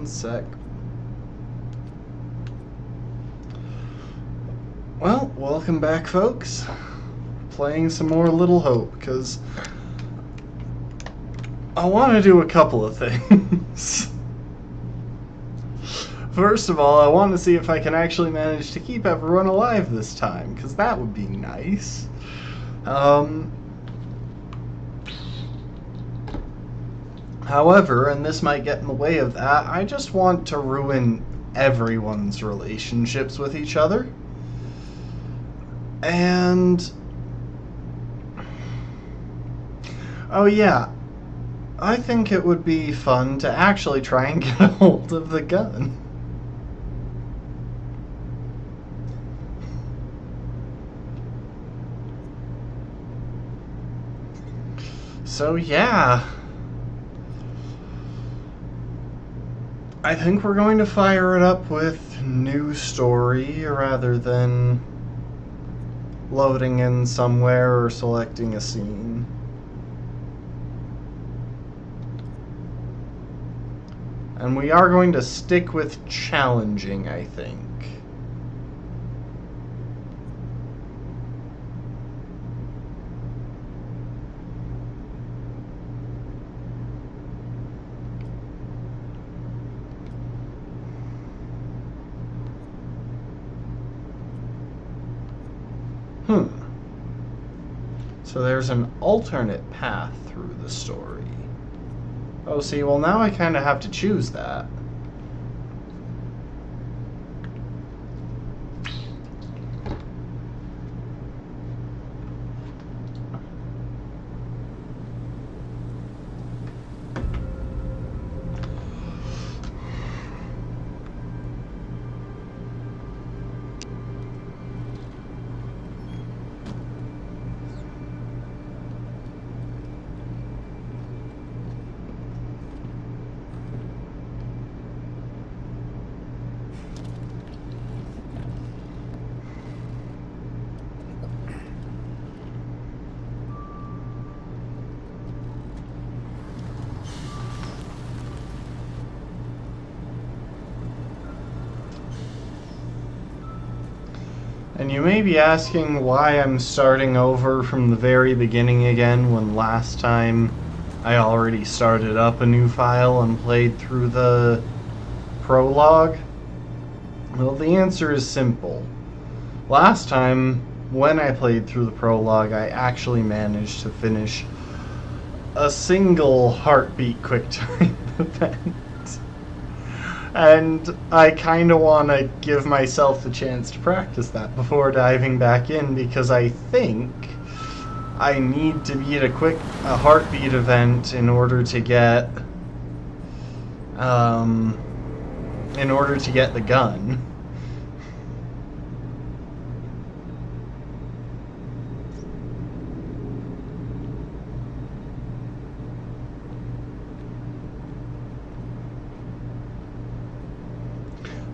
One sec. Well, welcome back, folks. Playing some more Little Hope, because I want to do a couple of things. First of all, I want to see if I can actually manage to keep everyone alive this time, because that would be nice. However, and this might get in the way of that, I just want to ruin everyone's relationships with each other. And... oh yeah, I think it would be fun to actually try and get a hold of the gun. So yeah, I think we're going to fire it up with new story rather than loading in somewhere or selecting a scene. And we are going to stick with challenging, I think. So there's an alternate path through the story. Oh, see, well now I kind of have to choose that. And you may be asking why I'm starting over from the very beginning again when last time I already started up a new file and played through the prologue. Well, the answer is simple. Last time, when I played through the prologue, I actually managed to finish a single heartbeat QuickTime event. And I kind of want to give myself the chance to practice that before diving back in, because I think I need to beat a heartbeat event in order to get the gun.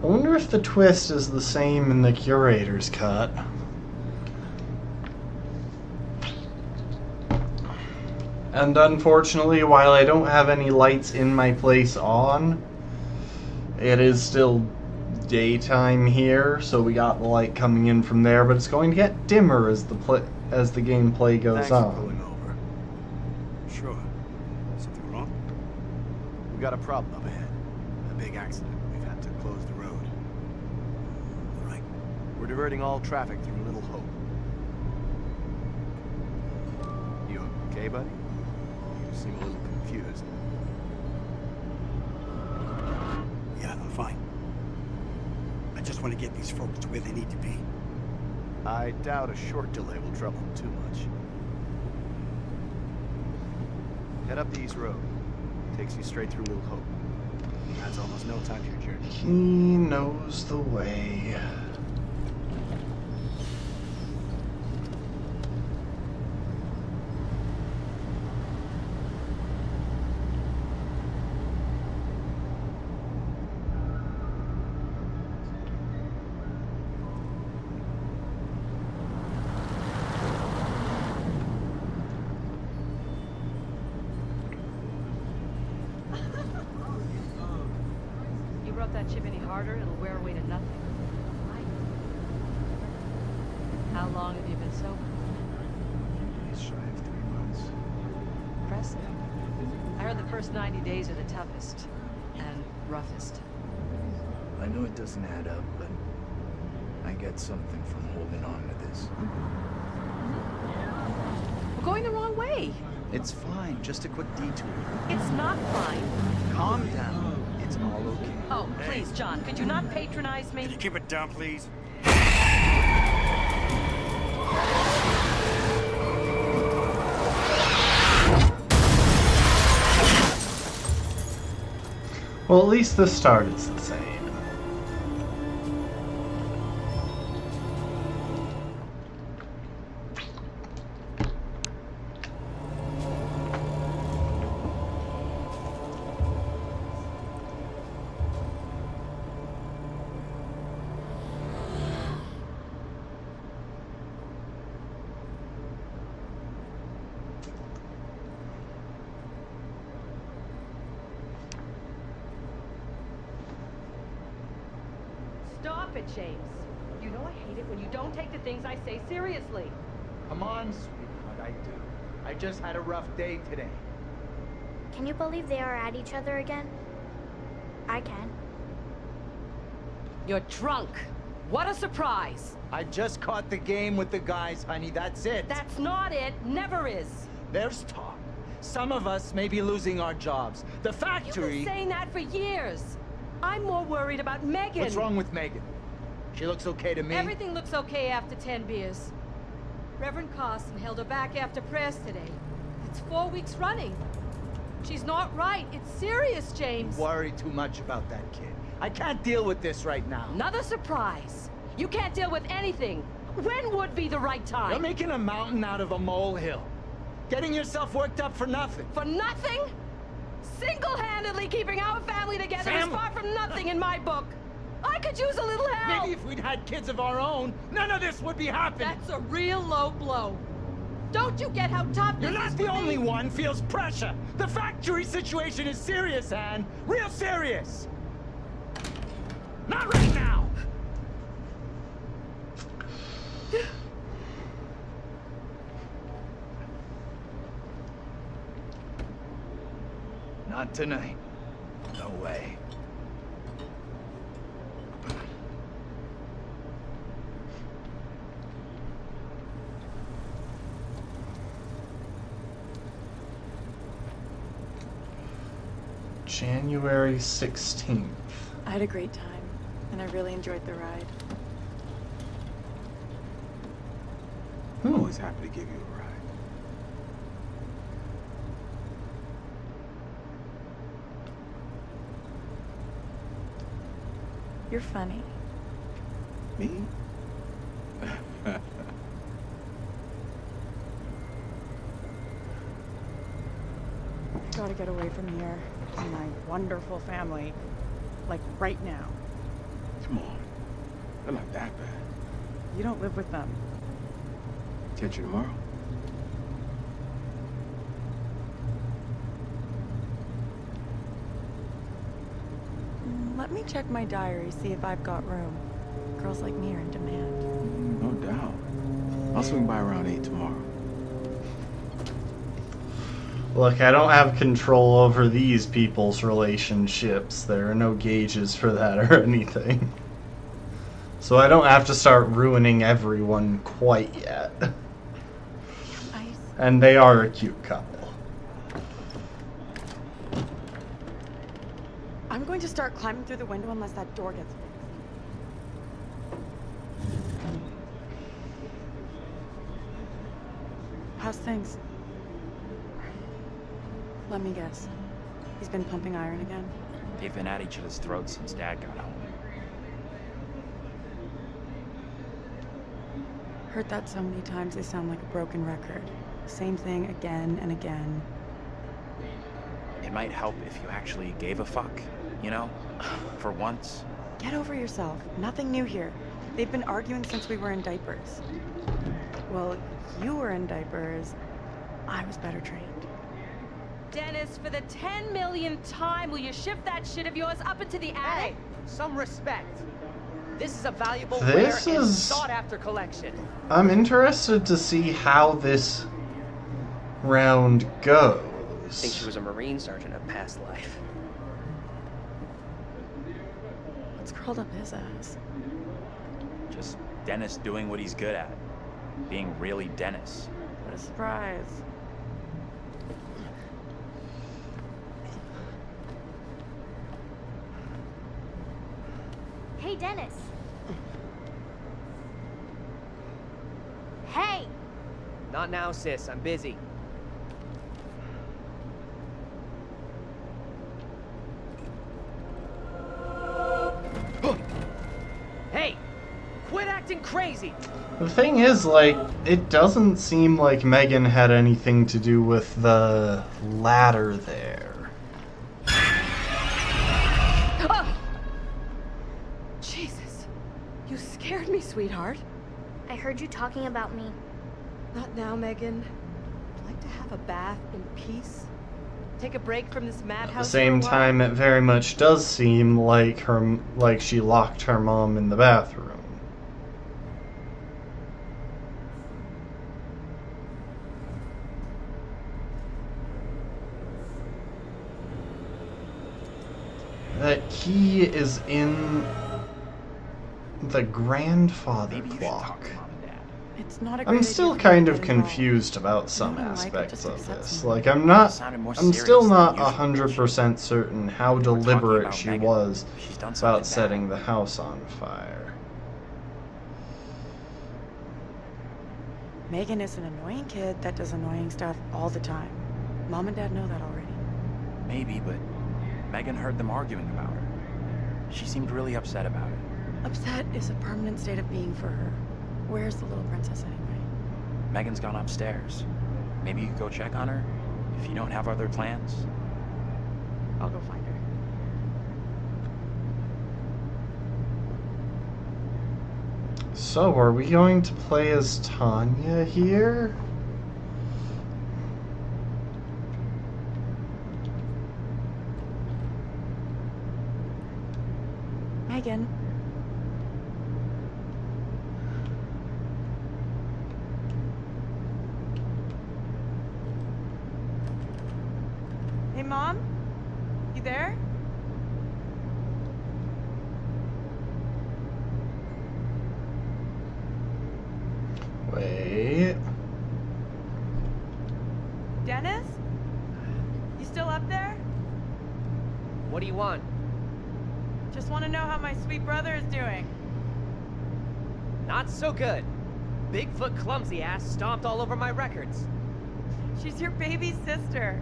I wonder if the twist is the same in the curator's cut. And unfortunately, while I don't have any lights in my place on, it is still daytime here, so we got the light coming in from there, but it's going to get dimmer as the gameplay goes Thanks on. for pulling over. Sure. Something wrong? We got a problem up ahead. A big accident. We've had to close the road. All right. We're diverting all traffic through Little Hope. You okay, buddy? You seem a little confused. Yeah, I'm fine. I just want to get these folks to where they need to be. I doubt a short delay will trouble them too much. Head up the East Road. Takes you straight through Little Hope. Adds almost no time to your journey. He knows the way. that chip any harder, it'll wear away to nothing. How long have you been sober? He's shy of 3 months. Impressive. I heard the first 90 days are the toughest and roughest. I know it doesn't add up, but I get something from holding on to this. We're going the wrong way. It's fine, just a quick detour. It's not fine. Calm down. It's all okay. Oh, please, John, could you not patronize me? Can you keep it down, please? Well, at least the start is the same. Stop it, James. You know I hate it when you don't take the things I say seriously. Come on, sweetheart, I do. I just had a rough day today. Can you believe they are at each other again? I can. You're drunk. What a surprise. I just caught the game with the guys, honey, that's it. That's not it. Never is. There's talk. Some of us may be losing our jobs. The You've factory... been saying that for years. I'm more worried about Megan. What's wrong with Megan? She looks okay to me. Everything looks okay after 10 beers. Reverend Carson held her back after prayers today. It's 4 weeks running. She's not right. It's serious, James. You worry too much about that kid. I can't deal with this right now. Another surprise. You can't deal with anything. When would be the right time? You're making a mountain out of a molehill. Getting yourself worked up for nothing. For nothing? Single-handedly keeping our family together is far from nothing in my book. I could use a little help. Maybe if we'd had kids of our own, none of this would be happening. That's a real low blow. Don't you get how tough this You're is not the for only me? one feels pressure. The factory situation is serious, Anne. Real serious. Not right now. Not tonight. No way. January 16th. I had a great time, and I really enjoyed the ride. I'm always happy to give you a ride. You're funny. Me? Gotta get away from here and my wonderful family. Like, right now. Come on. They're not that bad. You don't live with them. Catch you tomorrow. Let me check my diary, see if I've got room. Girls like me are in demand. No doubt. I'll swing by around 8 tomorrow. Look, I don't have control over these people's relationships. There are no gauges for that or anything. So I don't have to start ruining everyone quite yet. Ice. And they are a cute couple. I'm going to start climbing through the window unless that door gets fixed. How's things? Let me guess. He's been pumping iron again? They've been at each other's throats since Dad got home. Heard that so many times they sound like a broken record. Same thing again and again. It might help if you actually gave a fuck, you know? For once. Get over yourself. Nothing new here. They've been arguing since we were in diapers. Well, you were in diapers. I was better trained. Dennis, for the 10 millionth time, will you shift that shit of yours up into the attic? Hey, Some respect. This is a valuable, This rare, and is- sought-after collection. I'm interested to see how this round goes. I think she was a Marine sergeant in past life. What's curled up his ass? Just Dennis doing what he's good at. Being really Dennis. What a surprise. Hey, Dennis. Hey! Not now, sis. I'm busy. Hey! Quit acting crazy! The thing is, like, it doesn't seem like Megan had anything to do with the ladder there. Oh! Jesus. You scared me, sweetheart. I heard you talking about me. Not now, Megan. I'd like to have a bath in peace. Take a break from this madhouse. At the same time, it very much does seem like she locked her mom in the bathroom. That key is in the grandfather Maybe you should clock. talk to Mom and Dad. It's not a great I'm idea still for you kind to of get involved. confused about some Knowing Mike would aspects just of upset this. someone. Like, I'm Sounded still more not serious than the usual 100% certain how We're talking deliberate about she Megan. was She's done about something setting bad. the house on fire. Megan is an annoying kid that does annoying stuff all the time. Mom and Dad know that already. Maybe, but Megan heard them arguing about her. She seemed really upset about it. Upset is a permanent state of being for her. Where's the little princess anyway? Megan's gone upstairs. Maybe you could go check on her, if you don't have other plans. I'll go find her. So, are we going to play as Tanya here? Megan. Hey, Mom? You there? Wait. Dennis? You still up there? What do you want? Just want to know how my sweet brother is doing. Not so good. Bigfoot clumsy ass stomped all over my records. She's your baby sister.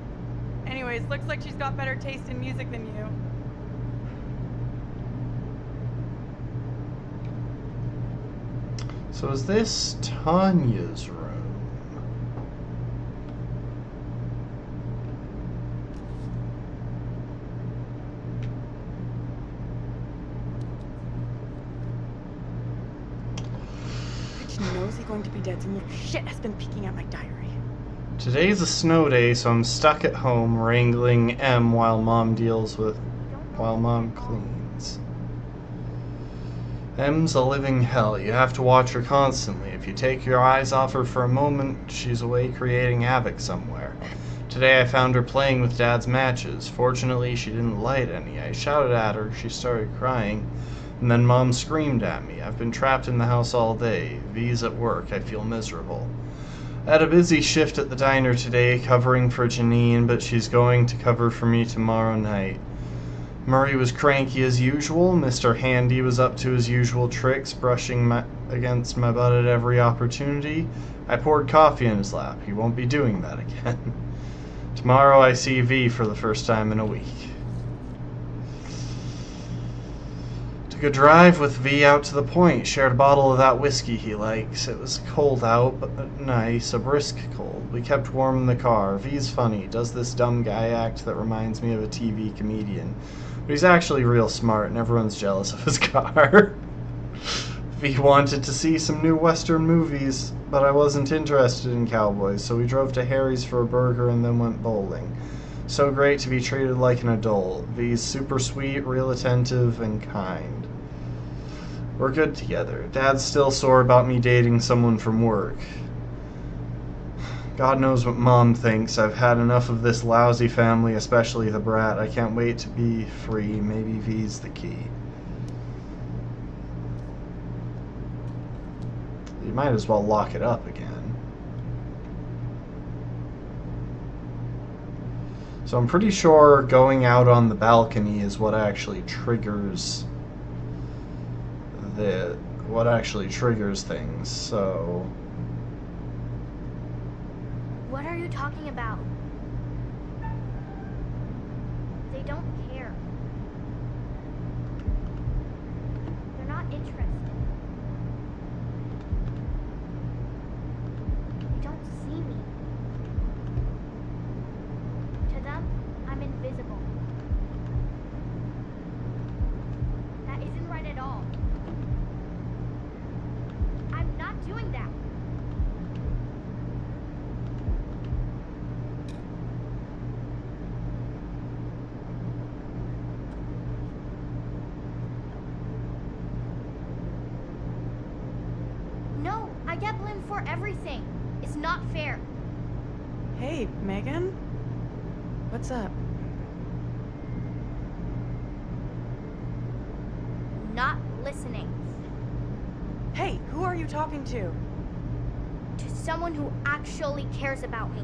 Anyways, looks like she's got better taste in music than you. So is this Tanya's room? Bitch knows he's going to be dead. Some little shit has been peeking at my diary. Today's a snow day, so I'm stuck at home wrangling M while Mom cleans. M's a living hell. You have to watch her constantly. If you take your eyes off her for a moment, she's away creating havoc somewhere. Today I found her playing with Dad's matches. Fortunately, she didn't light any. I shouted at her, she started crying, and then Mom screamed at me. I've been trapped in the house all day. V's at work. I feel miserable. I had a busy shift at the diner today, covering for Janine, but she's going to cover for me tomorrow night. Murray was cranky as usual. Mr. Handy was up to his usual tricks, brushing against my butt at every opportunity. I poured coffee in his lap. He won't be doing that again. Tomorrow I see V for the first time in a week. Took a drive with V out to the point. Shared a bottle of that whiskey he likes. It was cold out, but nice, a brisk cold. We kept warm in the car. V's funny. Does this dumb guy act that reminds me of a TV comedian. But he's actually real smart, and everyone's jealous of his car. V wanted to see some new Western movies, but I wasn't interested in cowboys, so we drove to Harry's for a burger and then went bowling. So great to be treated like an adult. V's super sweet, real attentive, and kind. We're good together. Dad's still sore about me dating someone from work. God knows what Mom thinks. I've had enough of this lousy family, especially the brat. I can't wait to be free. Maybe V's the key. You might as well lock it up again. So I'm pretty sure going out on the balcony is what actually triggers things. So What are you talking about? They don't care. They're not interested. They don't see me. To them, I'm invisible. That isn't right at all. I'm not doing that. No, I get blamed for everything. It's not fair. Hey, Megan? What's up? Not listening. Hey, who are you talking to? To someone who actually cares about me.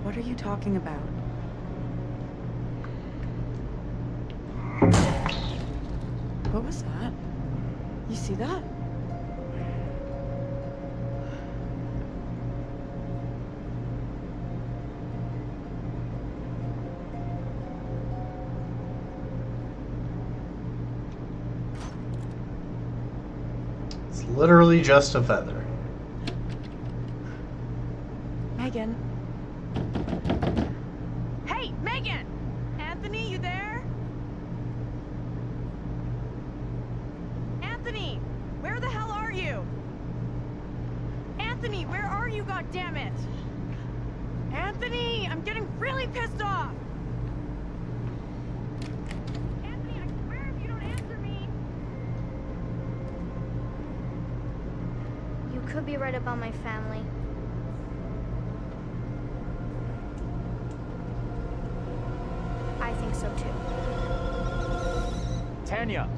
What are you talking about? What was that? You see that? it's literally just a feather. Megan. Hey, Megan! Anthony, you there? Anthony, where the hell are you? Anthony, where are you, goddammit? Anthony, I'm getting really pissed off! Anthony, I swear if you don't answer me... You could be right about my family. I think so too. Tanya,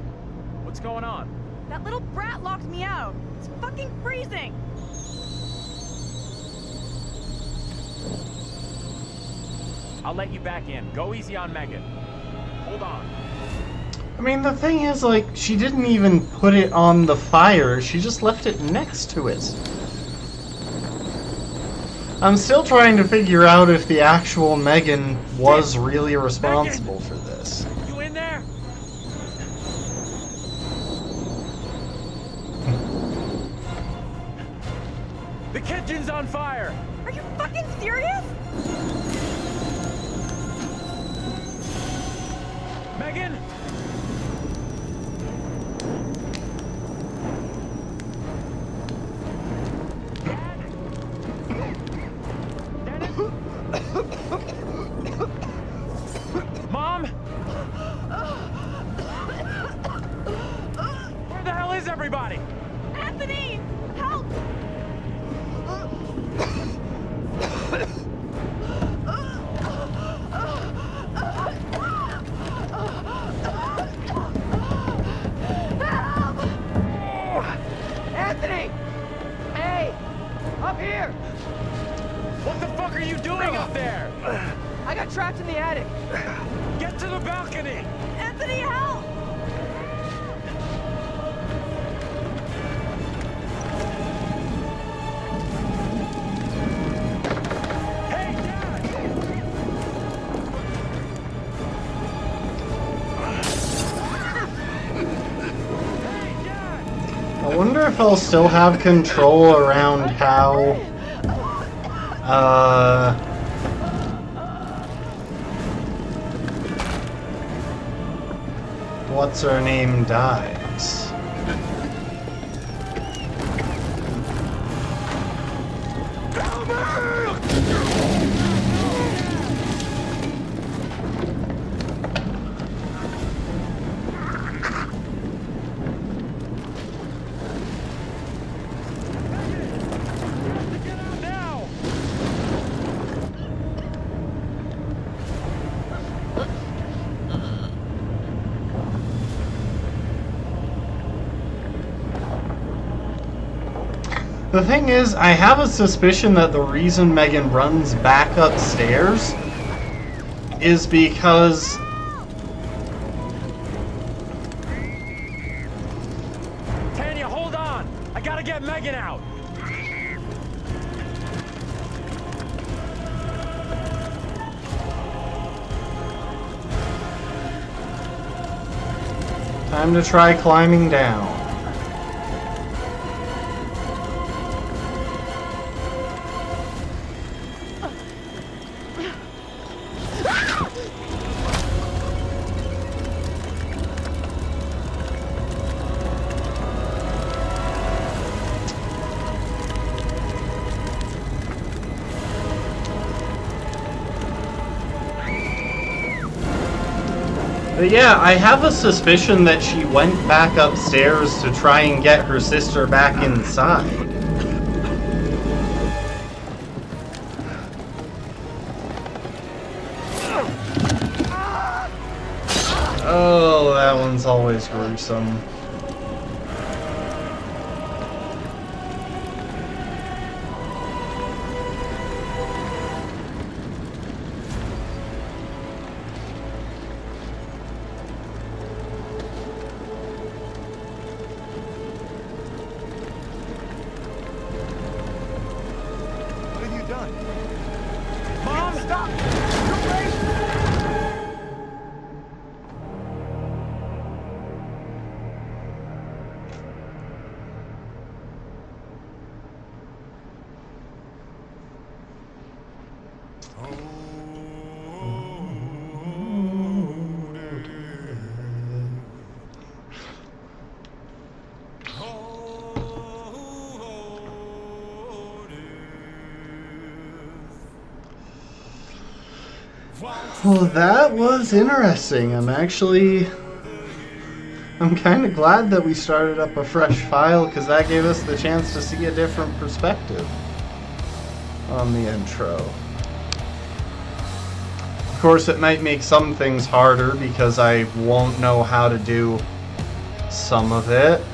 what's going on? That little brat locked me out. It's fucking freezing! I'll let you back in. Go easy on Megan. Hold on. I mean, the thing is, like, she didn't even put it on the fire. She just left it next to it. I'm still trying to figure out if the actual Megan was really responsible for this. You in there? The kitchen's on fire! Are you fucking serious? Megan? Mom? Where the hell is everybody? Anthony! Help! Anthony! Hey! Up here! What the fuck are you doing up there? I got trapped in the attic. Get to the balcony! Anthony, help! Hey, Dad! Hey, Dad! I wonder if I'll still have control around how, what's her name dies. The thing is, I have a suspicion that the reason Megan runs back upstairs is because Tanya, hold on! I gotta get Megan out! time to try climbing down. But yeah, I have a suspicion that she went back upstairs to try and get her sister back inside. Oh, that one's always gruesome. Well, that was interesting. I'm kind of glad that we started up a fresh file, because that gave us the chance to see a different perspective on the intro. Of course, it might make some things harder because I won't know how to do some of it.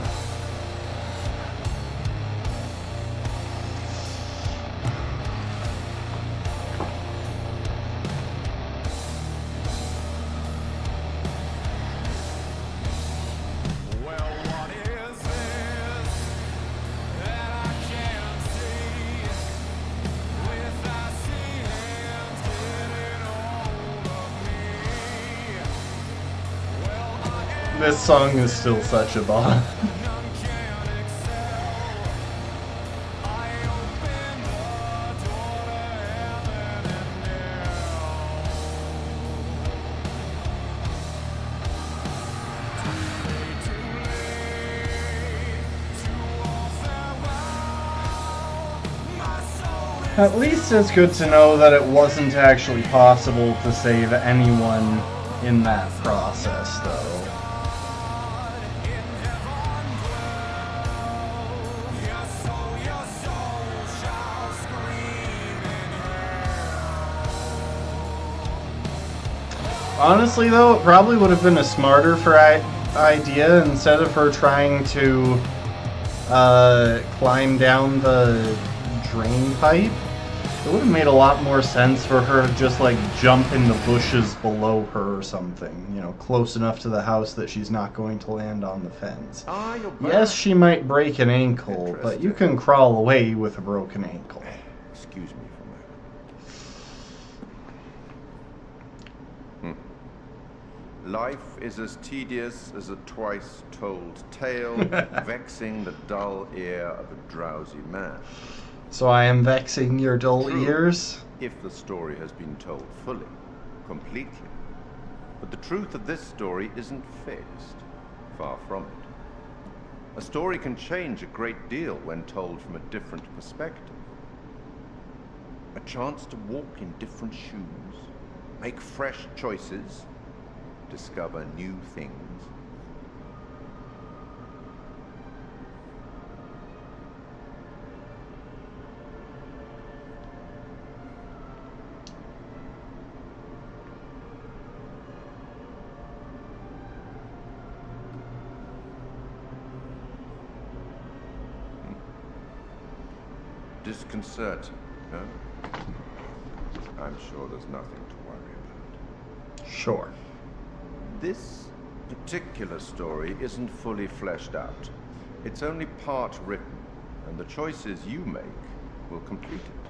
This song is still such a bop. At least it's good to know that it wasn't actually possible to save anyone in that process, though. Honestly, though, it probably would have been a smarter idea, instead of her trying to climb down the drain pipe. It would have made a lot more sense for her to just, like, jump in the bushes below her or something. You know, close enough to the house that she's not going to land on the fence. Yes, she might break an ankle, but you can crawl away with a broken ankle. Excuse me for a moment. Life is as tedious as a twice-told tale, vexing the dull ear of a drowsy man. So I am vexing your dull ears? If the story has been told fully, completely. But the truth of this story isn't fixed. Far from it. A story can change a great deal when told from a different perspective. A chance to walk in different shoes, make fresh choices, discover new things. Disconcerting, no? I'm sure there's nothing to worry about. Sure. This particular story isn't fully fleshed out. It's only part written, and the choices you make will complete it.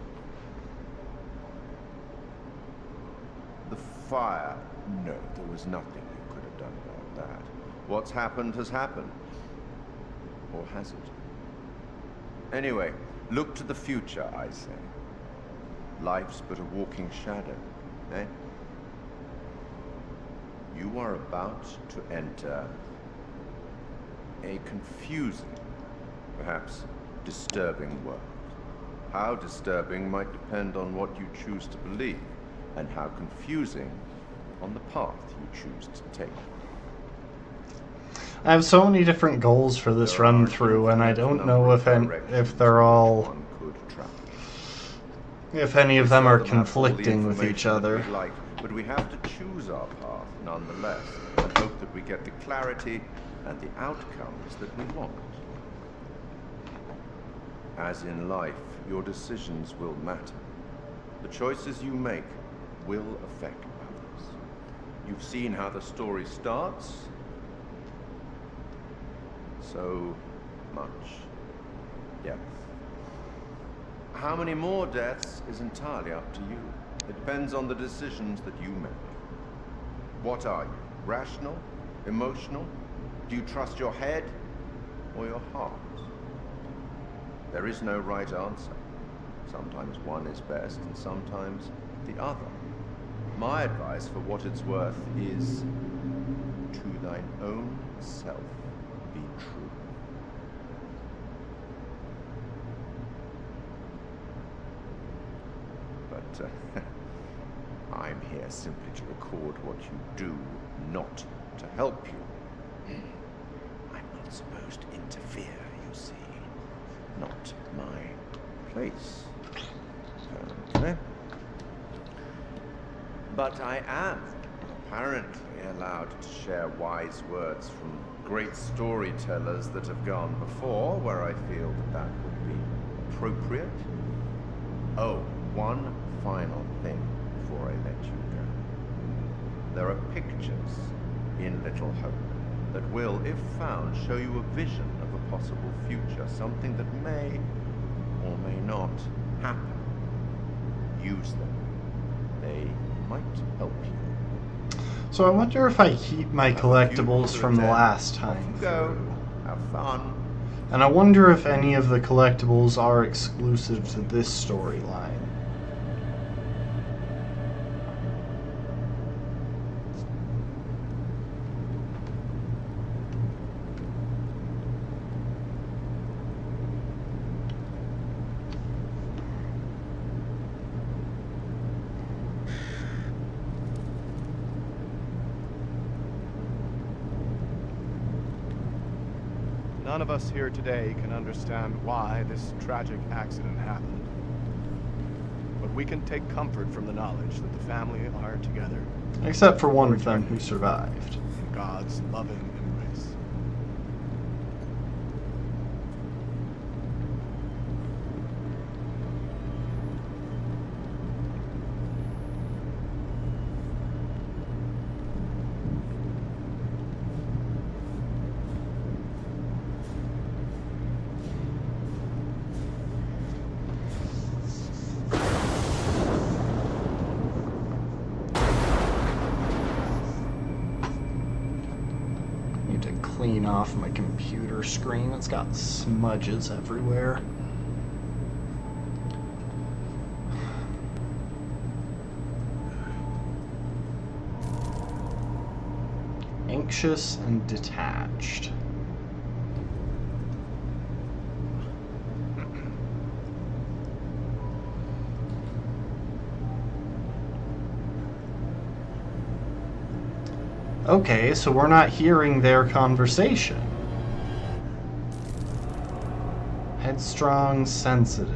The fire. No, there was nothing you could have done about that. What's happened has happened. Or has it? Anyway, look to the future, I say. Life's but a walking shadow, eh? You are about to enter a confusing, perhaps disturbing world. How disturbing might depend on what you choose to believe, and how confusing on the path you choose to take. I have so many different goals for this run through, and I don't know if they're all, if any of them are conflicting with each other. But we have to choose our path nonetheless, and hope that we get the clarity and the outcomes that we want. As in life, your decisions will matter. The choices you make will affect others. You've seen how the story starts. So much depth. How many more deaths is entirely up to you. It depends on the decisions that you make. What are you? Rational? Emotional? Do you trust your head or your heart? There is no right answer. Sometimes one is best and sometimes the other. My advice, for what it's worth, is to thine own self be true. But I'm here simply to record what you do, not to help you. I'm not supposed to interfere, you see. Not my place. Okay. But I am apparently allowed to share wise words from great storytellers that have gone before, where I feel that that would be appropriate. Oh, one final thing before I let you go. There are pictures in Little Hope that will, if found, show you a vision of a possible future, something that may or may not happen. Use them. They might help you. So I wonder if I keep my collectibles from the last time Go. through. Have fun. And I wonder if any of the collectibles are exclusive to this storyline. None of us here today can understand why this tragic accident happened. But we can take comfort from the knowledge that the family are together. Except for one of them who survived. In God's loving embrace. Clean off my computer screen. It's got smudges everywhere. Anxious and detached. Okay, so we're not hearing their conversation. Headstrong, sensitive.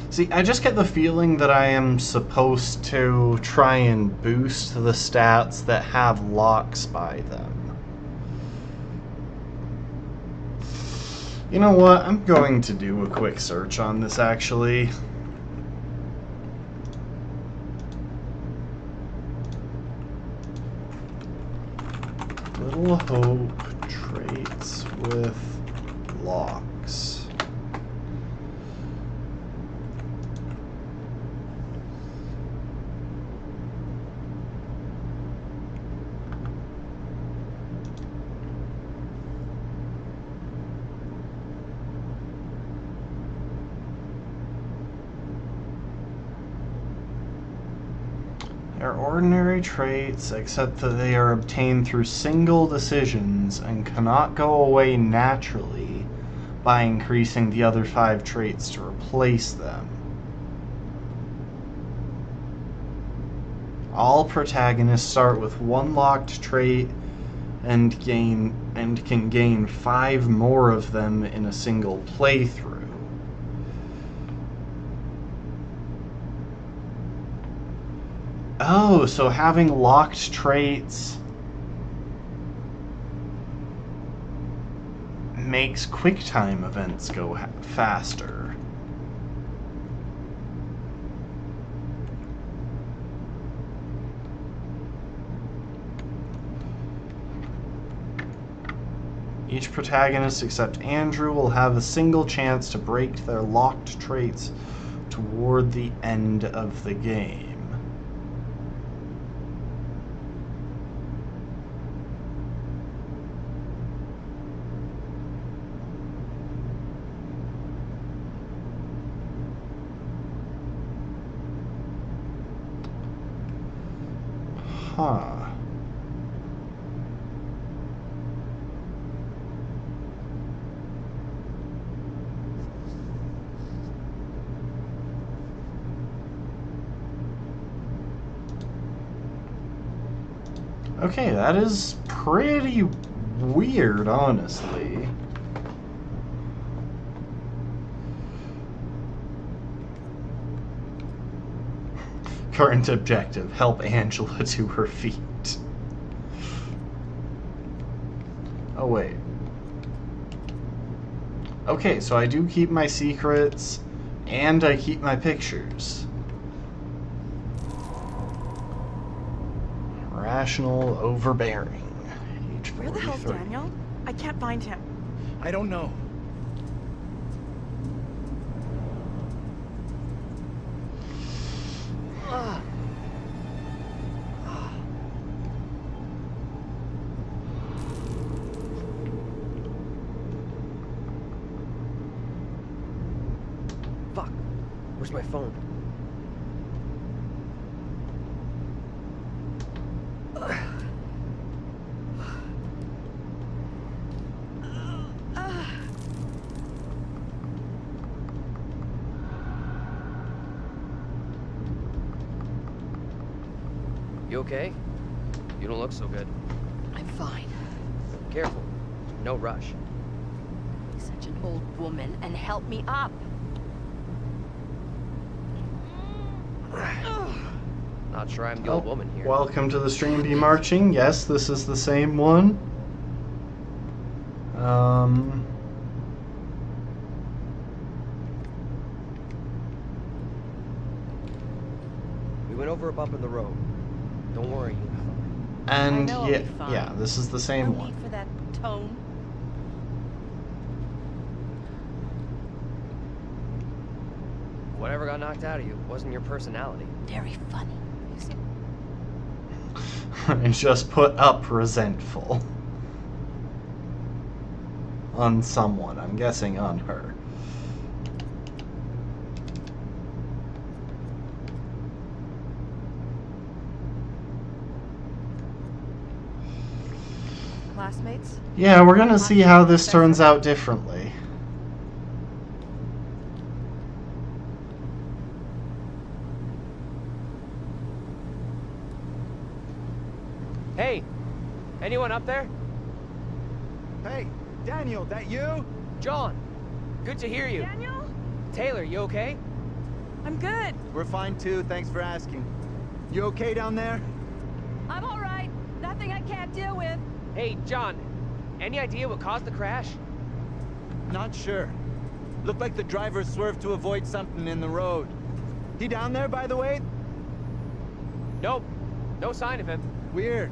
See, I just get the feeling that I am supposed to try and boost the stats that have locks by them. You know what? I'm going to do a quick search on this, actually. Little Hope traits with locks. They're ordinary traits, except that they are obtained through single decisions and cannot go away naturally by increasing the other 5 traits to replace them. All protagonists start with 1 locked trait and can gain 5 more of them in a single playthrough. Oh, so having locked traits makes QuickTime events go faster. Each protagonist except Andrew will have a single chance to break their locked traits toward the end of the game. Huh. Okay, that is pretty weird, honestly. Current objective, help Angela to her feet. Oh, wait. Okay, so I do keep my secrets, and I keep my pictures. Rational, overbearing. Age 43. Where the hell's Daniel? I can't find him. I don't know. Fuck. Where's my phone? You okay? You don't look so good. I'm fine. Careful. No rush. You're such an old woman, and help me up. Not sure I'm the old woman here. Welcome to the stream be marching. Yes, this is the same one. We went over a bump in the road. Don't worry, you'll be fine. And I know I'll be fine. yeah, this is the same No one. need for that tone. Whatever got knocked out of you wasn't your personality. Very funny. You see, And just put up resentful. On someone, I'm guessing on her. classmates? Yeah, we're gonna see how this turns out differently. Hey, anyone up there? Hey, Daniel, that you? John, good to hear you. Daniel? Taylor, you okay? I'm good. We're fine too, thanks for asking. You okay down there? I'm all right. Nothing I can't deal with. Hey, John, any idea what caused the crash? Not sure. Looked like the driver swerved to avoid something in the road. He down there, by the way? Nope, no sign of him. Weird.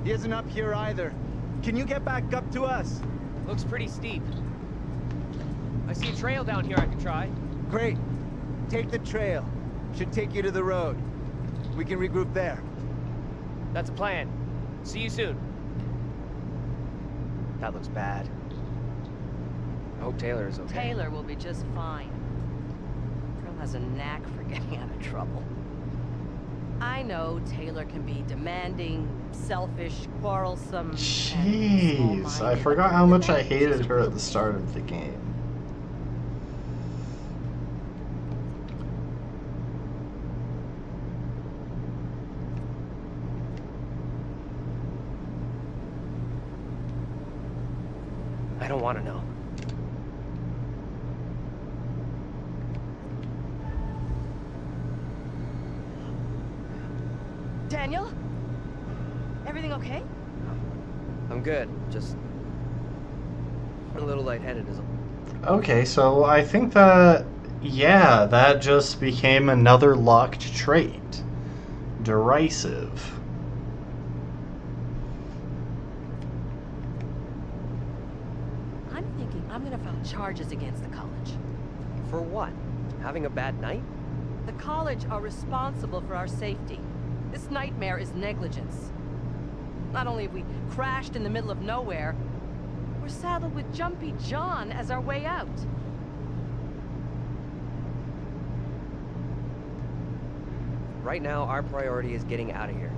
He isn't up here either. Can you get back up to us? Looks pretty steep. I see a trail down here I can try. Great. Take the trail. Should take you to the road. We can regroup there. That's a plan. See you soon. That looks bad. I hope Taylor is okay. Taylor will be just fine. Girl has a knack for getting out of trouble. I know Taylor can be demanding, selfish, quarrelsome. Jeez, I forgot how much I hated her at the start of the game. I don't want to know. Daniel? Everything okay? I'm good. Just a little lightheaded is all. Okay, so I think that, yeah, that just became another locked trait. Derisive. I'm thinking I'm gonna file charges against the college. For what? Having a bad night? The college are responsible for our safety. This nightmare is negligence. Not only have we crashed in the middle of nowhere, we're saddled with Jumpy John as our way out. Right now, our priority is getting out of here.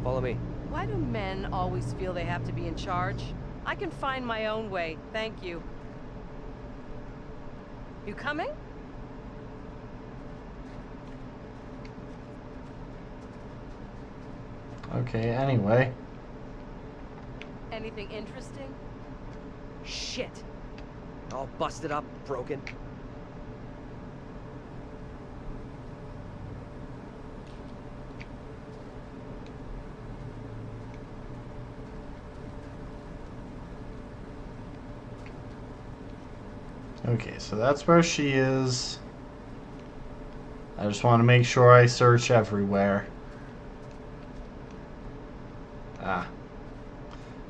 Follow me. Why do men always feel they have to be in charge? I can find my own way, thank you. You coming? Okay, anyway. Anything interesting? Shit. All busted up, broken. Okay, so that's where she is. I just want to make sure I search everywhere. Ah.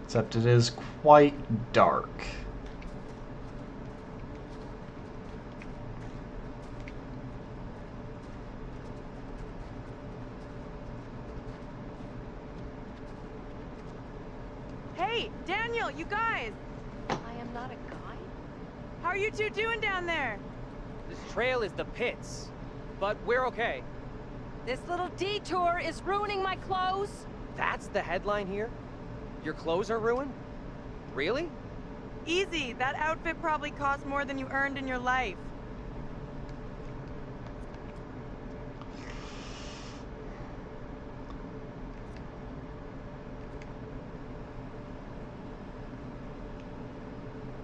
Except it is quite dark. Hey, Daniel, you guys! I am not a guy. How are you two doing down there? This trail is the pits, but we're okay. This little detour is ruining my clothes. That's the headline here? Your clothes are ruined? Really? Easy, that outfit probably cost more than you earned in your life.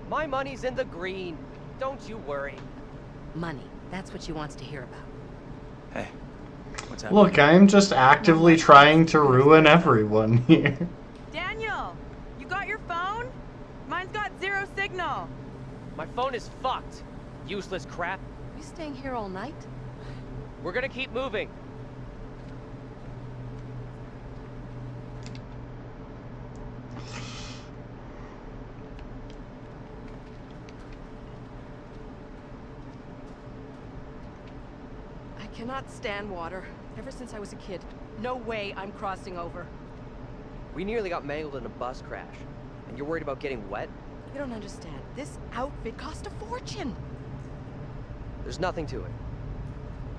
My money's in the green. Don't you worry. Money, that's what she wants to hear about. Hey, what's happening? Look, I'm just actively trying to ruin everyone here. Daniel, you got your phone? Mine's got 0 signal. My phone is fucked. Useless crap. You staying here all night? We're gonna keep moving. I cannot stand water. Ever since I was a kid. No way I'm crossing over. We nearly got mangled in a bus crash. And you're worried about getting wet? You don't understand. This outfit cost a fortune. There's nothing to it.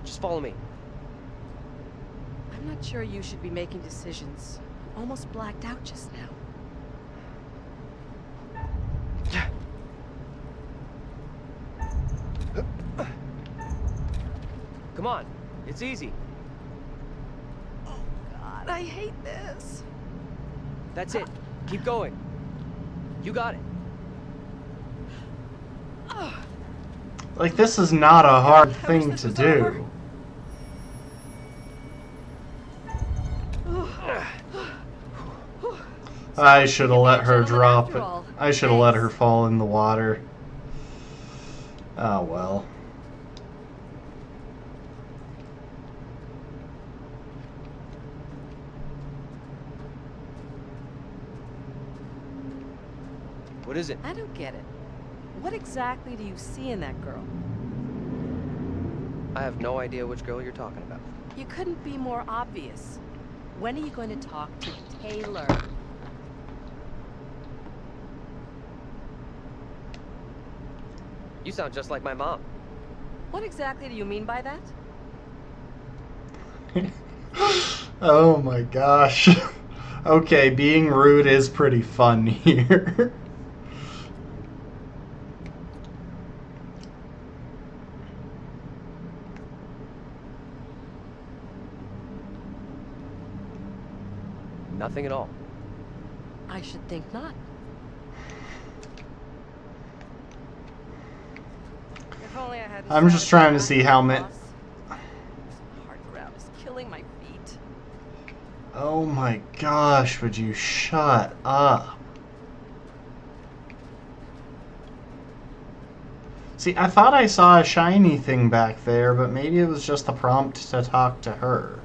Just follow me. I'm not sure you should be making decisions. I'm almost blacked out just now. Come on. It's easy. Oh, God, I hate this. That's it. Keep going. You got it. Like, this is not a hard I wish thing this to was do. I should have let her drop it. I should have let her fall in the water. Oh well. What is it? I don't get it. What exactly do you see in that girl? I have no idea which girl you're talking about. You couldn't be more obvious. When are you going to talk to Taylor? You sound just like my mom. What exactly do you mean by that? Oh my gosh. Okay, being rude is pretty fun here. Nothing at all. I should think not. If only I hadn't I'm just trying to see how many. Heart rap is killing my feet. Oh my gosh, would you shut up? See, I thought I saw a shiny thing back there, but maybe it was just the prompt to talk to her.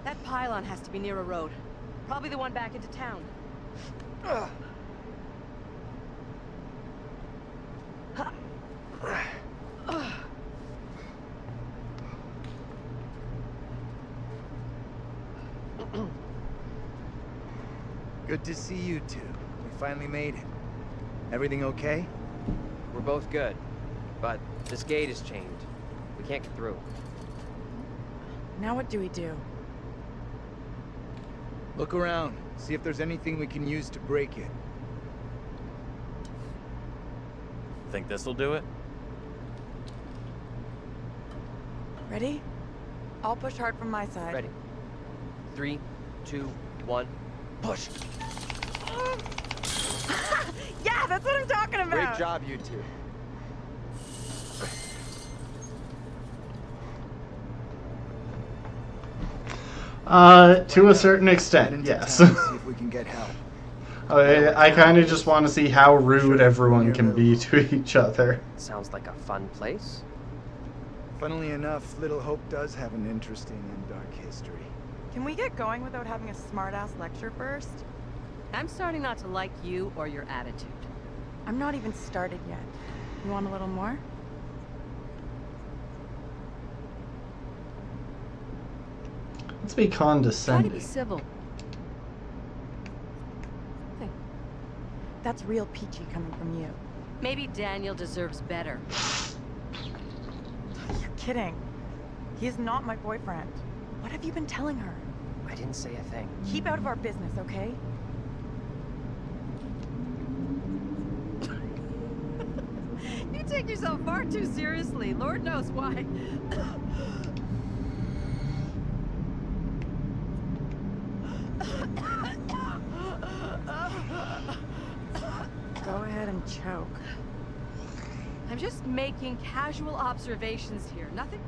That pylon has to be near a road. Probably the one back into town. Good to see you two. We finally made it. Everything okay? We're both good, but this gate is chained. We can't get through. Now what do we do? Look around. See if there's anything we can use to break it. Think this'll do it? Ready? I'll push hard from my side. Ready. 3, 2, 1, push! Yeah, that's what I'm talking about! Great job, you two. To a certain extent, yes. See if we can get help. I kind of just want to see how rude everyone can be to each other. Sounds like a fun place. Funnily enough, Little Hope does have an interesting and dark history. Can we get going without having a smart-ass lecture first? I'm starting not to like you or your attitude. I'm not even started yet. You want a little more? Let's be Try to condescending. be civil. That's real peachy coming from you. Maybe Daniel deserves better. You're kidding. He's not my boyfriend. What have you been telling her? I didn't say a thing. Keep out of our business, okay? You take yourself far too seriously. Lord knows why. Go ahead and choke. I'm just making casual observations here. Nothing.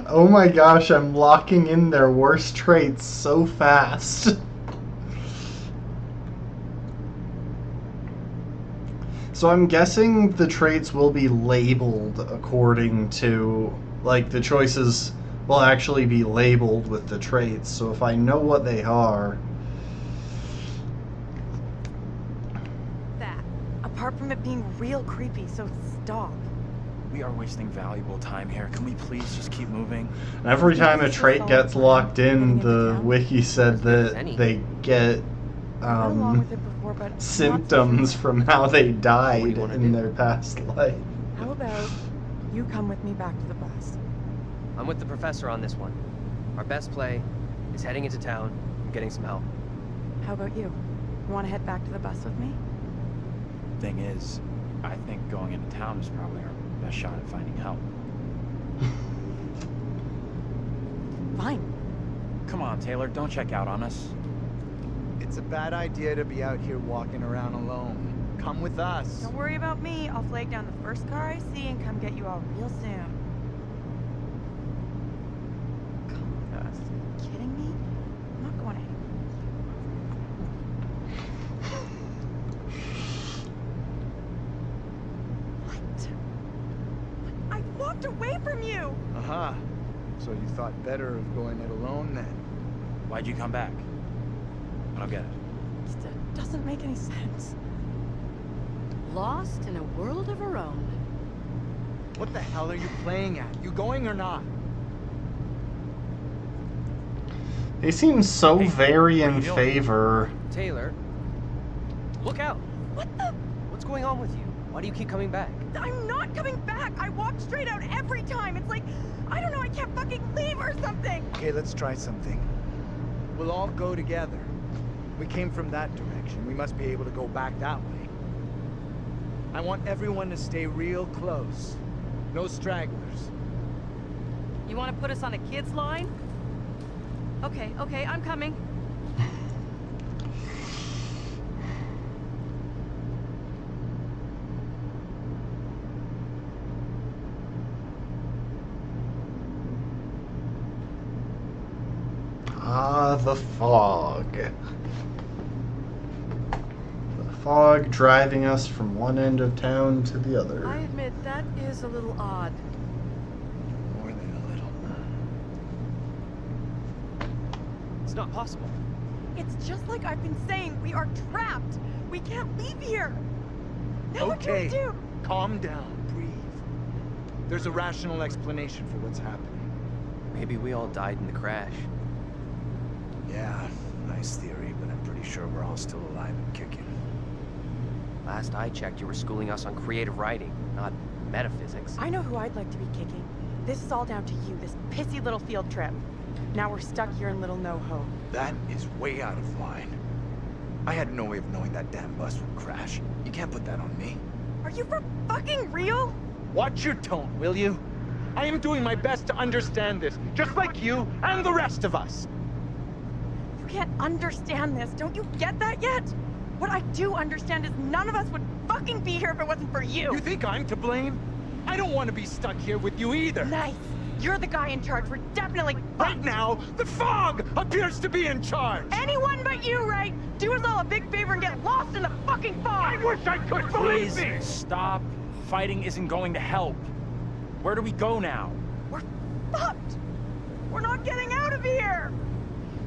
Oh my gosh, I'm locking in their worst traits so fast. So I'm guessing the traits will be labeled according to, like, the choices will actually be labeled with the traits. So if I know what they are... That. Apart from it being real creepy, so stop. We are wasting valuable time here. Can we please just keep moving? Every time a trait gets locked in, the wiki said that they get I went along with it before, but I'm not so symptoms sure. from how they died What do you wanna in do? their past life. How about you come with me back to the bus? I'm with the professor on this one. Our best play is heading into town and getting some help. How about you? You want to head back to the bus with me? Thing is, I think going into town is probably our best shot at finding help. Fine. Come on, Taylor, don't check out on us. It's a bad idea to be out here walking around alone. Come with us. Don't worry about me. I'll flag down the first car I see and come get you all real soon. Come with us. Are you kidding me? I'm not going anywhere. What? I walked away from you! Aha. So you thought better of going it alone then? Why'd you come back? I don't get it. It doesn't make any sense. Lost in a world of her own. What the hell are you playing at? You going or not? They seem so Hey, very what are you in doing? favor. Taylor, look out! What the? What's going on with you? Why do you keep coming back? I'm not coming back! I walk straight out every time! It's like, I don't know, I can't fucking leave or something! Okay, let's try something. We'll all go together. We came from that direction. We must be able to go back that way. I want everyone to stay real close. No stragglers. You want to put us on a kid's line? Okay, I'm coming. Ah, the fog. The fog driving us from one end of town to the other. I admit, that is a little odd. More than a little. It's not possible. It's just like I've been saying, we are trapped! We can't leave here! Now what do we Okay, do? calm down, breathe. There's a rational explanation for what's happening. Maybe we all died in the crash. Yeah, nice theory, but I'm pretty sure we're all still alive and kicking. Last I checked, you were schooling us on creative writing, not metaphysics. I know who I'd like to be kicking. This is all down to you, this pissy little field trip. Now we're stuck here in Little No Hope. That is way out of line. I had no way of knowing that damn bus would crash. You can't put that on me. Are you for fucking real? Watch your tone, will you? I am doing my best to understand this, just like you and the rest of us. You can't understand this. Don't you get that yet? What I do understand is none of us would fucking be here if it wasn't for you. You think I'm to blame? I don't want to be stuck here with you either. Nice. You're the guy in charge. We're definitely Right now, the fog appears to be in charge. anyone but you, right? Do us all a big favor and get lost in the fucking fog. I wish I could believe Please me. stop. Fighting isn't going to help. Where do we go now? We're fucked. We're not getting out of here.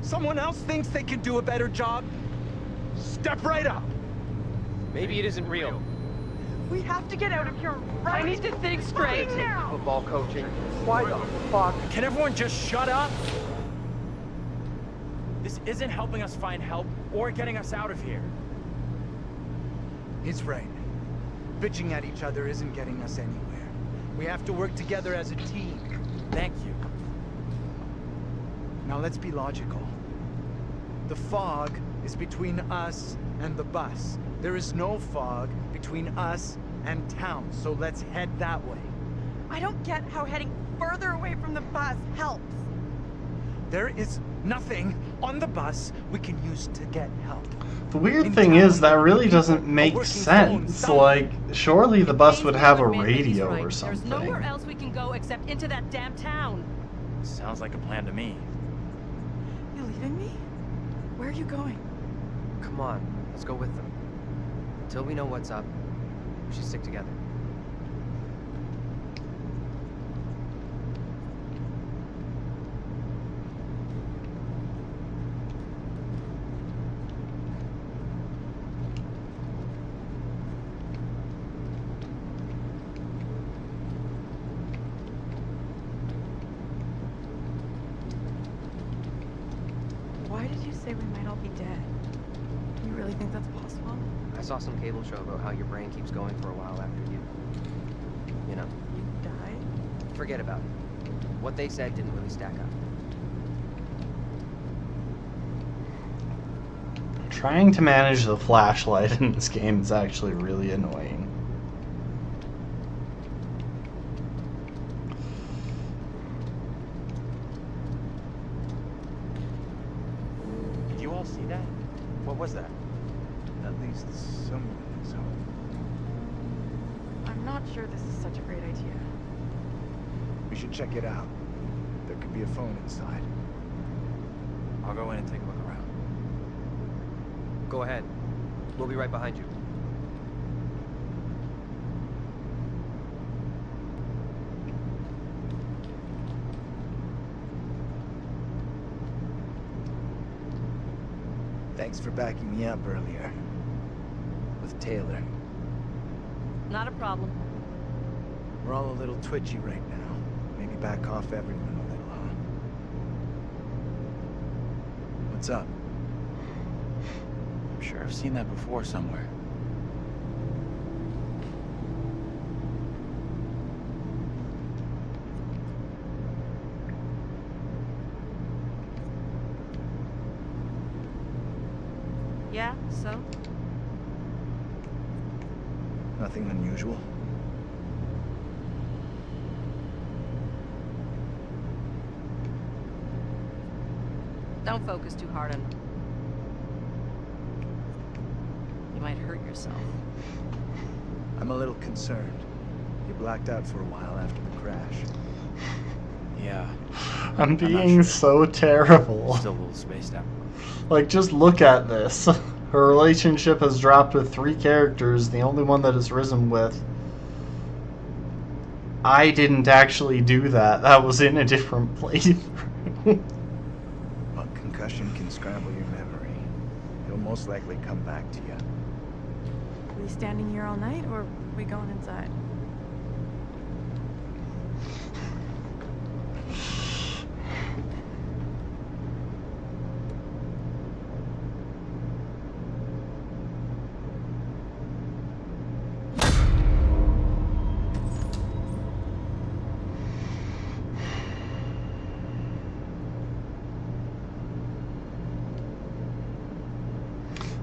Someone else thinks they can do a better job? Step right up. Maybe it isn't real. We have to get out of here right I need to think straight. fucking now. Football coaching. Why the fuck? Can everyone just shut up? This isn't helping us find help or getting us out of here. He's right. Bitching at each other isn't getting us anywhere. We have to work together as a team. Thank you. Now let's be logical. The fog is between us and the bus. There is no fog between us and town, so let's head that way. I don't get how heading further away from the bus helps. There is nothing on the bus we can use to get help. The weird In thing town, is that really people doesn't are make working sense. phones. Like, surely the bus would have a Taylor admit that he's radio right. or something. There's nowhere else we can go except into that damn town. Sounds like a plan to me. You leaving me? Where are you going? Come on, let's go with them. Until we know what's up, we should stick together. Why did you say we might all be dead? You think that's possible? I saw some cable show about how your brain keeps going for a while after you know. You died? Forget about it. What they said didn't really stack up. Trying to manage the flashlight in this game is actually really annoying. Did you all see that? What was that? At least someone's home. I'm not sure this is such a great idea. We should check it out. There could be a phone inside. I'll go in and take a look around. Go ahead. We'll be right behind you. Thanks for backing me up earlier. With Taylor. Not a problem. We're all a little twitchy right now. Maybe back off everyone a little, huh? What's up? I'm sure I've seen that before somewhere. Yeah, so? Nothing unusual. Don't focus too hard on... You might hurt yourself. I'm a little concerned. You blacked out for a while after the crash. Yeah. I'm not being sure. so terrible. Still a little spaced out. Like, just look at this. Her relationship has dropped with 3 characters, the only one that has risen with. I didn't actually do that. That was in a different playthrough. Well, concussion can scramble your memory. It'll most likely come back to you. Are we standing here all night, or are we going inside?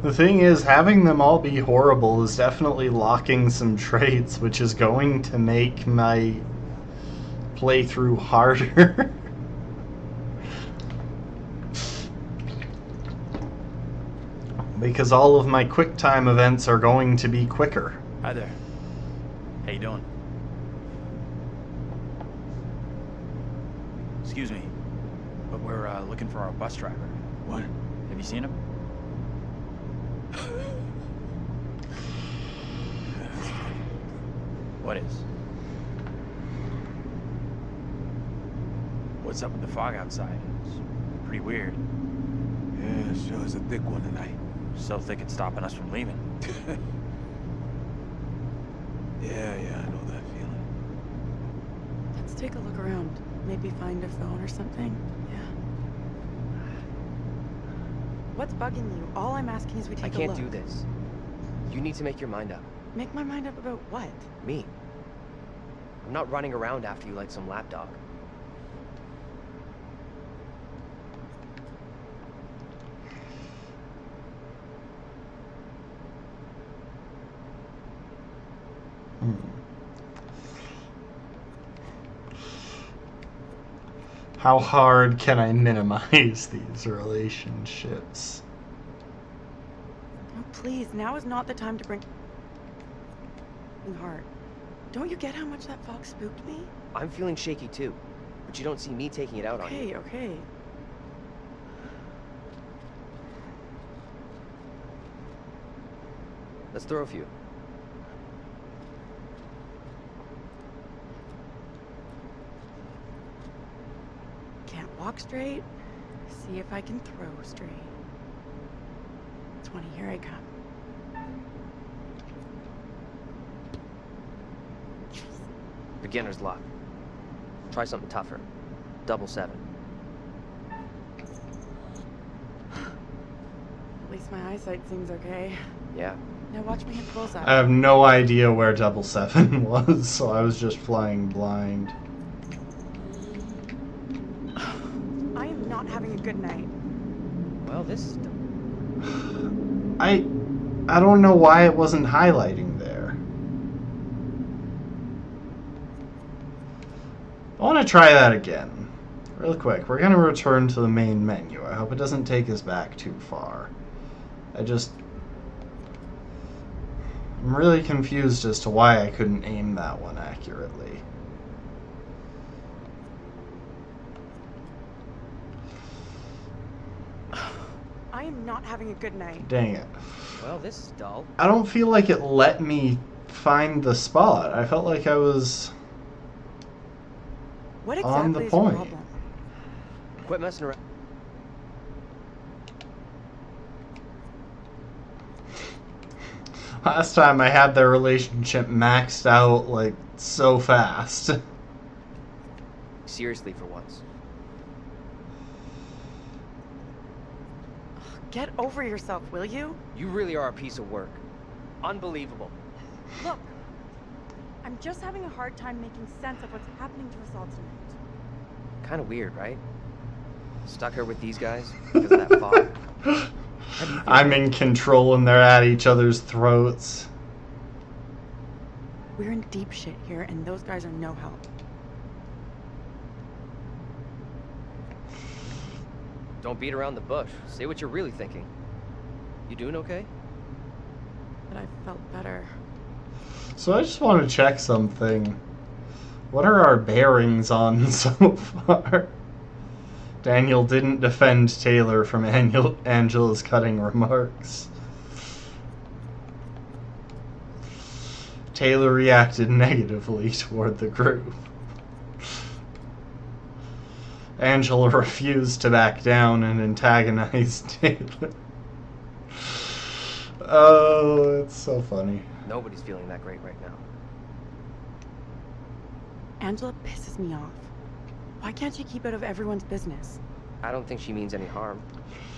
The thing is, having them all be horrible is definitely locking some traits, which is going to make my playthrough harder. Because all of my quick time events are going to be quicker. Hi there. How you doing? Excuse me, but we're looking for our bus driver. What? Have you seen him? What is? What's up with the fog outside? It's pretty weird. Yeah, sure is a thick one tonight. So thick it's stopping us from leaving. Yeah, I know that feeling. Let's take a look around. Maybe find a phone or something. Yeah. What's bugging you? All I'm asking is we take a look. I can't do this. You need to make your mind up. Make my mind up about what? Me. I'm not running around after you like some lapdog. How hard can I minimize these relationships? Oh, please, now is not the time to bring heart. Don't you get how much that fog spooked me? I'm feeling shaky too, but you don't see me taking it out on you. Okay. Let's throw a few. Can't walk straight. See if I can throw straight. 20, here I come. Beginner's luck. Try something tougher. Double 7. At least My eyesight seems okay. Yeah. Now watch me hit the bullseye. I have no idea where 777 was, so I was just flying blind. I am not having a good night. Well, this is... I don't know why it wasn't highlighting there. I want to try that again. Real quick, we're going to return to the main menu. I hope it doesn't take us back too far. I'm really confused as to why I couldn't aim that one accurately. I am not having a good night. Dang it. Well, this is dull. I don't feel like it let me find the spot. I felt like I was what on the exactly is point. your problem? Quit messing around. Last time I had their relationship maxed out like so fast. Seriously for once. Get over yourself, will you? You really are a piece of work. Unbelievable. Look, I'm just having a hard time making sense of what's happening to us all tonight. Kind of weird, right? Stuck her with these guys because of that fog. I'm in control and they're at each other's throats. We're in deep shit here, and those guys are no help. Don't beat around the bush. Say what you're really thinking. You doing okay? But I felt better. So I just want to check something. What are our bearings on so far? Daniel didn't defend Taylor from Angela's cutting remarks. Taylor reacted negatively toward the group. Angela refused to back down and antagonized Taylor. Oh, it's so funny. Nobody's feeling that great right now. Angela pisses me off. Why can't she keep out of everyone's business? I don't think she means any harm.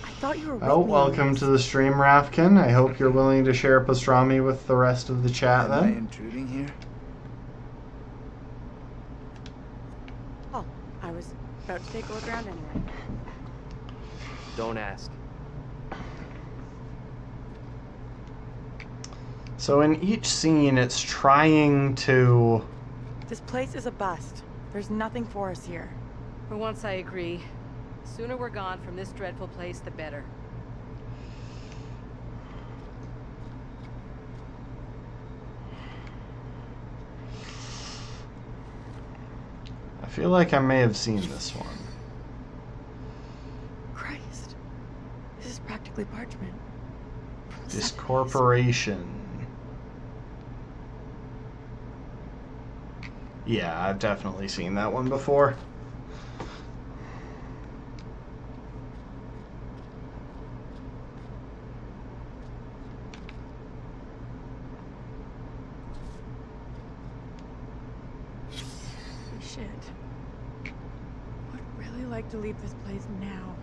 I thought you were with Oh, me welcome to the stream, Rafkin. I hope you're willing to share pastrami with the rest of the chat Am I then. intruding here? Oh, I was about to take a look around anyway. Don't ask. So in each scene, it's trying to... This place is a bust. There's nothing for us here. For once, I agree. The sooner we're gone from this dreadful place, the better. I feel like I may have seen this one. Christ. This is practically parchment. This corporation. Yeah, I've definitely seen that one before. Shit. Would really like to leave this place now.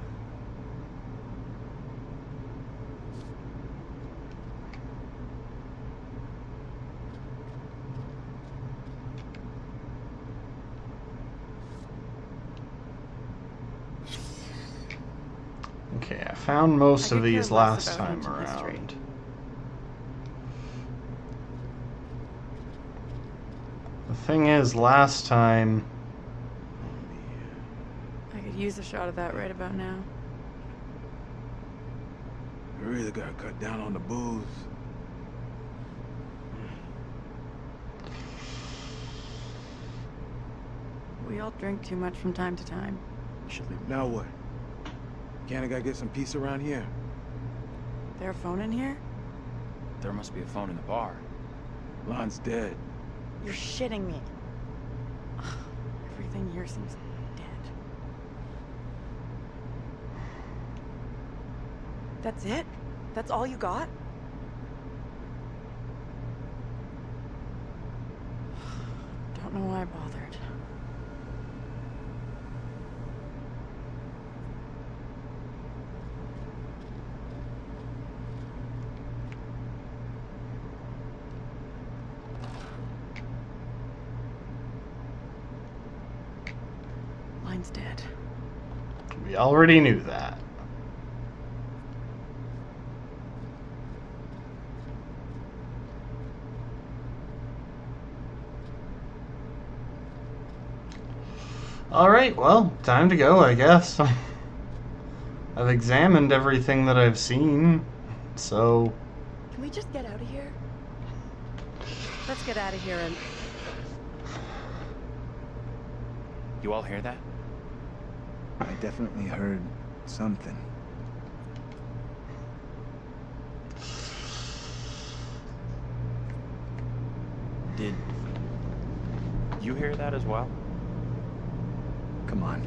Okay, I found most I of could care these less last about time ancient history. around. The thing is, last time... I could use a shot of that right about now. I really gotta cut down on the booze. We all drink too much from time to time. Should leave. Now what? Can't a guy get some peace around here? There a phone in here? There must be a phone in the bar. Lon's dead. You're shitting me. Ugh, everything here seems dead. That's it? That's all you got? Don't know why I bothered. Everyone's dead. We already knew that. Alright, well, time to go, I guess. I've examined everything that I've seen, so... Can we just get out of here? Let's get out of here and... You all hear that? I definitely heard something. Did you hear that as well? Come on.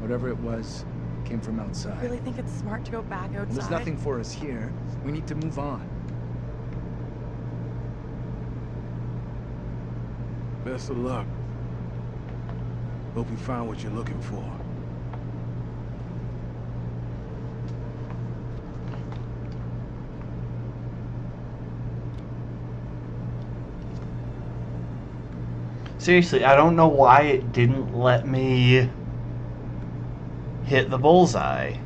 Whatever it was, came from I outside. really think it's smart to go back outside. There's nothing for us here. We need to move on. Best of luck. Hope you find what you're looking for. Seriously, I don't know why it didn't let me hit the bullseye.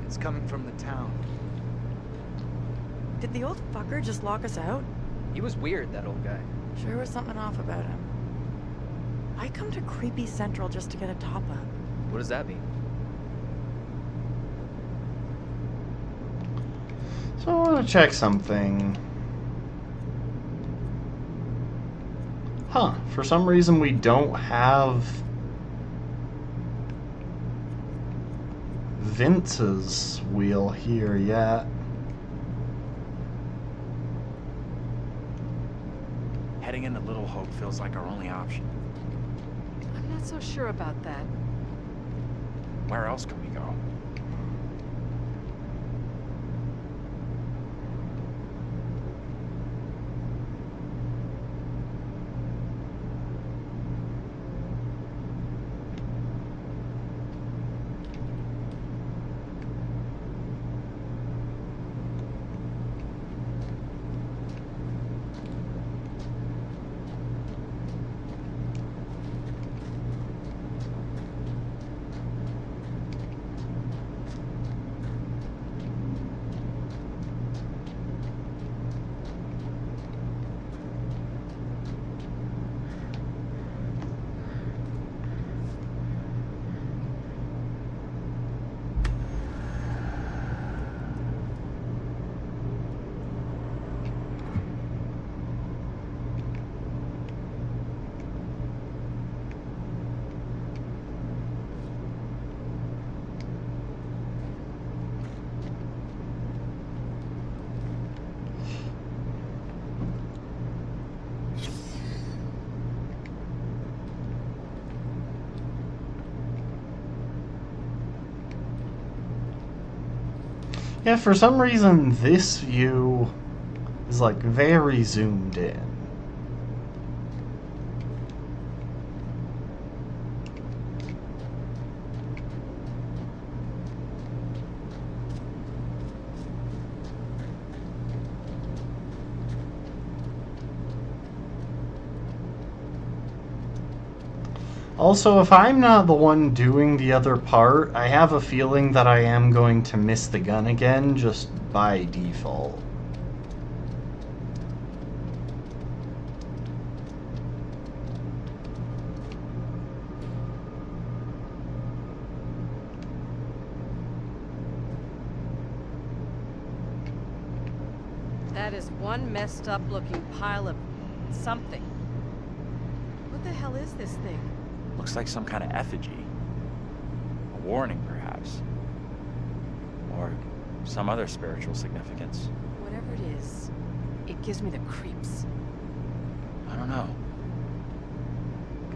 It's coming from the town. Did the old fucker just lock us out? He was weird, that old guy. Sure was something off about him. I come to Creepy Central just to get a top-up. What does that mean? So I want to check something. Huh, for some reason we don't have Vince's wheel here yet. Heading into Little Hope feels like our only option. I'm not so sure about that. Where else can we go? Yeah, for some reason this view is like very zoomed in. Also, if I'm not the one doing the other part, I have a feeling that I am going to miss the gun again, just by default. That is one messed up looking pile of something. What the hell is this thing? Looks like some kind of effigy. A warning, perhaps. Or some other spiritual significance. Whatever it is, it gives me the creeps. I don't know.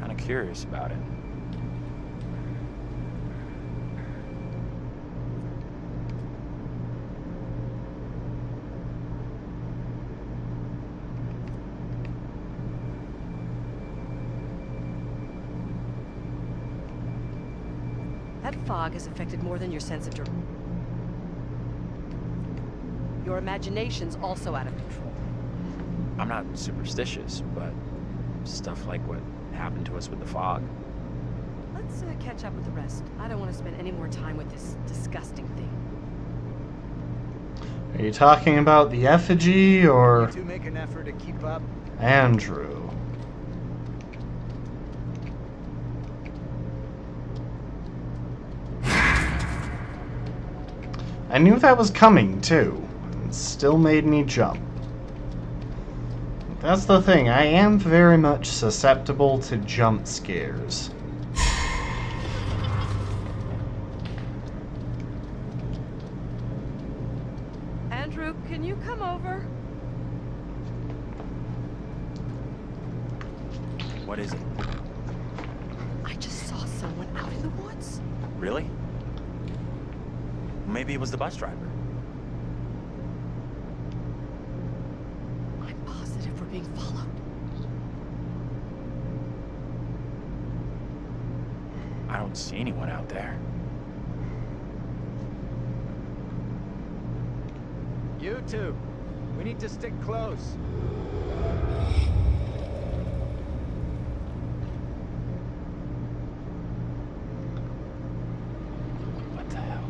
Kind of curious about it. That fog has affected more than your sense of direction. Your imagination's also out of control. I'm not superstitious, but stuff like what happened to us with the fog. Let's catch up with the rest. I don't want to spend any more time with this disgusting thing. Are you talking about the effigy or You two make an effort to keep up. Andrew? I knew that was coming too. It still made me jump. That's the thing, I am very much susceptible to jump scares. Andrew, can you come over? What is it? I just saw someone out in the woods. Really? Maybe it was the bus driver. I'm positive we're being followed. I don't see anyone out there. You two, we need to stick close. What the hell?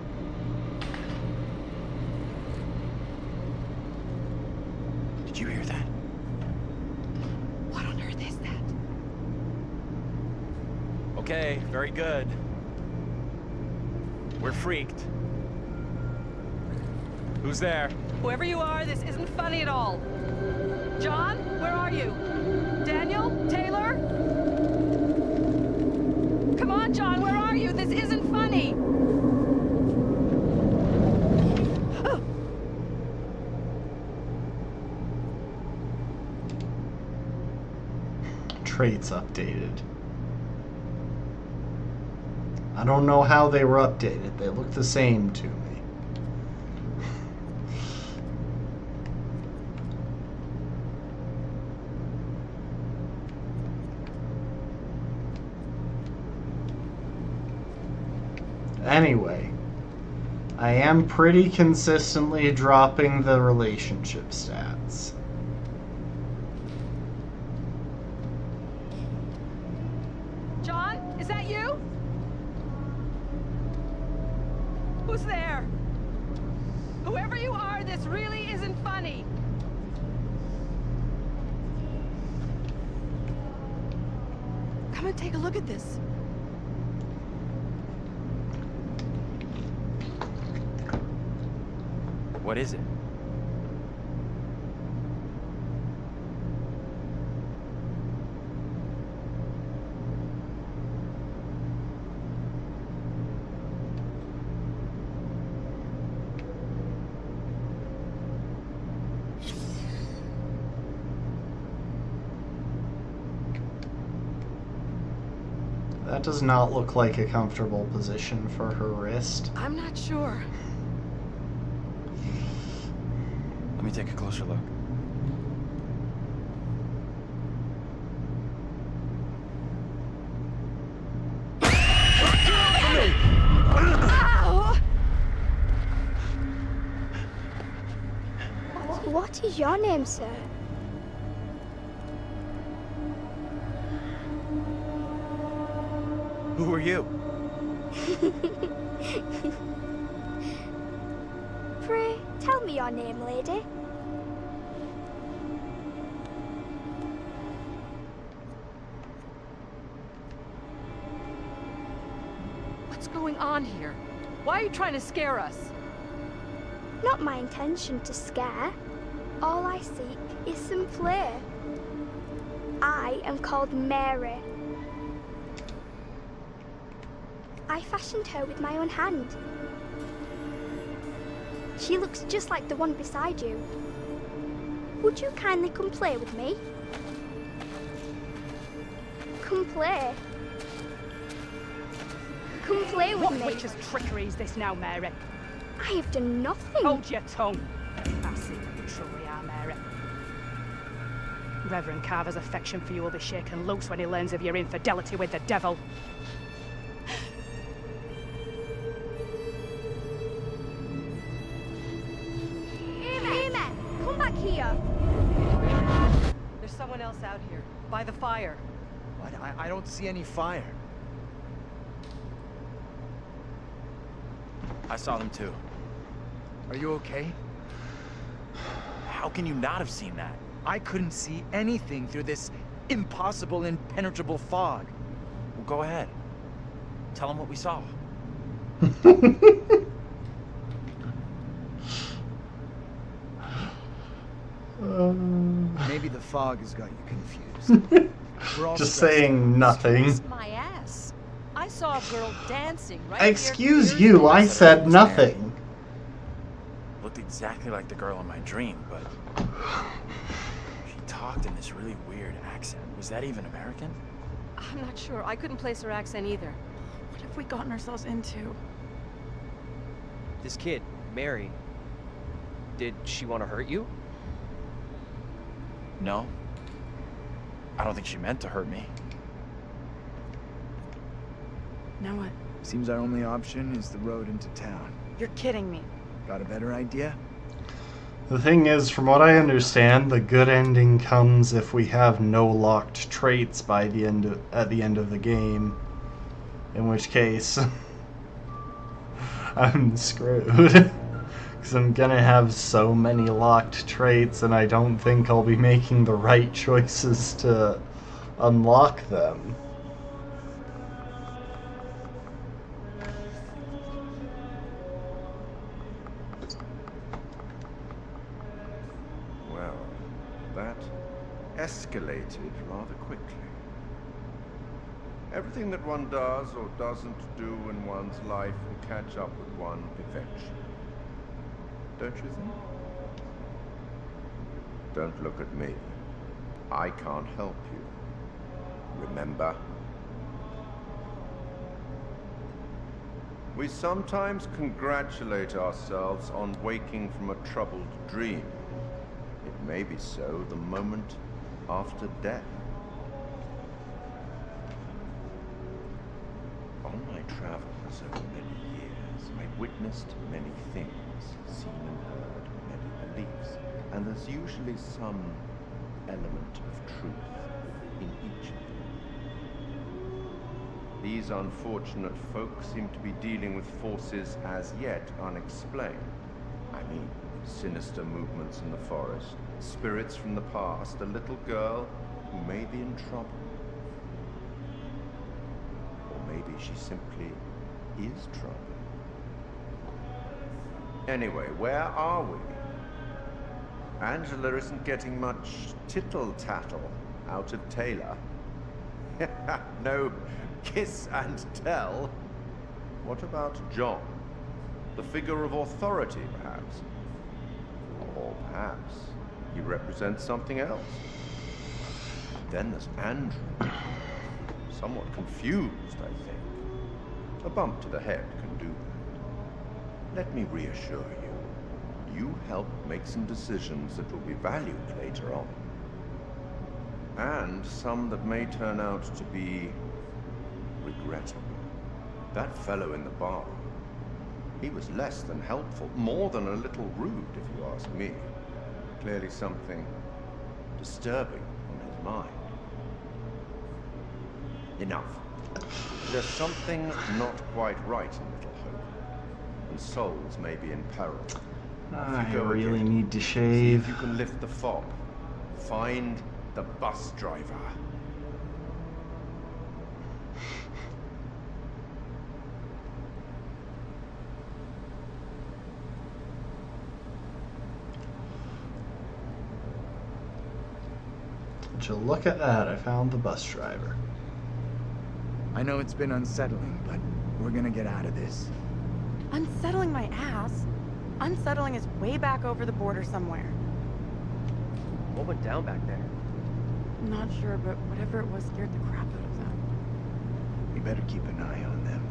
Did you hear that? What on earth is that? Okay, very good. We're freaked. Who's there? Whoever you are, this isn't funny at all. John, where are you? Daniel? Taylor? Come on, John, where are you? This isn't funny. Traits updated. I don't know how they were updated. They look the same to me. Anyway, I am pretty consistently dropping the relationship stats. John, is that you? Who's there? Whoever you are, this really isn't funny. Come and take a look at this. What is it? That does not look like a comfortable position for her wrist. I'm not sure. Let me take a closer look. Ow! What is your name, sir? Who are you? Pray, tell me your name, lady. What's going on here? Why are you trying to scare us? Not my intention to scare. All I seek is some play. I am called Mary. I fashioned her with my own hand. She looks just like the one beside you. Would you kindly come play with me? Come play. Come play with me. What witch's trickery is this now, Mary? I have done nothing. Hold your tongue. I see what you truly are, Mary. Reverend Carver's affection for you will be shaken loose when he learns of your infidelity with the devil. Amy, come back here. someone else out here, by the fire. What? I don't see any fire. I saw them too. Are you okay? How can you not have seen that? I couldn't see anything through this impossible, impenetrable fog. Well, go ahead. Tell them what we saw. Maybe the fog has got you confused. We're all Just stressed saying out. nothing. Kiss my ass. I saw a girl dancing right Excuse here. you, I said nothing. Looked exactly like the girl in my dream, but she talked in this really weird accent. Was that even American? I'm not sure. I couldn't place her accent either. What have we gotten ourselves into? This kid, Mary, did she want to hurt you? No. I don't think she meant to hurt me. Now what? Seems our only option is the road into town. You're kidding me. Got a better idea? The thing is, from what I understand, the good ending comes if we have no locked traits by the end at the end of the game. In which case, I'm screwed. Because I'm gonna have so many locked traits, and I don't think I'll be making the right choices to unlock them. Well, that escalated rather quickly. Everything that one does or doesn't do in one's life will catch up with one eventually. Don't you think? Don't look at me. I can't help you. Remember? We sometimes congratulate ourselves on waking from a troubled dream. It may be so the moment after death. On my travels over many years, I witnessed many things, seen and heard many beliefs, and there's usually some element of truth in each of them. These unfortunate folk seem to be dealing with forces as yet unexplained. I mean, sinister movements in the forest, spirits from the past, a little girl who may be in trouble. Or maybe she simply is trouble. Anyway, where are we? Angela isn't getting much tittle-tattle out of Taylor. No kiss and tell. What about John? The figure of authority, perhaps? Or perhaps he represents something else. Then there's Andrew. Somewhat confused, I think. A bump to the head can do that. Let me reassure you. You help make some decisions that will be valued later on. And some that may turn out to be regrettable. That fellow in the bar, he was less than helpful, more than a little rude, if you ask me. Clearly something disturbing on his mind. Enough. There's something not quite right in Little Hope, and souls may be in peril. I really again, need to see shave. if you can lift the fob. Find the bus driver. Would you look at that? I found the bus driver. I know it's been unsettling, but we're gonna get out of this. Unsettling my ass? Unsettling is way back over the border somewhere. What went down back there? Not sure, but whatever it was scared the crap out of them. We better keep an eye on them.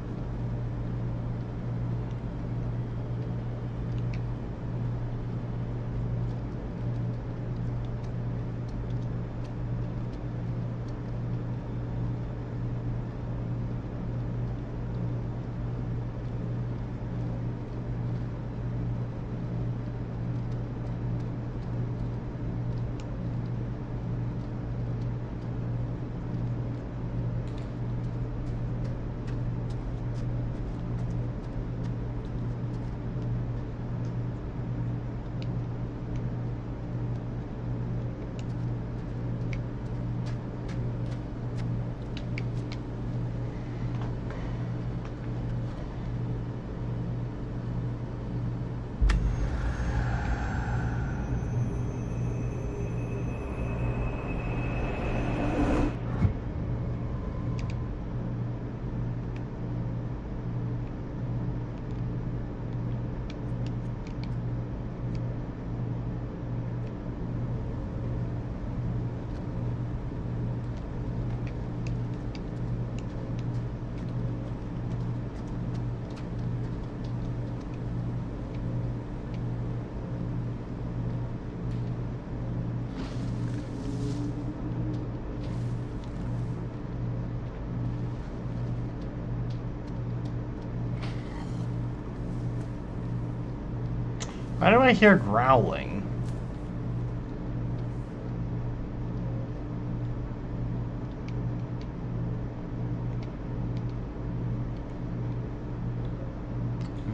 Why do I hear growling?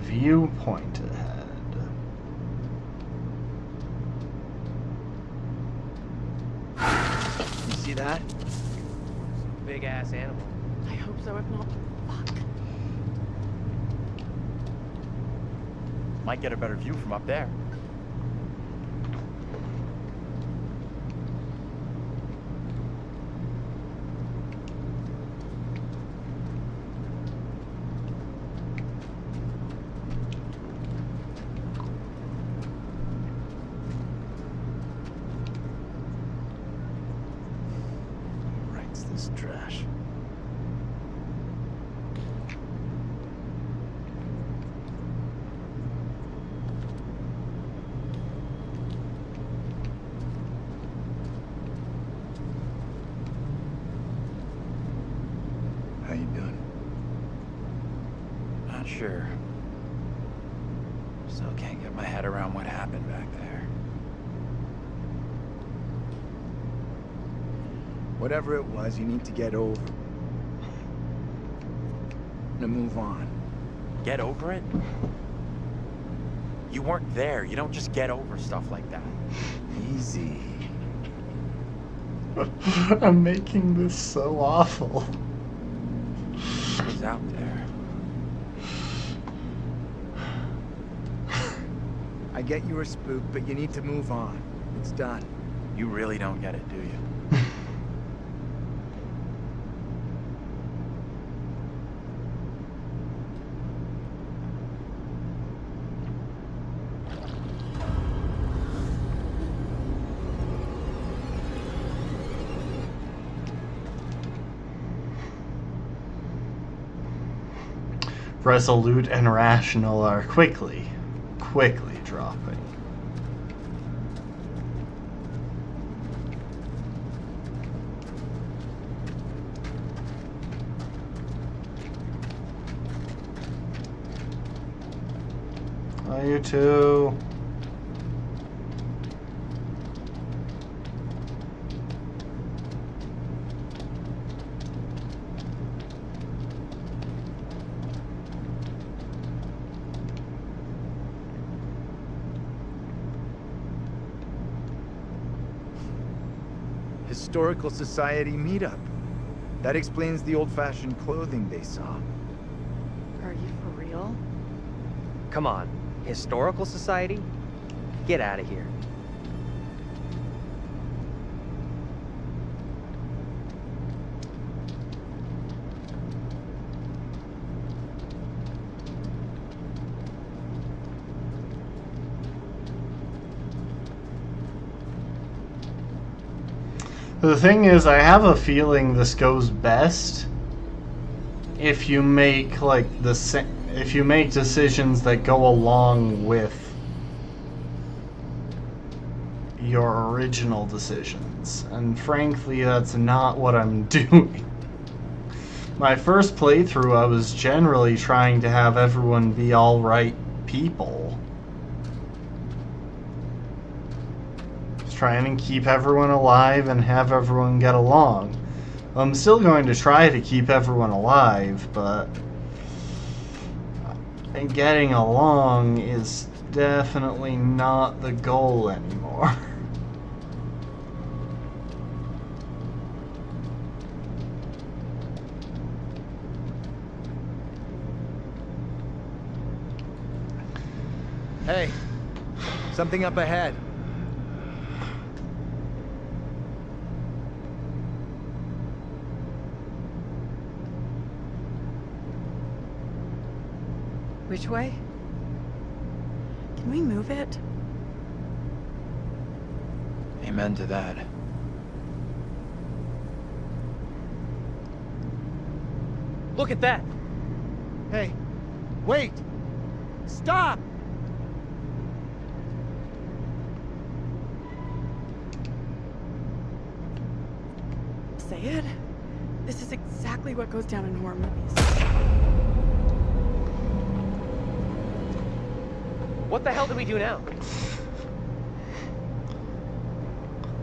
Viewpoint ahead. You see that? Big ass animal. I hope so, if not, fuck. Might get a better view from up there. Writes this trash. How you doing? Not sure. Still can't get my head around what happened back there. Whatever it was, you need to get over. To move on. Get over it? You weren't there. You don't just get over stuff like that. Easy. I'm making this so awful. He's out there. I get you were spooked, but you need to move on. It's done. You really don't get it, do you? Resolute and rational are quickly dropping. Oh, you too. Historical Society meetup. That explains the old-fashioned clothing they saw. Are you for real? Come on, Historical Society? Get out of here. The thing is, I have a feeling this goes best if you make if you make decisions that go along with your original decisions. And frankly, that's not what I'm doing. My first playthrough, I was generally trying to have everyone be all right people. Trying to keep everyone alive and have everyone get along. I'm still going to try to keep everyone alive, but getting along is definitely not the goal anymore. Hey, something up ahead. Which way? Can we move it? Amen to that. Look at that! Hey, wait! Stop! Say it? This is exactly what goes down in horror movies. What the hell do we do now?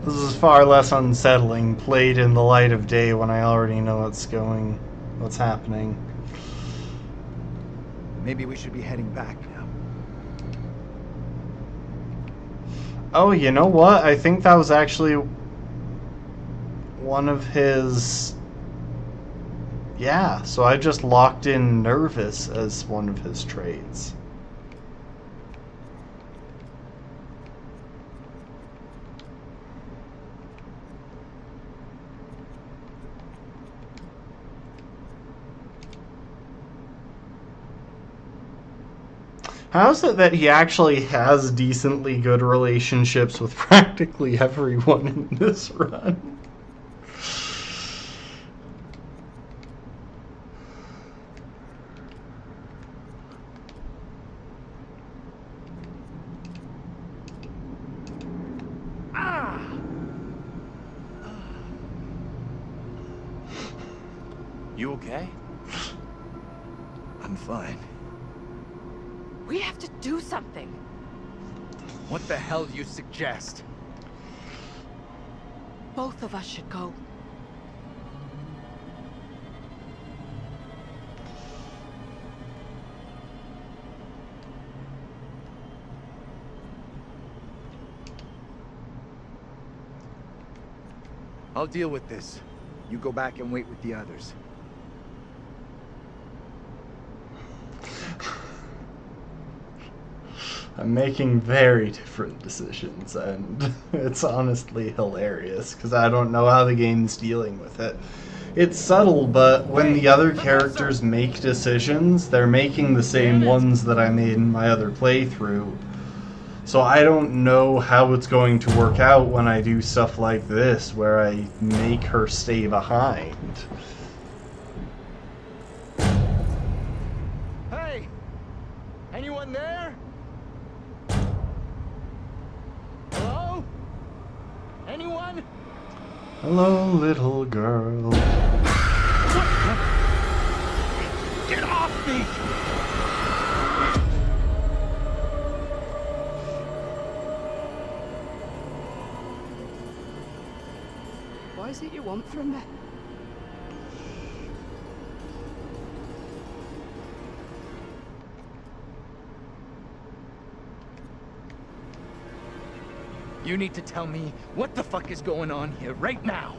This is far less unsettling, played in the light of day when I already know what's happening. Maybe we should be heading back now. Oh, you know what? I think that was actually one of his... Yeah, so I just locked in nervous as one of his traits. How is it that he actually has decently good relationships with practically everyone in this run? You okay? I'm fine. We have to do something. What the hell do you suggest? Both of us should go. I'll deal with this. You go back and wait with the others. I'm making very different decisions, and it's honestly hilarious, because I don't know how the game's dealing with it. It's subtle, but when the other characters make decisions, they're making the same ones that I made in my other playthrough. So I don't know how it's going to work out when I do stuff like this, where I make her stay behind. Hey! Anyone there? Hello? Anyone? Hello, little girl. Get off me! What is it you want from me? You need to tell me what the fuck is going on here right now.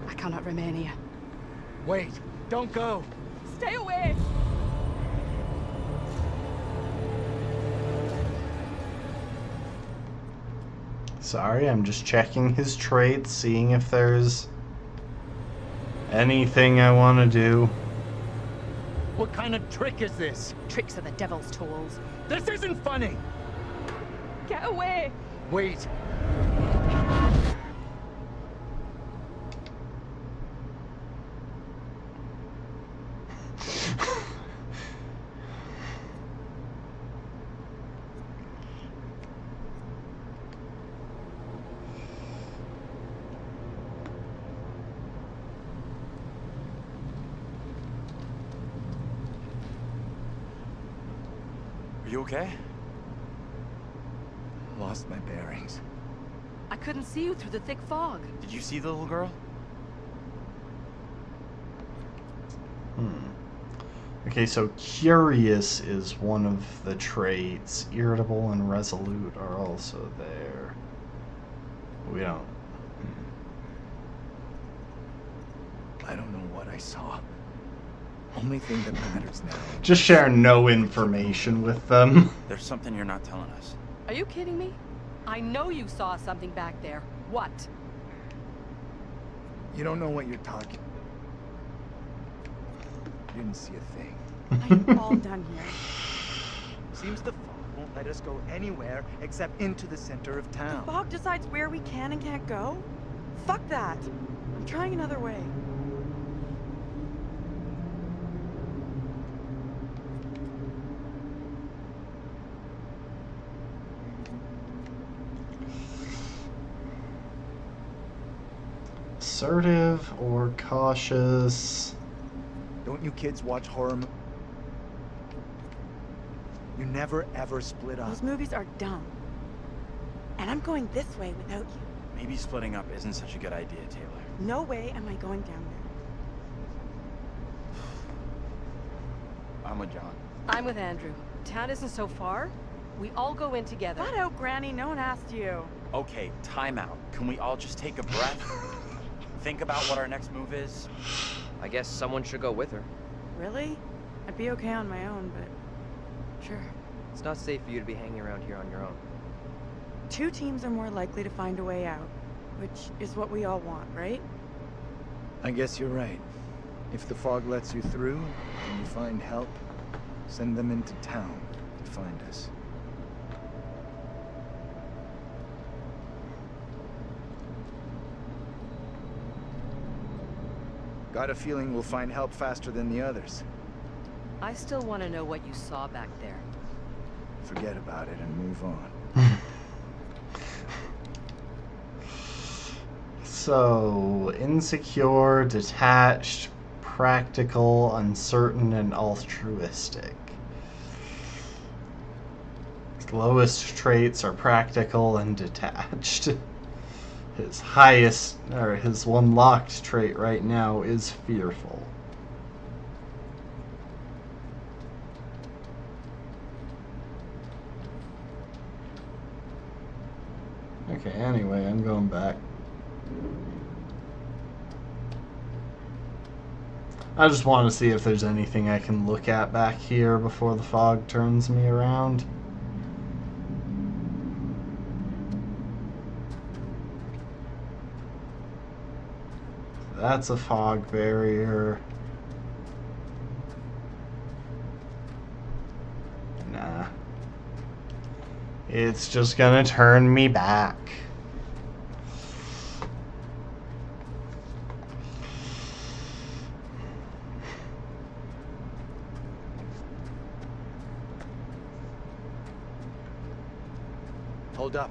I cannot remain here. Wait, don't go. Stay away! Sorry, I'm just checking his traits, seeing if there's anything I want to do. What kind of trick is this? Tricks are the devil's tools. This isn't funny! Get away! Wait. Are you okay? Lost my bearings. I couldn't see you through the thick fog. Did you see the little girl? Okay, so curious is one of the traits. Irritable and resolute are also there. We don't. I don't know what I saw. Only thing that matters now. Just share no information with them. There's something you're not telling us. Are you kidding me? I know you saw something back there. What? You don't know what you're talking. You didn't see a thing. I am all done here. Seems the fog won't let us go anywhere except into the center of town. The fog decides where we can and can't go? Fuck that. I'm trying another way. Assertive or cautious? Don't you kids watch horror You never ever split up. Those movies are dumb. And I'm going this way without you. Maybe splitting up isn't such a good idea, Taylor. No way am I going down there. I'm with John. I'm with Andrew. Town isn't so far. We all go in together. Shut out, Granny. No one asked you. Okay, time out. Can we all just take a breath? Think about what our next move is? I guess someone should go with her. Really? I'd be okay on my own, but sure. It's not safe for you to be hanging around here on your own. 2 teams are more likely to find a way out, which is what we all want, right? I guess you're right. If the fog lets you through, and you find help, send them into town to find us. Got a feeling we'll find help faster than the others. I still want to know what you saw back there. Forget about it and move on. So, insecure, detached, practical, uncertain, and altruistic. His lowest traits are practical and detached. His highest, or his one locked trait right now is fearful. Okay, anyway, I'm going back. I just want to see if there's anything I can look at back here before the fog turns me around. That's a fog barrier. Nah. It's just gonna turn me back. Hold up.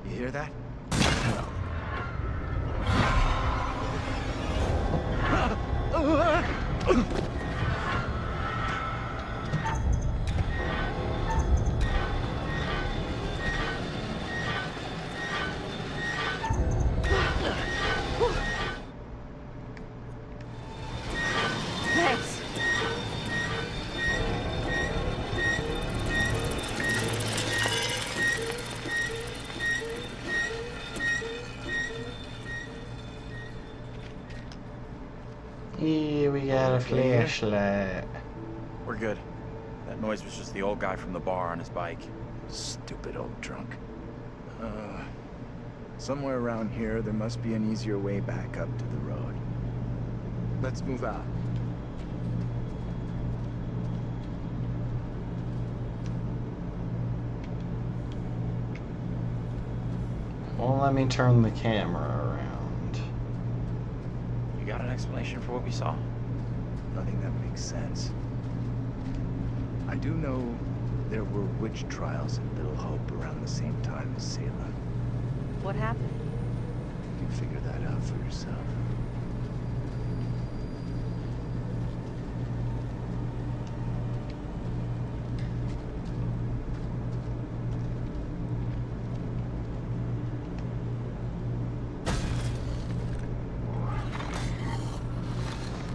You hear that? Thanks. Yeah, we got a flashlight. We're good. That noise was just the old guy from the bar on his bike. Stupid old drunk. Somewhere around here, there must be an easier way back up to the road. Let's move out. Well, let me turn the camera around. You got an explanation for what we saw? Nothing that makes sense. I do know there were witch trials at Little Hope around the same time as Salem. What happened? You can figure that out for yourself.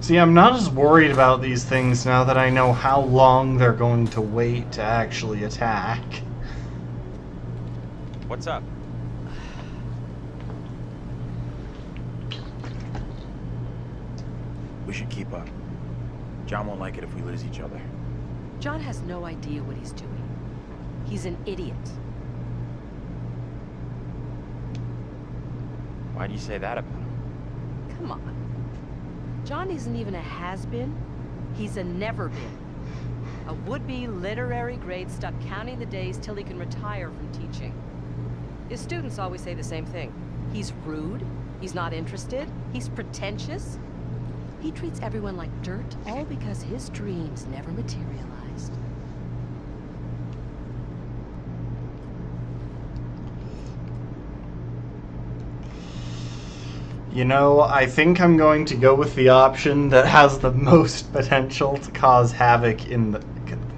See, I'm not as worried about these things now that I know how long they're going to wait to actually attack. What's up? We should keep up. John won't like it if we lose each other. John has no idea what he's doing. He's an idiot. Why do you say that about him? Come on. John isn't even a has-been. He's a never-been. A would-be literary grade stuck counting the days till he can retire from teaching. His students always say the same thing. He's rude, he's not interested, he's pretentious. He treats everyone like dirt, all because his dreams never materialized. You know, I think I'm going to go with the option that has the most potential to cause havoc in the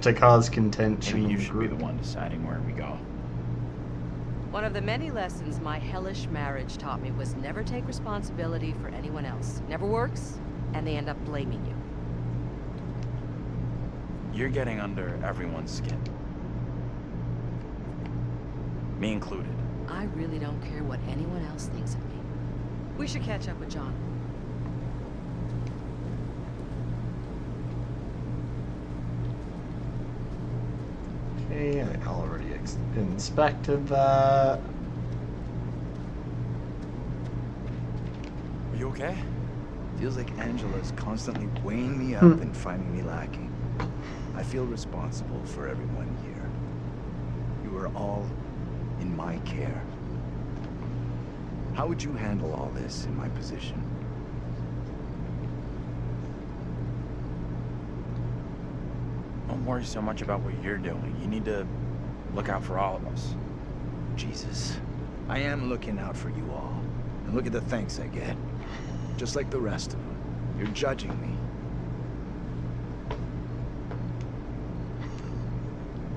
to cause contention. Maybe you should be the one deciding where we go. One of the many lessons my hellish marriage taught me was never take responsibility for anyone else. Never works, and they end up blaming you. You're getting under everyone's skin. Me included. I really don't care what anyone else thinks of me. We should catch up with John. Okay, I already inspected that. Are you okay? Feels like Angela's constantly weighing me up and finding me lacking. I feel responsible for everyone here. You are all in my care. How would you handle all this in my position? Don't worry so much about what you're doing. You need to look out for all of us. Jesus, I am looking out for you all. And look at the thanks I get. Just like the rest of them. You're judging me.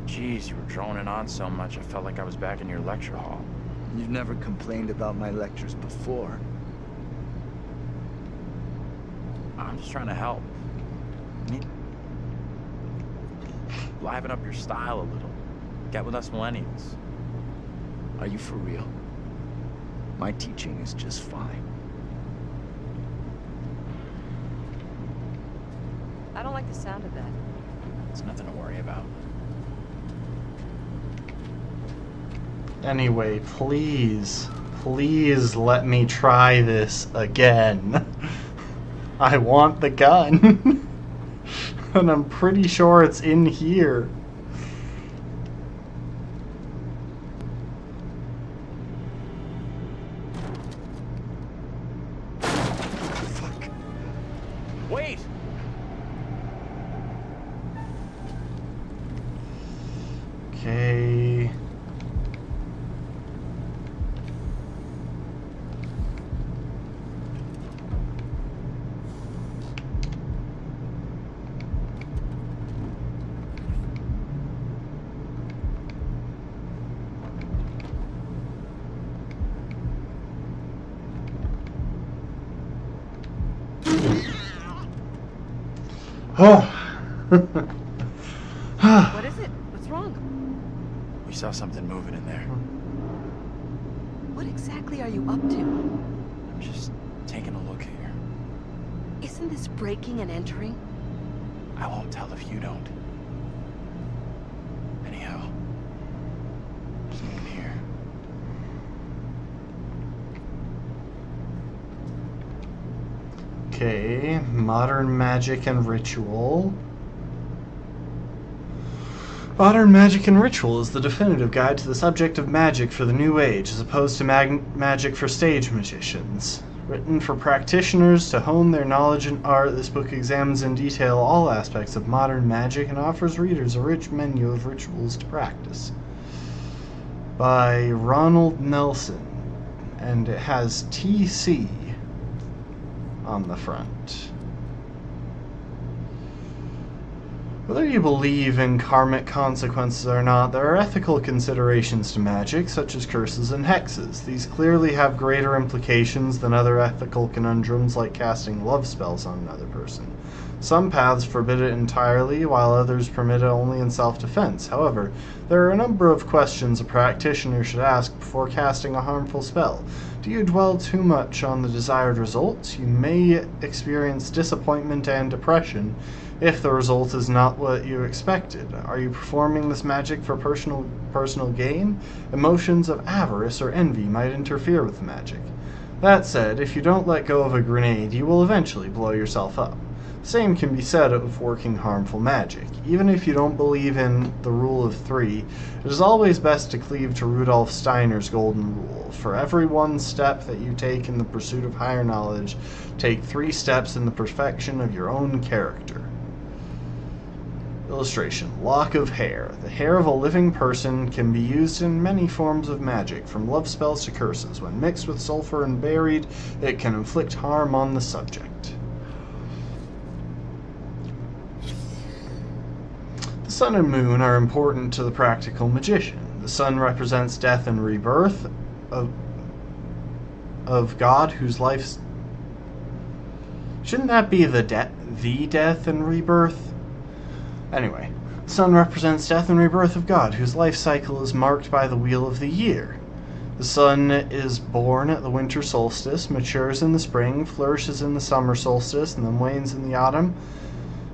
Jeez, you were droning on so much, I felt like I was back in your lecture hall. You've never complained about my lectures before. I'm just trying to help. Liven up your style a little. Get with us millennials. Are you for real? My teaching is just fine. I don't like the sound of that. It's nothing to worry about. Anyway, please let me try this again. I want the gun. And I'm pretty sure it's in here. Fuck. Wait! Okay. Oh. What is it? What's wrong? We saw something moving in there. What exactly are you up to? I'm just taking a look here. Isn't this breaking and entering? I won't tell if you don't. Anyhow, there's no one here. Okay, modern magic and ritual. Modern magic and ritual is the definitive guide to the subject of magic for the New Age, as opposed to magic for stage magicians. Written for practitioners to hone their knowledge and art, this book examines in detail all aspects of modern magic and offers readers a rich menu of rituals to practice. By Ronald Nelson, and it has TC on the front. Whether you believe in karmic consequences or not, there are ethical considerations to magic, such as curses and hexes. These clearly have greater implications than other ethical conundrums like casting love spells on another person. Some paths forbid it entirely, while others permit it only in self-defense. However, there are a number of questions a practitioner should ask before casting a harmful spell. Do you dwell too much on the desired results? You may experience disappointment and depression if the result is not what you expected. Are you performing this magic for personal gain? Emotions of avarice or envy might interfere with the magic. That said, if you don't let go of a grenade, you will eventually blow yourself up. Same can be said of working harmful magic. Even if you don't believe in the rule of three, it is always best to cleave to Rudolf Steiner's golden rule. For every one step that you take in the pursuit of higher knowledge, take 3 steps in the perfection of your own character. Illustration: lock of hair. The hair of a living person can be used in many forms of magic, from love spells to curses. When mixed with sulfur and buried, it can inflict harm on the subject. The sun and moon are important to the practical magician. The sun represents death and rebirth of God, whose life's... Shouldn't that be the death and rebirth? Anyway, the sun represents death and rebirth of God, whose life cycle is marked by the wheel of the year. The sun is born at the winter solstice, matures in the spring, flourishes in the summer solstice, and then wanes in the autumn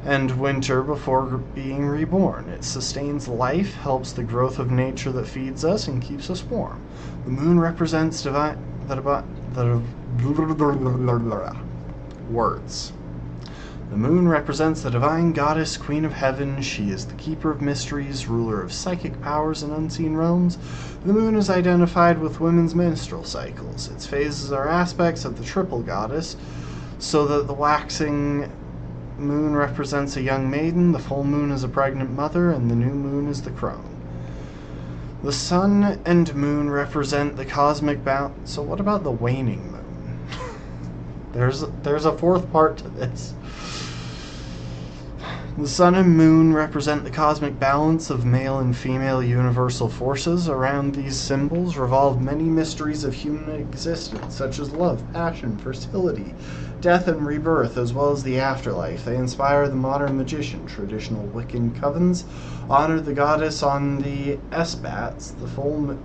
and winter before being reborn. It sustains life, helps the growth of nature that feeds us, and keeps us warm. The moon represents words. The moon represents the divine goddess, queen of heaven. She is the keeper of mysteries, ruler of psychic powers and unseen realms. The moon is identified with women's menstrual cycles. Its phases are aspects of the triple goddess, so that the waxing moon represents a young maiden, the full moon is a pregnant mother, and the new moon is the crone. The sun and moon represent the cosmic balance. So what about the waning moon? There's a fourth part to this. The sun and moon represent the cosmic balance of male and female universal forces. Around these symbols revolve many mysteries of human existence, such as love, passion, fertility, death and rebirth, as well as the afterlife. They inspire the modern magician. Traditional Wiccan covens honor the goddess on the Esbats, the full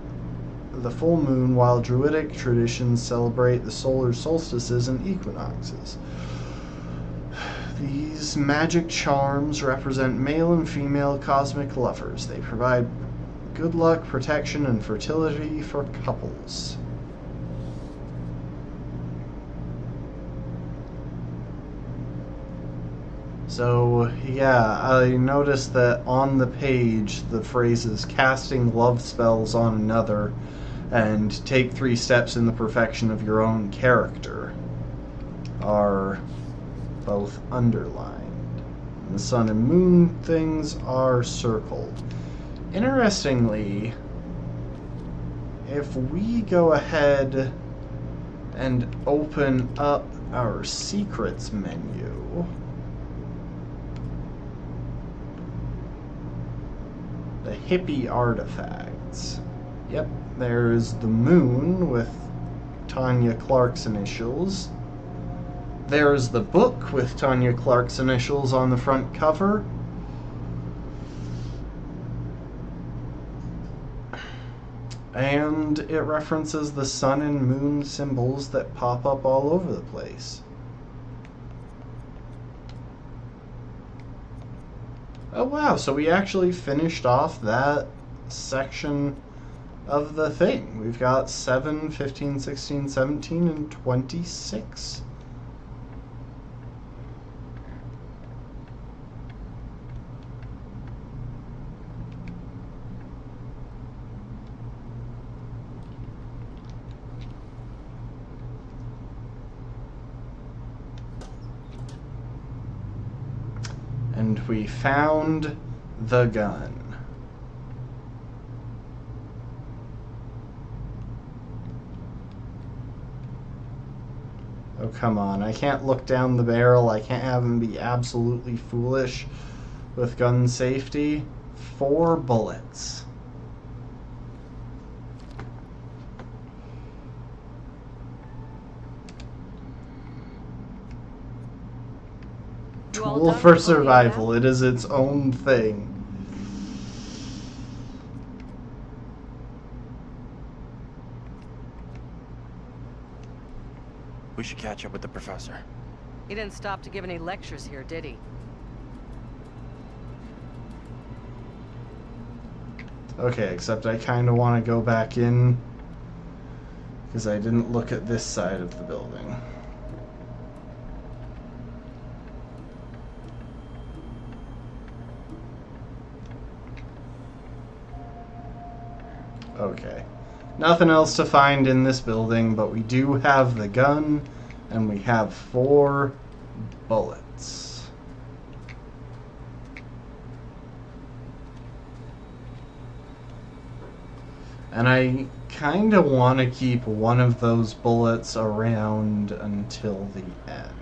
moon, while Druidic traditions celebrate the solar solstices and equinoxes. These magic charms represent male and female cosmic lovers. They provide good luck, protection, and fertility for couples. So, yeah, I noticed that on the page the phrases casting love spells on another and take 3 steps in the perfection of your own character are both underlined. And the sun and moon things are circled. Interestingly, if we go ahead and open up our secrets menu, the hippie artifacts. Yep, there's the moon with Tanya Clark's initials. There's the book with Tanya Clark's initials on the front cover. And it references the sun and moon symbols that pop up all over the place. Oh wow, so we actually finished off that section of the thing. We've got 7, 15, 16, 17, and 26. And we found the gun. Oh, come on. I can't look down the barrel. I can't have him be absolutely foolish with gun safety. 4 bullets. Tool for survival. It is its own thing. We should catch up with the professor. He didn't stop to give any lectures here, did he? Okay, except I kind of want to go back in because I didn't look at this side of the building. Okay. Nothing else to find in this building, but we do have the gun, and we have 4 bullets. And I kind of want to keep one of those bullets around until the end.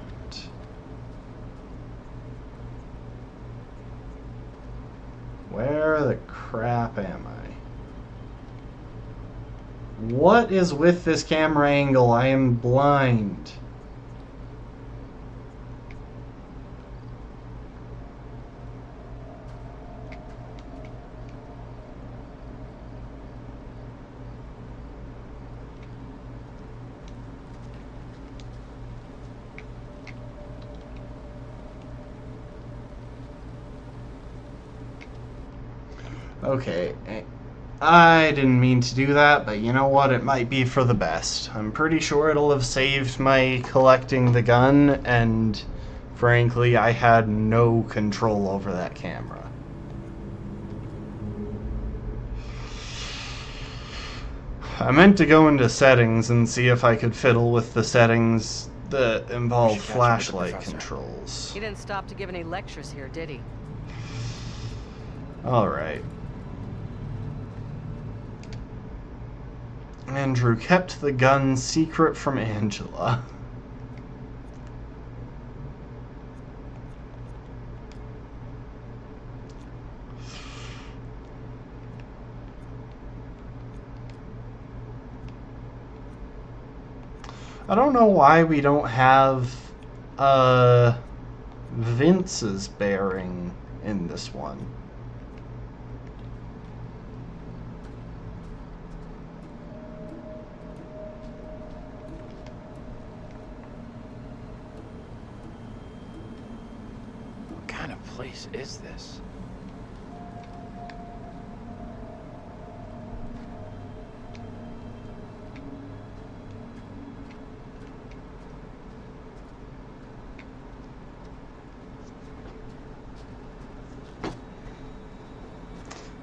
Where the crap am I? What is with this camera angle? I am blind. Okay, I didn't mean to do that, but you know what? It might be for the best. I'm pretty sure it'll have saved my collecting the gun, and frankly, I had no control over that camera. I meant to go into settings and see if I could fiddle with the settings that involve flashlight controls. He didn't stop to give any lectures here, did he? Alright. Andrew kept the gun secret from Angela. I don't know why we don't have Vince's bearing in this one. What kind of place is this?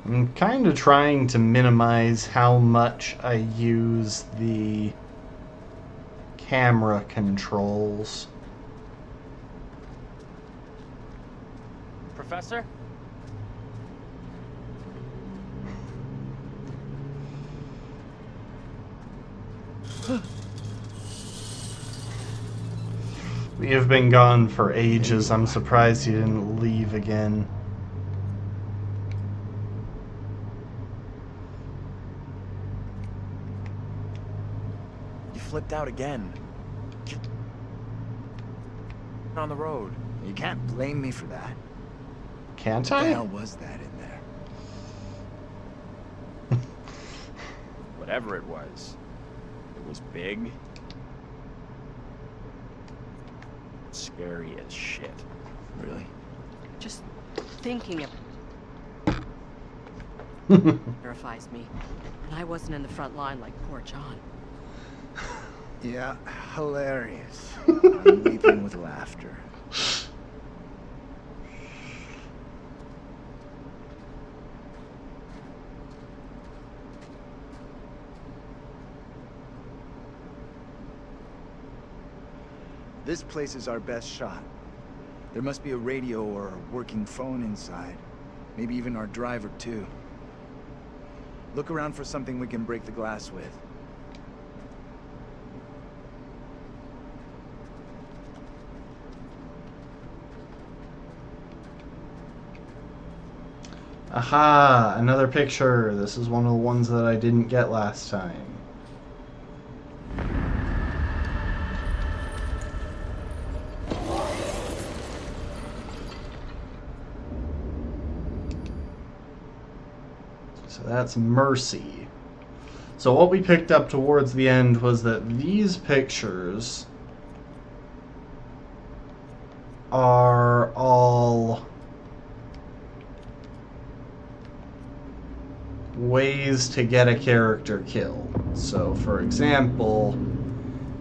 I'm kind of trying to minimize how much I use the camera controls. Professor? We have been gone for ages. I'm surprised he didn't leave again. Flipped out again. On the road. You can't blame me for that. Can't What I? the hell was that in there? Whatever it was big. Scary as shit. Really? Just thinking of terrifies me. And I wasn't in the front line like poor John. Yeah, hilarious. I'm weeping with laughter. This place is our best shot. There must be a radio or a working phone inside. Maybe even our driver, too. Look around for something we can break the glass with. Aha! Another picture. This is one of the ones that I didn't get last time. So that's Mercy. So what we picked up towards the end was that these pictures are all ways to get a character killed. So, for example,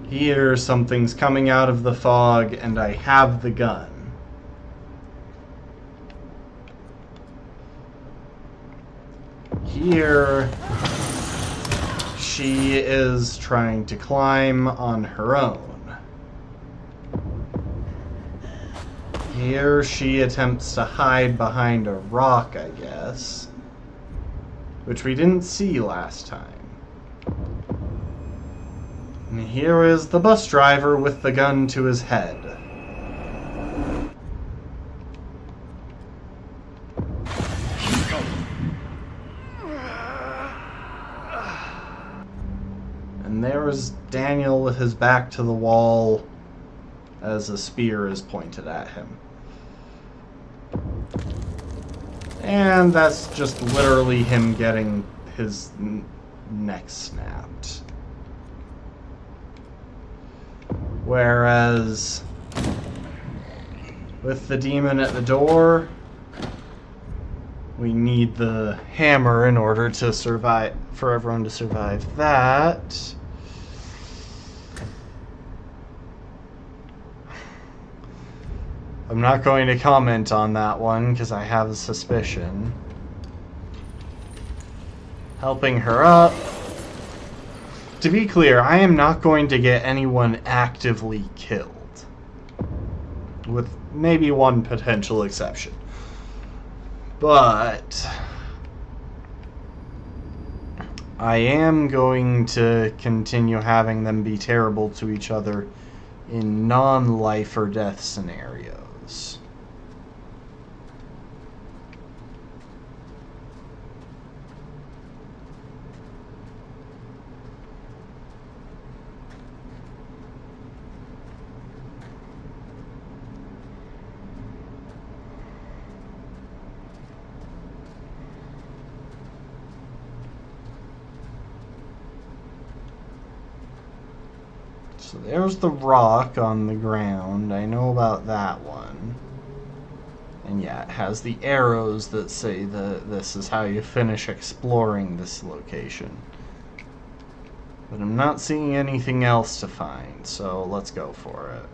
here something's coming out of the fog and I have the gun. Here, she is trying to climb on her own. Here, she attempts to hide behind a rock, I guess, which we didn't see last time. And here is the bus driver with the gun to his head. there's Daniel with his back to the wall as a spear is pointed at him. And that's just literally him getting his neck snapped. Whereas with the demon at the door, we need the hammer in order to survive, for everyone to survive that. I'm not going to comment on that one because I have a suspicion. Helping her up. To be clear, I am not going to get anyone actively killed. With maybe one potential exception. But I am going to continue having them be terrible to each other in non-life or death scenarios. So there's the rock on the ground. I know about that one. And yeah, it has the arrows that say this is how you finish exploring this location. But I'm not seeing anything else to find, so let's go for it.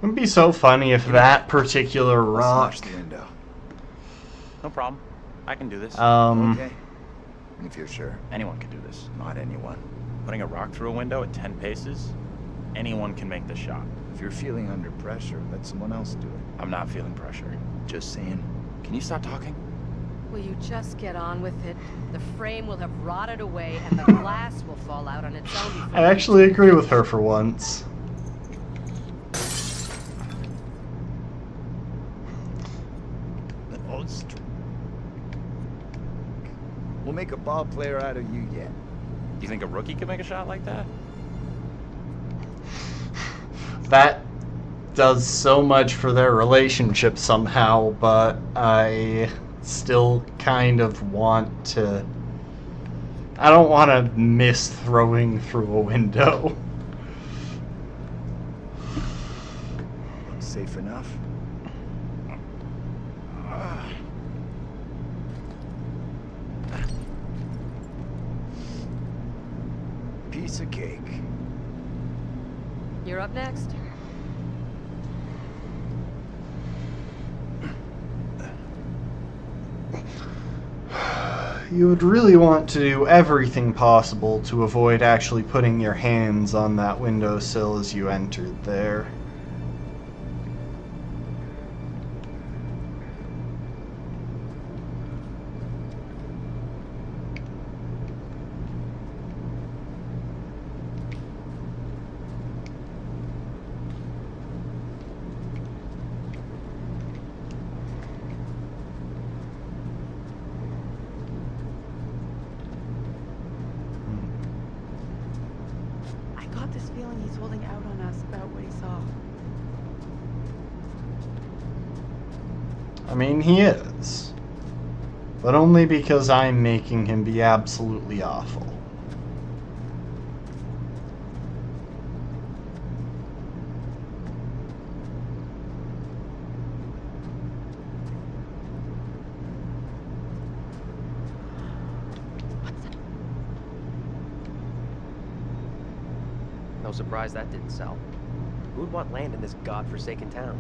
It would be so funny if that particular rock... Smash the window. No problem. I can do this. Okay. If you're sure. Anyone can do this. Not anyone. Putting a rock through a window at 10 paces, anyone can make the shot. If you're feeling under pressure, let someone else do it. I'm not feeling pressure. Just saying. Can you stop talking? Will you just get on with it? The frame will have rotted away and the glass will fall out on its own before... I actually agree with her for once. We'll make a ball player out of you yet. Do you think a rookie could make a shot like that? That does so much for their relationship somehow, but I still kind of want to... I don't want to miss throwing through a window. Safe enough. Piece of cake. You're up next. You would really want to do everything possible to avoid actually putting your hands on that windowsill as you entered there. This feeling he's holding out on us about what he saw. I mean, he is. But only because I'm making him be absolutely awful. No surprise that didn't sell. Who would want land in this godforsaken town?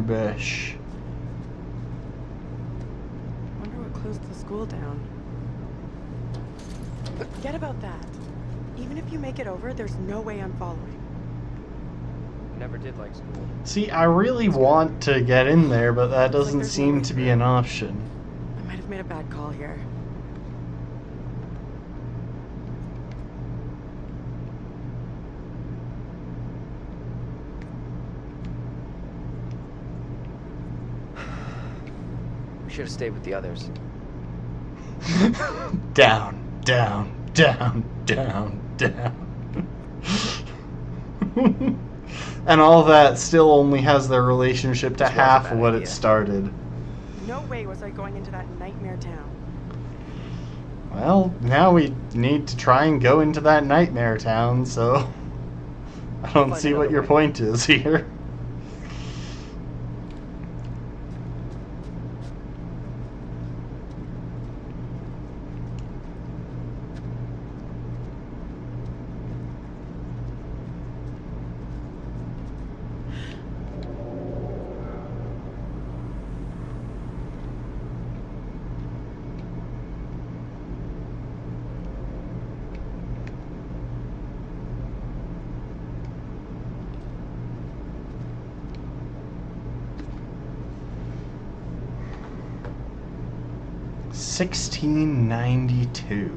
Bish. Wonder what closed the school down. Forget about that. Even if you make it over, there's no way I'm following. Never did like school. See, I really want to get in there, but that Looks like doesn't there's no seem way to be through. an option. I might have made a bad call here. We should have stayed with the others. Down, down, down, down, down. And all that still only has their relationship to This was a half bad of what it idea. started. No way was I going into that nightmare town. Well, now we need to try and go into that nightmare town, so I don't Find see what another your way. point is here. $16.92.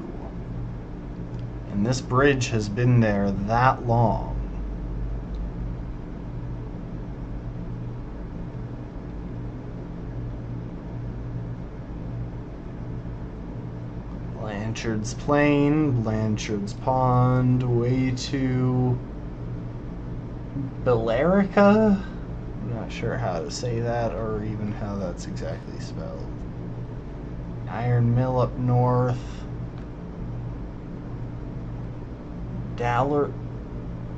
And this bridge has been there that long. Blanchard's Plain, Blanchard's Pond, way to Billerica? I'm not sure how to say that or even how that's exactly spelled. Iron Mill up north.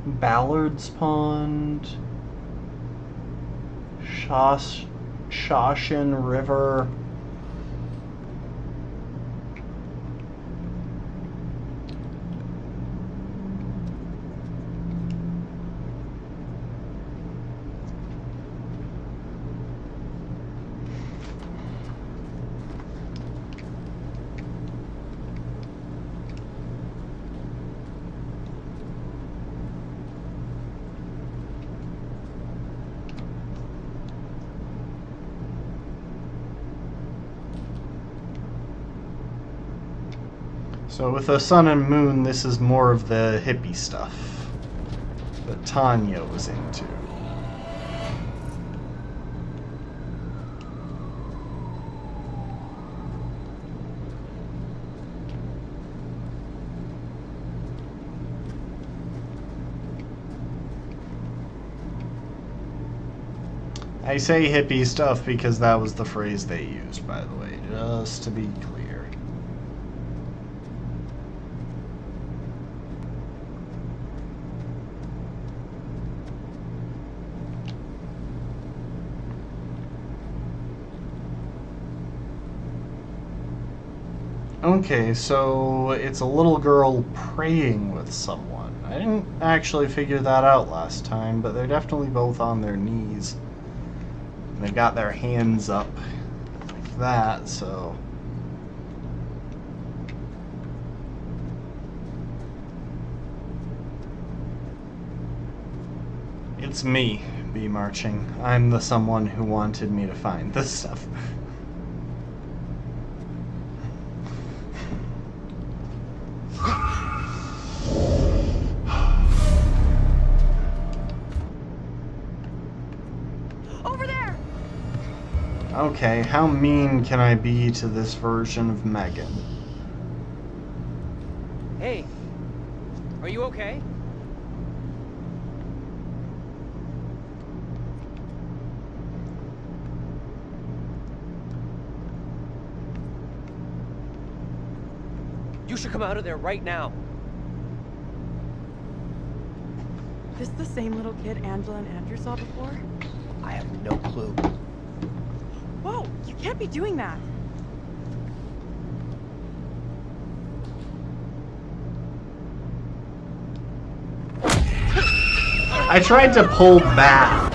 Ballard's Pond. Shawshan River. So with the sun and moon, this is more of the hippie stuff that Tanya was into. I say hippie stuff because that was the phrase they used, by the way, just to be clear. Okay, so it's a little girl praying with someone. I didn't actually figure that out last time, but they're definitely both on their knees. And they've got their hands up like that, so... It's me, Bee Marching. I'm the someone who wanted me to find this stuff. Over there! Okay, how mean can I be to this version of Megan? Hey, are you okay? You should come out of there right now. This the same little kid Angela and Andrew saw before? I have no clue. Whoa, you can't be doing that. I tried to pull back.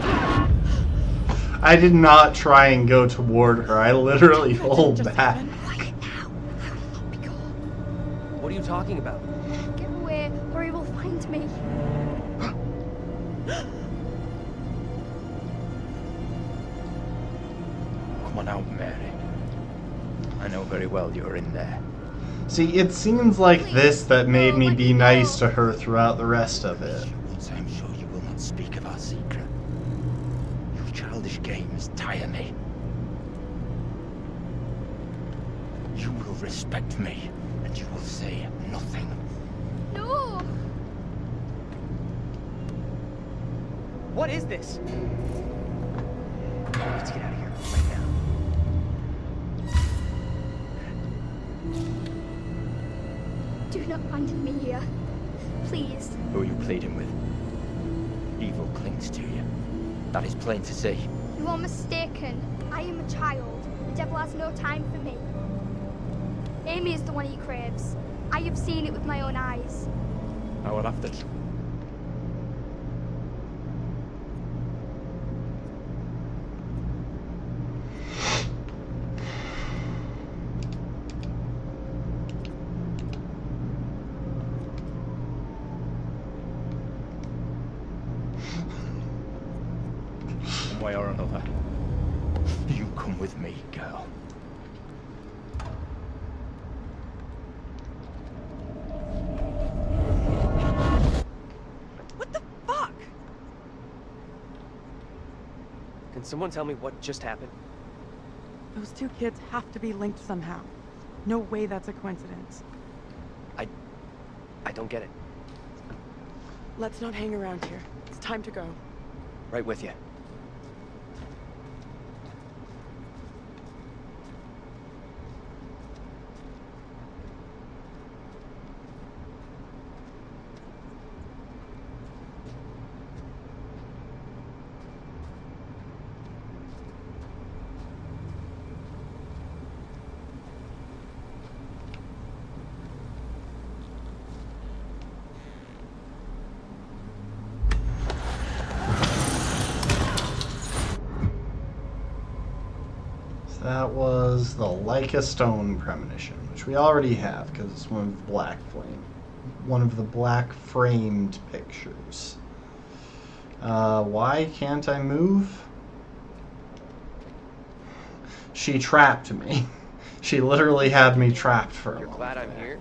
I did not try and go toward her. I literally pulled back. What are you talking about? Get away, or Come on out, Mary. I know very well you're in there. See, it seems like this that made me be nice to her throughout the rest of it. Once I'm sure you will not speak of our secret. Your childish games tire me. You will respect me, and you will say nothing. No! What is this? Let's get out of here right now. Do not abandon me here. Please. Who are you pleading with? Evil clings to you. That is plain to see. You are mistaken. I am a child. The devil has no time for me. Amy is the one he craves. I have seen it with my own eyes. I will have to... One way or another. You come with me, girl. What the fuck? Can someone tell me what just happened? Those two kids have to be linked somehow. No way that's a coincidence. I don't get it. Let's not hang around here. It's time to go. Right with you. That was the Like a Stone premonition, which we already have because it's one of the black flame, one of the black framed pictures. Why can't I move? She trapped me. She literally had me trapped for a You're moment. glad I'm here?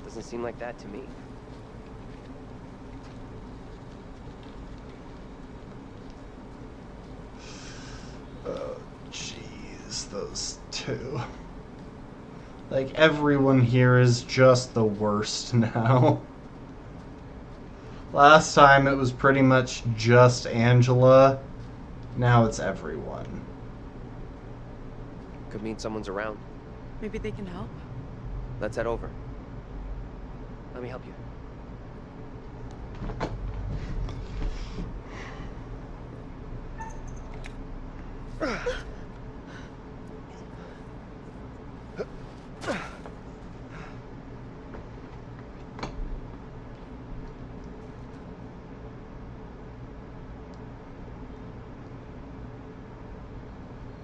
Doesn't seem like that to me. Oh, jeez, those two. Like, everyone here is just the worst now. Last time it was pretty much just Angela. Now it's everyone. Could mean someone's around. Maybe they can help? Let's head over. Let me help you.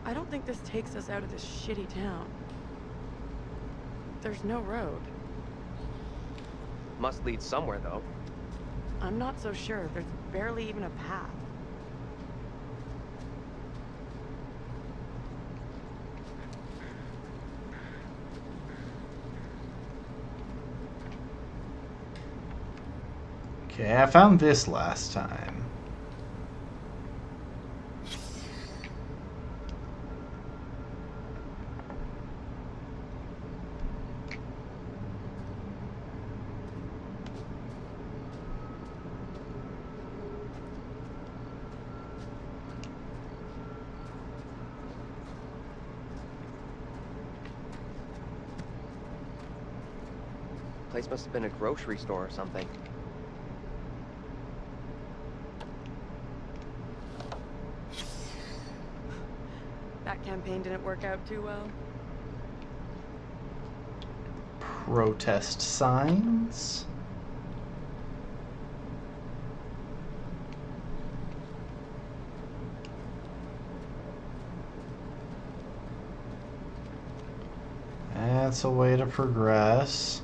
I don't think this takes us out of this shitty town. There's no road. Must lead somewhere, though. I'm not so sure. There's barely even a path. Okay, I found this last time. Place must have been a grocery store or something. That campaign didn't work out too well. Protest signs. That's a way to progress.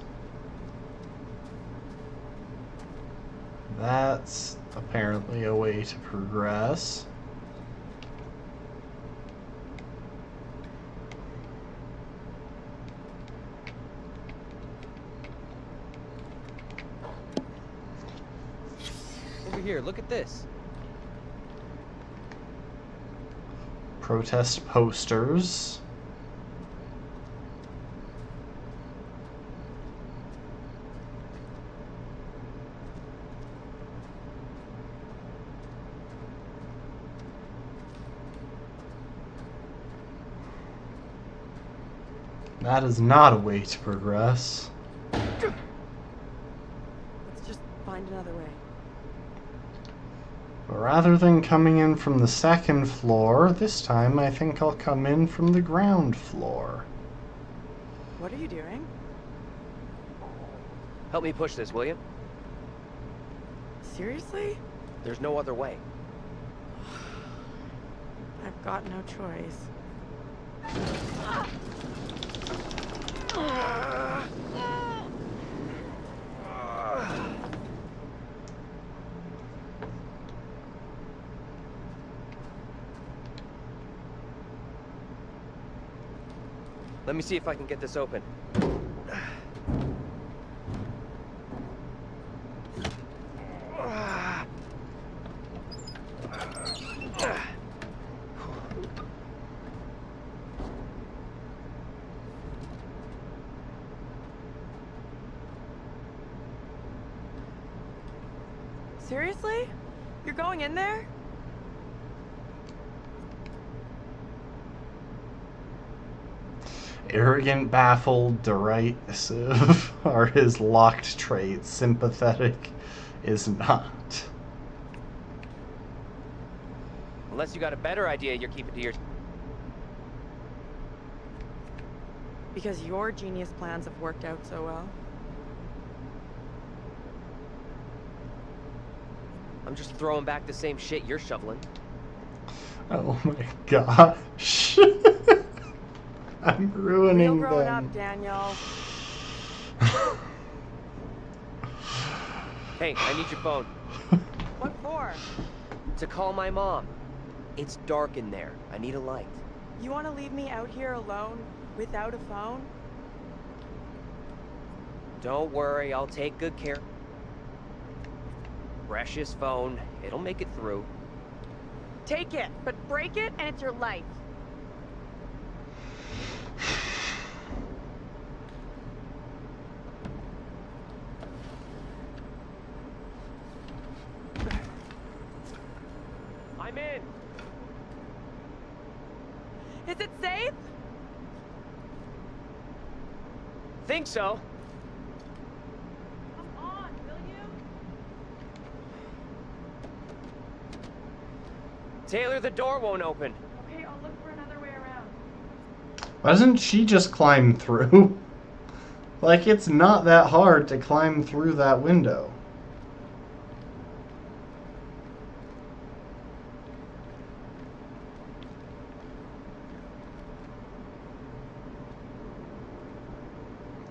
That's apparently a way to progress. Over here, look at this. Protest posters. That is not a way to progress. Let's just find another way. But rather than coming in from the second floor, this time I think I'll come in from the ground floor. What are you doing? Help me push this, will you? Seriously? There's no other way. I've got no choice. Let me see if I can get this open. Seriously? You're going in there? Arrogant, baffled, derisive are his locked traits. Sympathetic is not. Unless you got a better idea, you're keeping to your... Because your genius plans have worked out so well. I'm just throwing back the same shit you're shoveling. Oh my gosh. I'm ruining Real grown them. up, Daniel. Hey, I need your phone. What for? To call my mom. It's dark in there. I need a light. You want to leave me out here alone without a phone? Don't worry, I'll take good care. Precious phone. It'll make it through. Take it, but break it and it's your life. I'm in. Is it safe? Think so. Come on, will you? Taylor, the door won't open. Okay, I'll look for another way around. Why doesn't she just climb through? Like, it's not that hard to climb through that window.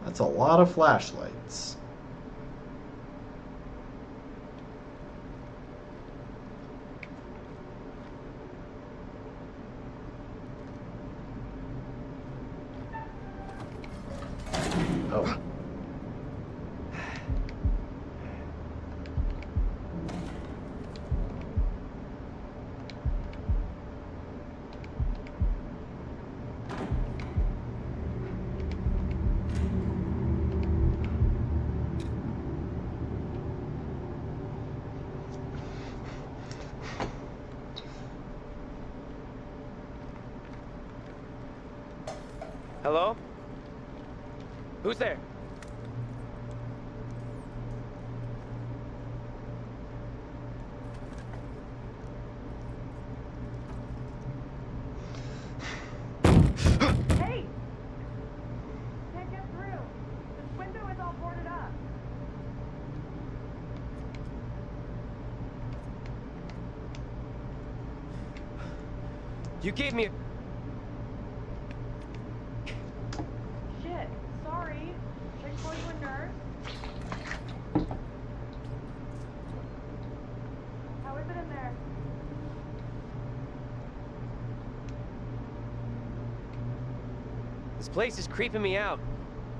That's a lot of flashlights. Oh. Hello? Who's there? Hey! Can't get through. This window is all boarded up. You gave me a... Shit, sorry. Should I call you a nurse? This place is creeping me out.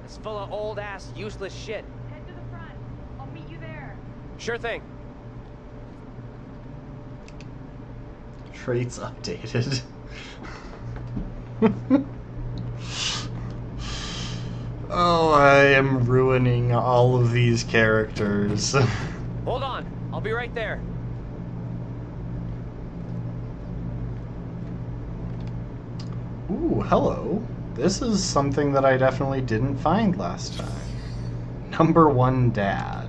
It's full of old-ass, useless shit. Head to the front. I'll meet you there. Sure thing. Traits updated. Oh, I am ruining all of these characters. Hold on. I'll be right there. Ooh, hello. This is something that I definitely didn't find last time. Number 1 dad.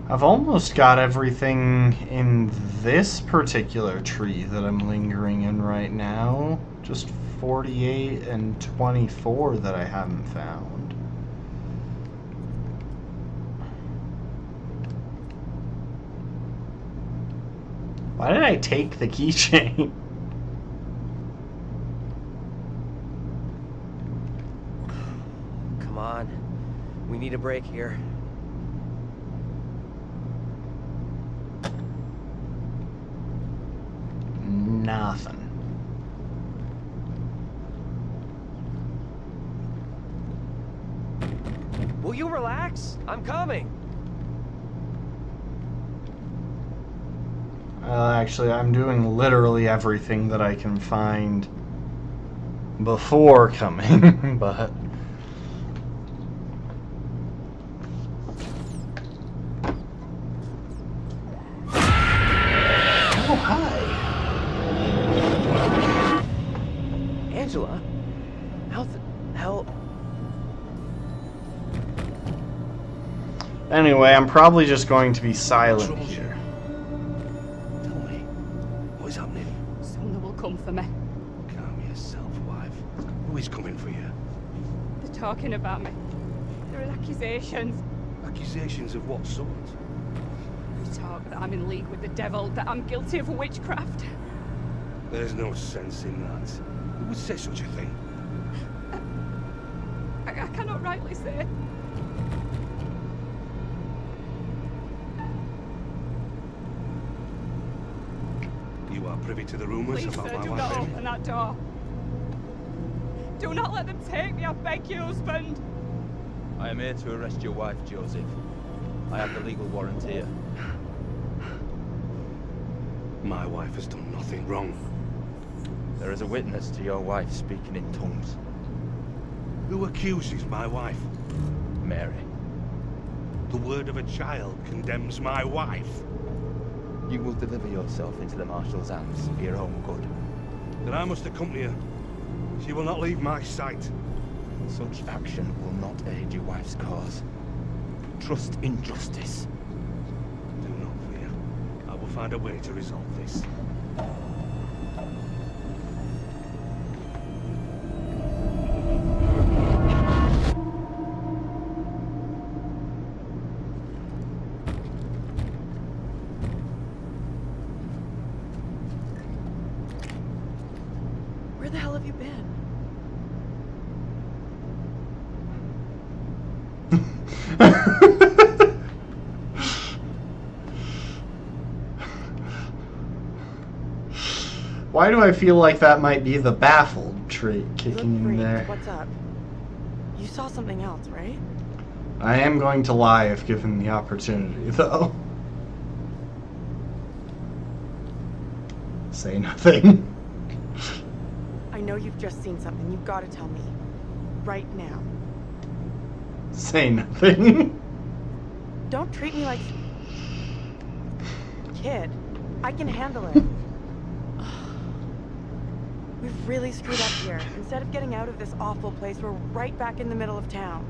I've almost got everything in this particular tree that I'm lingering in right now. Just 48 and 24 that I haven't found. Why did I take the keychain? Come on. We need a break here. Nothing. Will you relax? I'm coming. Actually, I'm doing literally everything that I can find before coming, but... Oh, hi. Angela? How the hell... Anyway, I'm probably just going to be silent here. Tell me, what is happening? Someone will come for me. Calm yourself, wife. Who is coming for you? They're talking about me. There are accusations. Accusations of what sort? They talk that I'm in league with the devil, that I'm guilty of witchcraft. There's no sense in that. Who would say such a thing? I cannot rightly say. You are privy to the rumours Please, about sir, my do wife, not Amy? open that door. Do not let them take me, I beg you, husband. I am here to arrest your wife, Joseph. I have the legal warrant here. My wife has done nothing wrong. There is a witness to your wife speaking in tongues. Who accuses my wife? Mary. The word of a child condemns my wife. You will deliver yourself into the Marshal's hands for your own good. Then I must accompany her. She will not leave my sight. Such action will not aid your wife's cause. Trust in justice. Do not fear. I will find a way to resolve this. Where the hell have you been? Why do I feel like that might be the baffled trait You look kicking in freaked. there? What's up? You saw something else, right? I am going to lie if given the opportunity, though. Say nothing. I know you've just seen something. You've got to tell me. Right now. Say nothing. Don't treat me like... Kid, I can handle it. We've really screwed up here. Instead of getting out of this awful place, we're right back in the middle of town.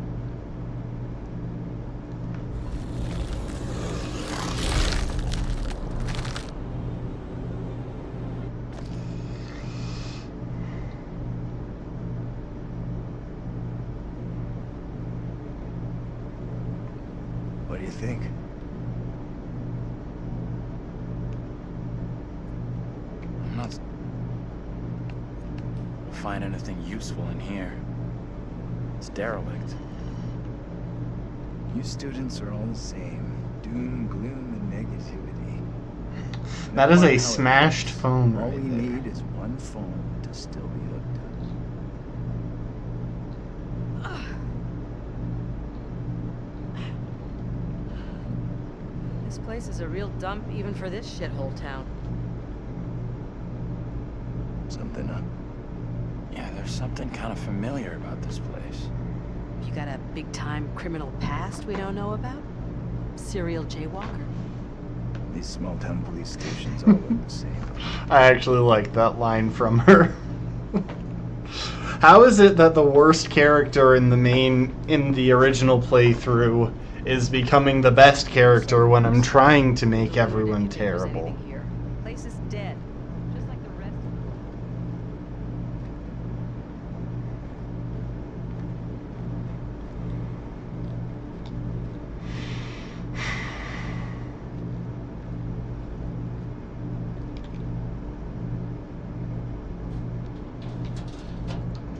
What do you think? I'm not... find anything useful in here. It's derelict. You students are all the same. Doom, gloom, and negativity. That No is matter a how it smashed looks, phone all right we there. need is one phone to still be hooked up. This place is a real dump even for this shithole town. Something up? Yeah, there's something kind of familiar about this place. You got a big-time criminal past we don't know about? Serial jaywalker? These small-town police stations all look the same. I actually like that line from her. How is it that the worst character in the original playthrough is becoming the best character when I'm trying to make everyone terrible? Place is dead, just like the rest.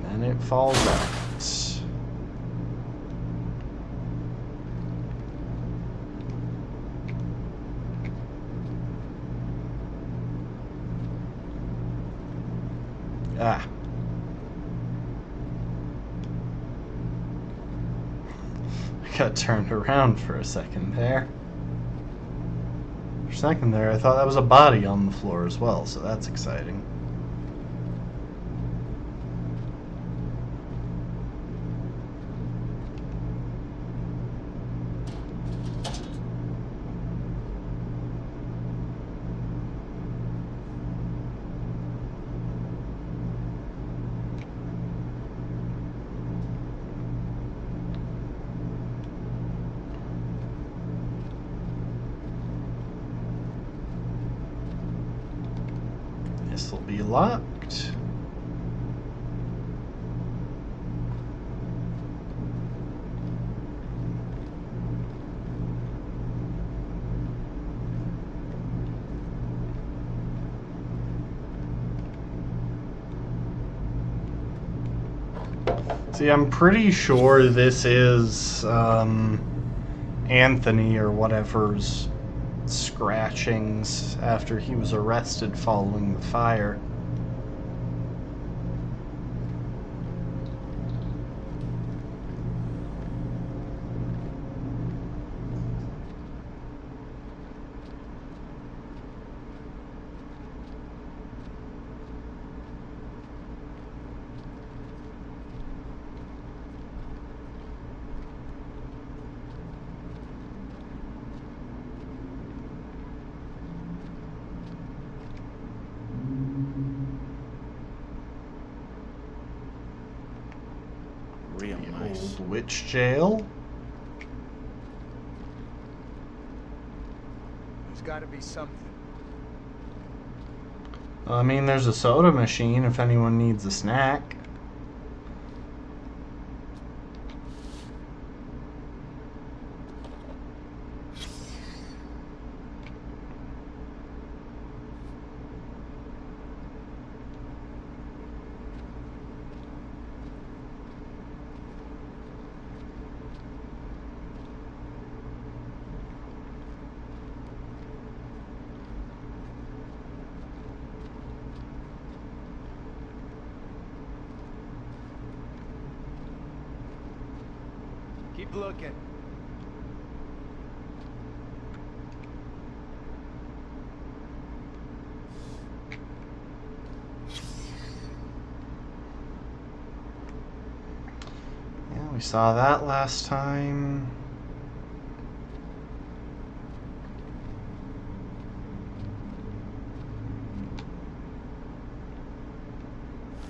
And it falls out. Ah. I got turned around for a second there. For a second there, I thought that was a body on the floor as well, so that's exciting. This will be locked. See, I'm pretty sure this is Anthony or whatever's scratchings after he was arrested following the fire. Real nice. Old witch jail. There's gotta be something. I mean, there's a soda machine if anyone needs a snack. Keep looking. Yeah, we saw that last time.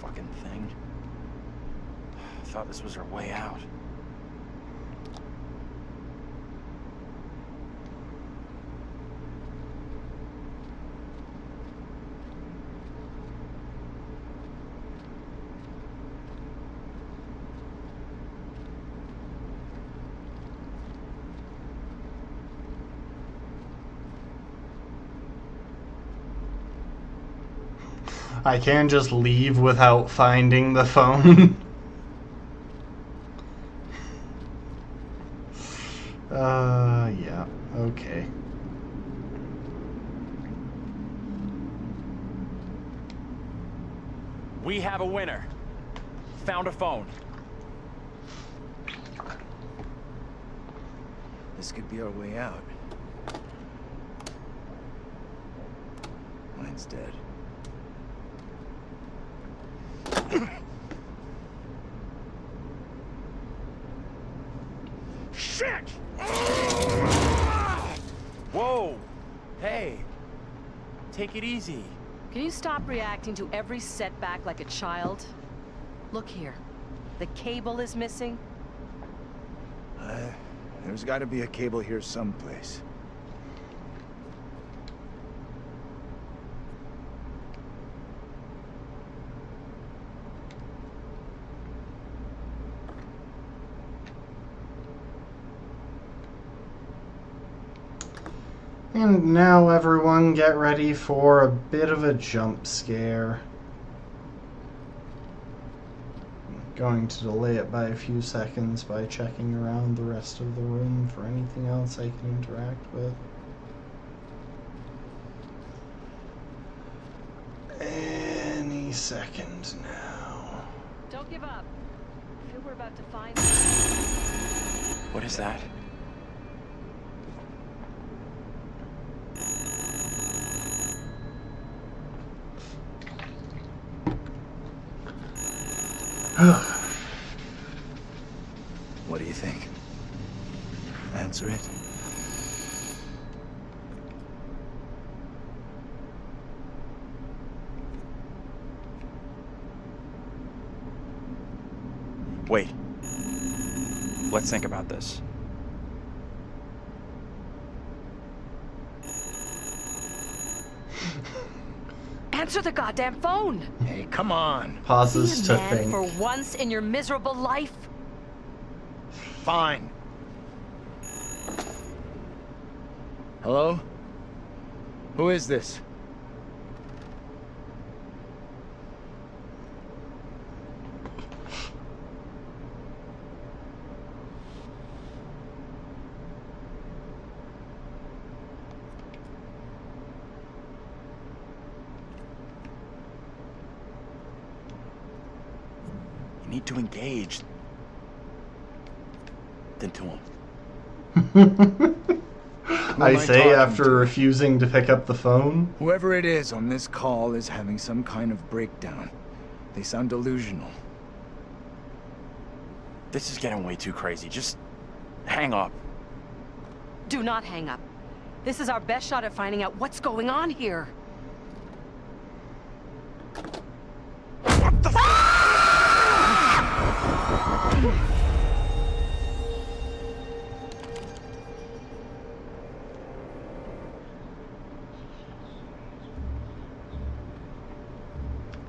Fucking thing. I thought this was our way out. I can't just leave without finding the phone. Yeah, okay. We have a winner. Found a phone. This could be our way out. Mine's dead. Shit! Whoa! Hey! Take it easy. Can you stop reacting to every setback like a child? Look here. The cable is missing. There's got to be a cable here someplace. And now everyone get ready for a bit of a jump scare. I'm going to delay it by a few seconds by checking around the rest of the room for anything else I can interact with. Any second now. Don't give up. I feel we're about to find... What is that? What do you think? Answer it. Wait. Let's think about this. Answer the goddamn phone! Hey, come on. Pauses Be a to man think. for once in your miserable life. Fine. Hello? Who is this? You need to engage. Then to him. Who I am I say talking after to? refusing to pick up the phone. Whoever it is on this call is having some kind of breakdown. They sound delusional. This is getting way too crazy. Just hang up. Do not hang up. This is our best shot at finding out what's going on here. What the f-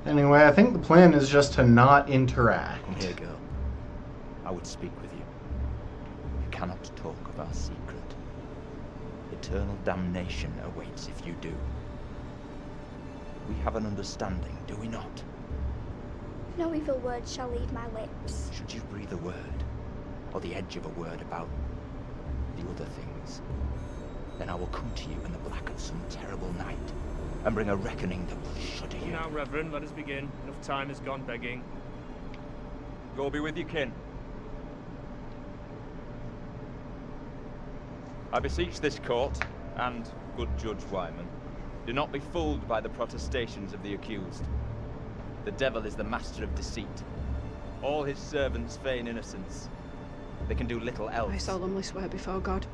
Anyway, I think the plan is just to not interact. Come here, girl. I would speak with you. You cannot talk of our secret. Eternal damnation awaits if you do. We have an understanding, do we not? No evil word shall leave my lips. Should you breathe a word, or the edge of a word about the other things, then I will come to you in the black of some terrible night, and bring a reckoning that will shudder you. Now, Reverend, let us begin. Enough time has gone begging. Go be with your kin. I beseech this court, and good Judge Wyman, do not be fooled by the protestations of the accused. The devil is the master of deceit. All his servants feign innocence. They can do little else. I solemnly swear before God,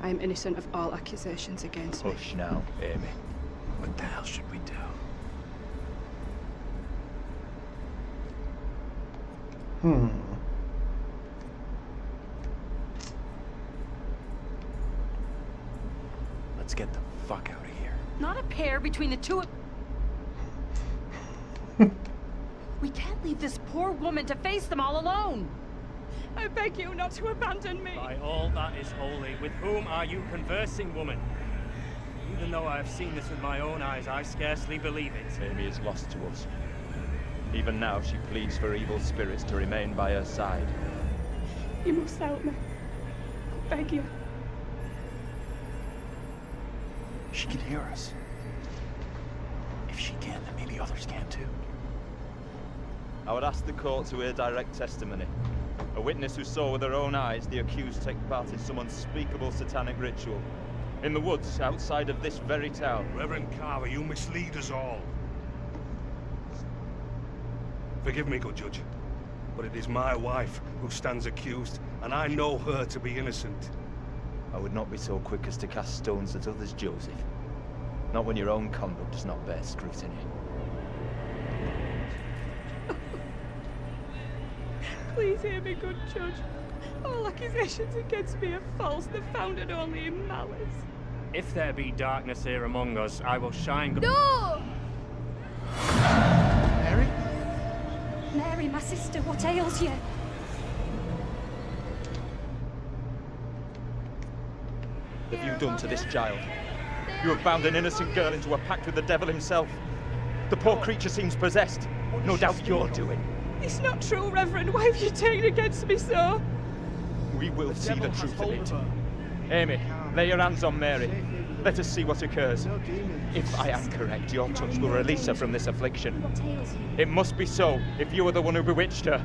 I am innocent of all accusations against me. Hush now, Amy. What the hell should we do? Let's get the fuck out of here. Not a pair between the two of... We can't leave this poor woman to face them all alone. I beg you not to abandon me. By all that is holy, with whom are you conversing, woman? You Even though I have seen this with my own eyes, I scarcely believe it. Amy is lost to us. Even now, she pleads for evil spirits to remain by her side. You must help me. I beg you. She can hear us. If she can, then maybe others can too. I would ask the court to hear direct testimony. A witness who saw with her own eyes the accused take part in some unspeakable satanic ritual. In the woods outside of this very town. Reverend Carver, you mislead us all. Forgive me, good judge, but it is my wife who stands accused, and I know her to be innocent. I would not be so quick as to cast stones at others, Joseph. Not when your own conduct does not bear scrutiny. Please hear me, good judge. All accusations against me are false. They're founded only in malice. If there be darkness here among us, I will shine. No! Mary? Mary, my sister, what ails you? What have you done to this child? You have bound an innocent girl into a pact with the devil himself. The poor creature seems possessed. No doubt you're doing. It's not true, Reverend. Why have you taken against me so? We will see the truth of it. Amy, lay your hands on Mary. Let us see what occurs. If I am correct, your touch will release her from this affliction. It must be so, if you are the one who bewitched her.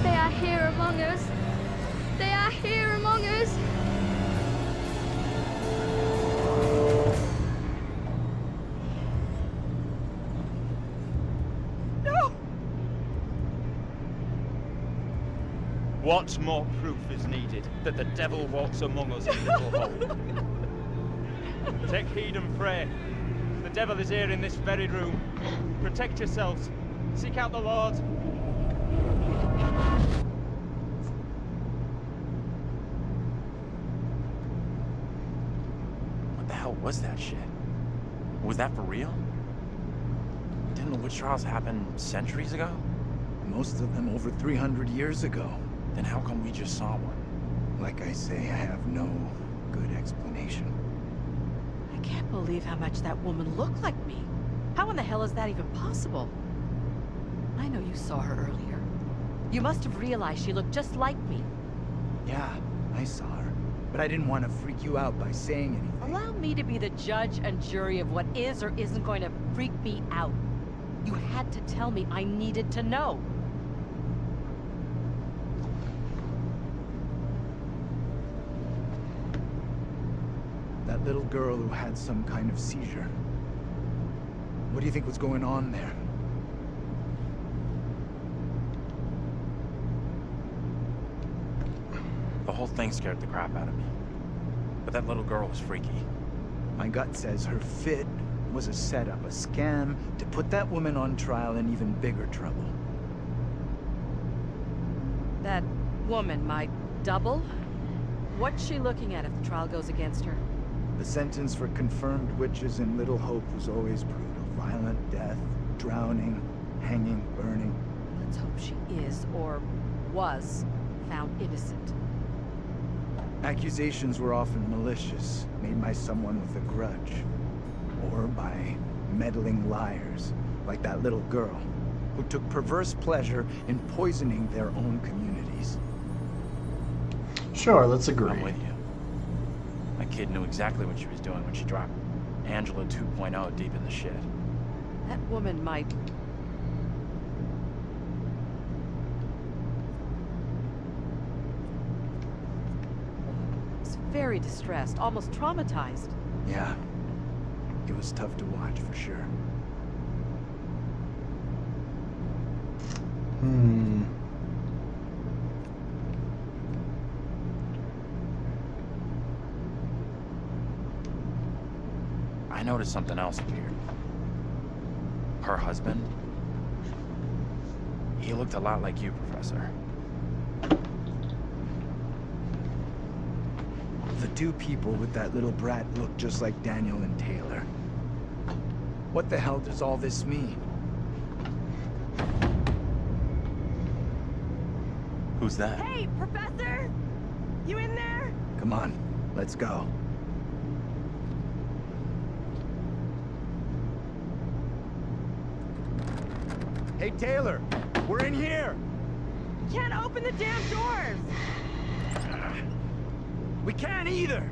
They are here among us. They are here among us. No! What more proof is needed that the devil walks among us in Little Hope? Take heed and pray. The devil is here in this very room. Protect yourselves. Seek out the Lord. What the hell was that shit? Was that for real? Didn't the witch trials happen centuries ago? Most of them over 300 years ago. Then how come we just saw one? Like I say, I have no good explanation. I can't believe how much that woman looked like me. How in the hell is that even possible? I know you saw her earlier. You must have realized she looked just like me. Yeah, I saw her. But I didn't want to freak you out by saying anything. Allow me to be the judge and jury of what is or isn't going to freak me out. You had to tell me. I needed to know. That little girl who had some kind of seizure. What do you think was going on there? The whole thing scared the crap out of me. But that little girl was freaky. My gut says her fit was a setup, a scam to put that woman on trial in even bigger trouble. That woman, my double? What's she looking at if the trial goes against her? The sentence for confirmed witches in Little Hope was always brutal. Violent death, drowning, hanging, burning. Let's hope she is, or was, found innocent. Accusations were often malicious, made by someone with a grudge. Or by meddling liars, like that little girl, who took perverse pleasure in poisoning their own communities. Sure, let's agree. I'm with you. That kid knew exactly what she was doing when she dropped Angela 2.0 deep in the shit. That woman might... was very distressed, almost traumatized. Yeah. It was tough to watch, for sure. I noticed something else weird. Her husband? He looked a lot like you, Professor. The two people with that little brat looked just like Daniel and Taylor. What the hell does all this mean? Who's that? Hey, Professor! You in there? Come on, let's go. Hey, Taylor, we're in here! Can't open the damn doors! We can't either!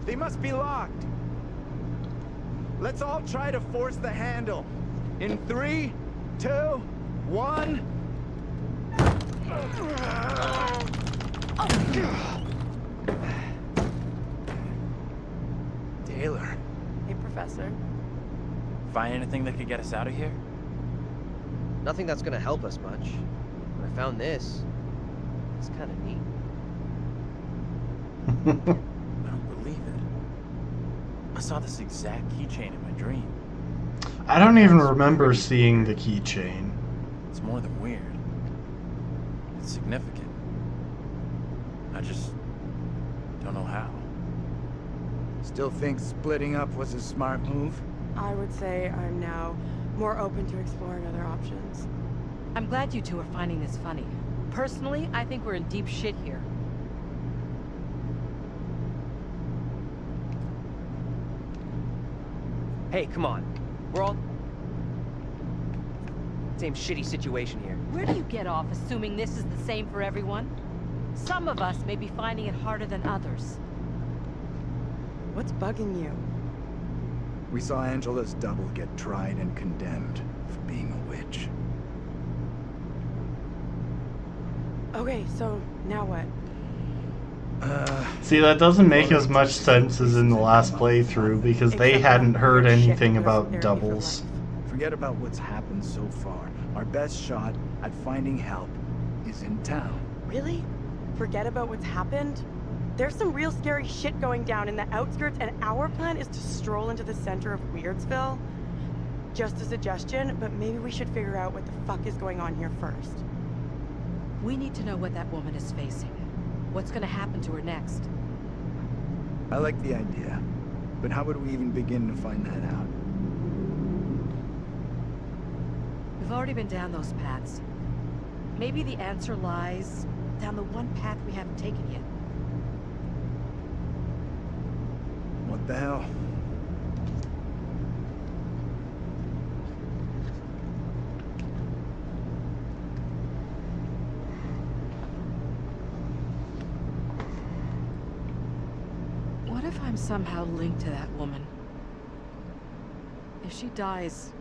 They must be locked. Let's all try to force the handle. In 3, 2, 1... Taylor. Hey, Professor. Find anything that could get us out of here? Nothing that's gonna help us much. But I found this. It's kind of neat. I don't believe it. I saw this exact keychain in my dream. I don't even remember seeing the keychain. It's more than weird. It's significant. I just don't know how. Still think splitting up was a smart move? I would say I'm now more open to exploring other options. I'm glad you two are finding this funny. Personally, I think we're in deep shit here. Hey, come on. We're all... Same shitty situation here. Where do you get off assuming this is the same for everyone? Some of us may be finding it harder than others. What's bugging you? We saw Angela's double get tried and condemned for being a witch. Okay, so now what? See, that doesn't make as much sense as in the last playthrough because they hadn't heard anything about doubles. Forget about what's happened so far. Our best shot at finding help is in town. Really? Forget about what's happened? There's some real scary shit going down in the outskirts, and our plan is to stroll into the center of Weirdsville. Just a suggestion, but maybe we should figure out what the fuck is going on here first. We need to know what that woman is facing. What's gonna happen to her next? I like the idea, but how would we even begin to find that out? We've already been down those paths. Maybe the answer lies down the one path we haven't taken yet. What the hell? What if I'm somehow linked to that woman? If she dies,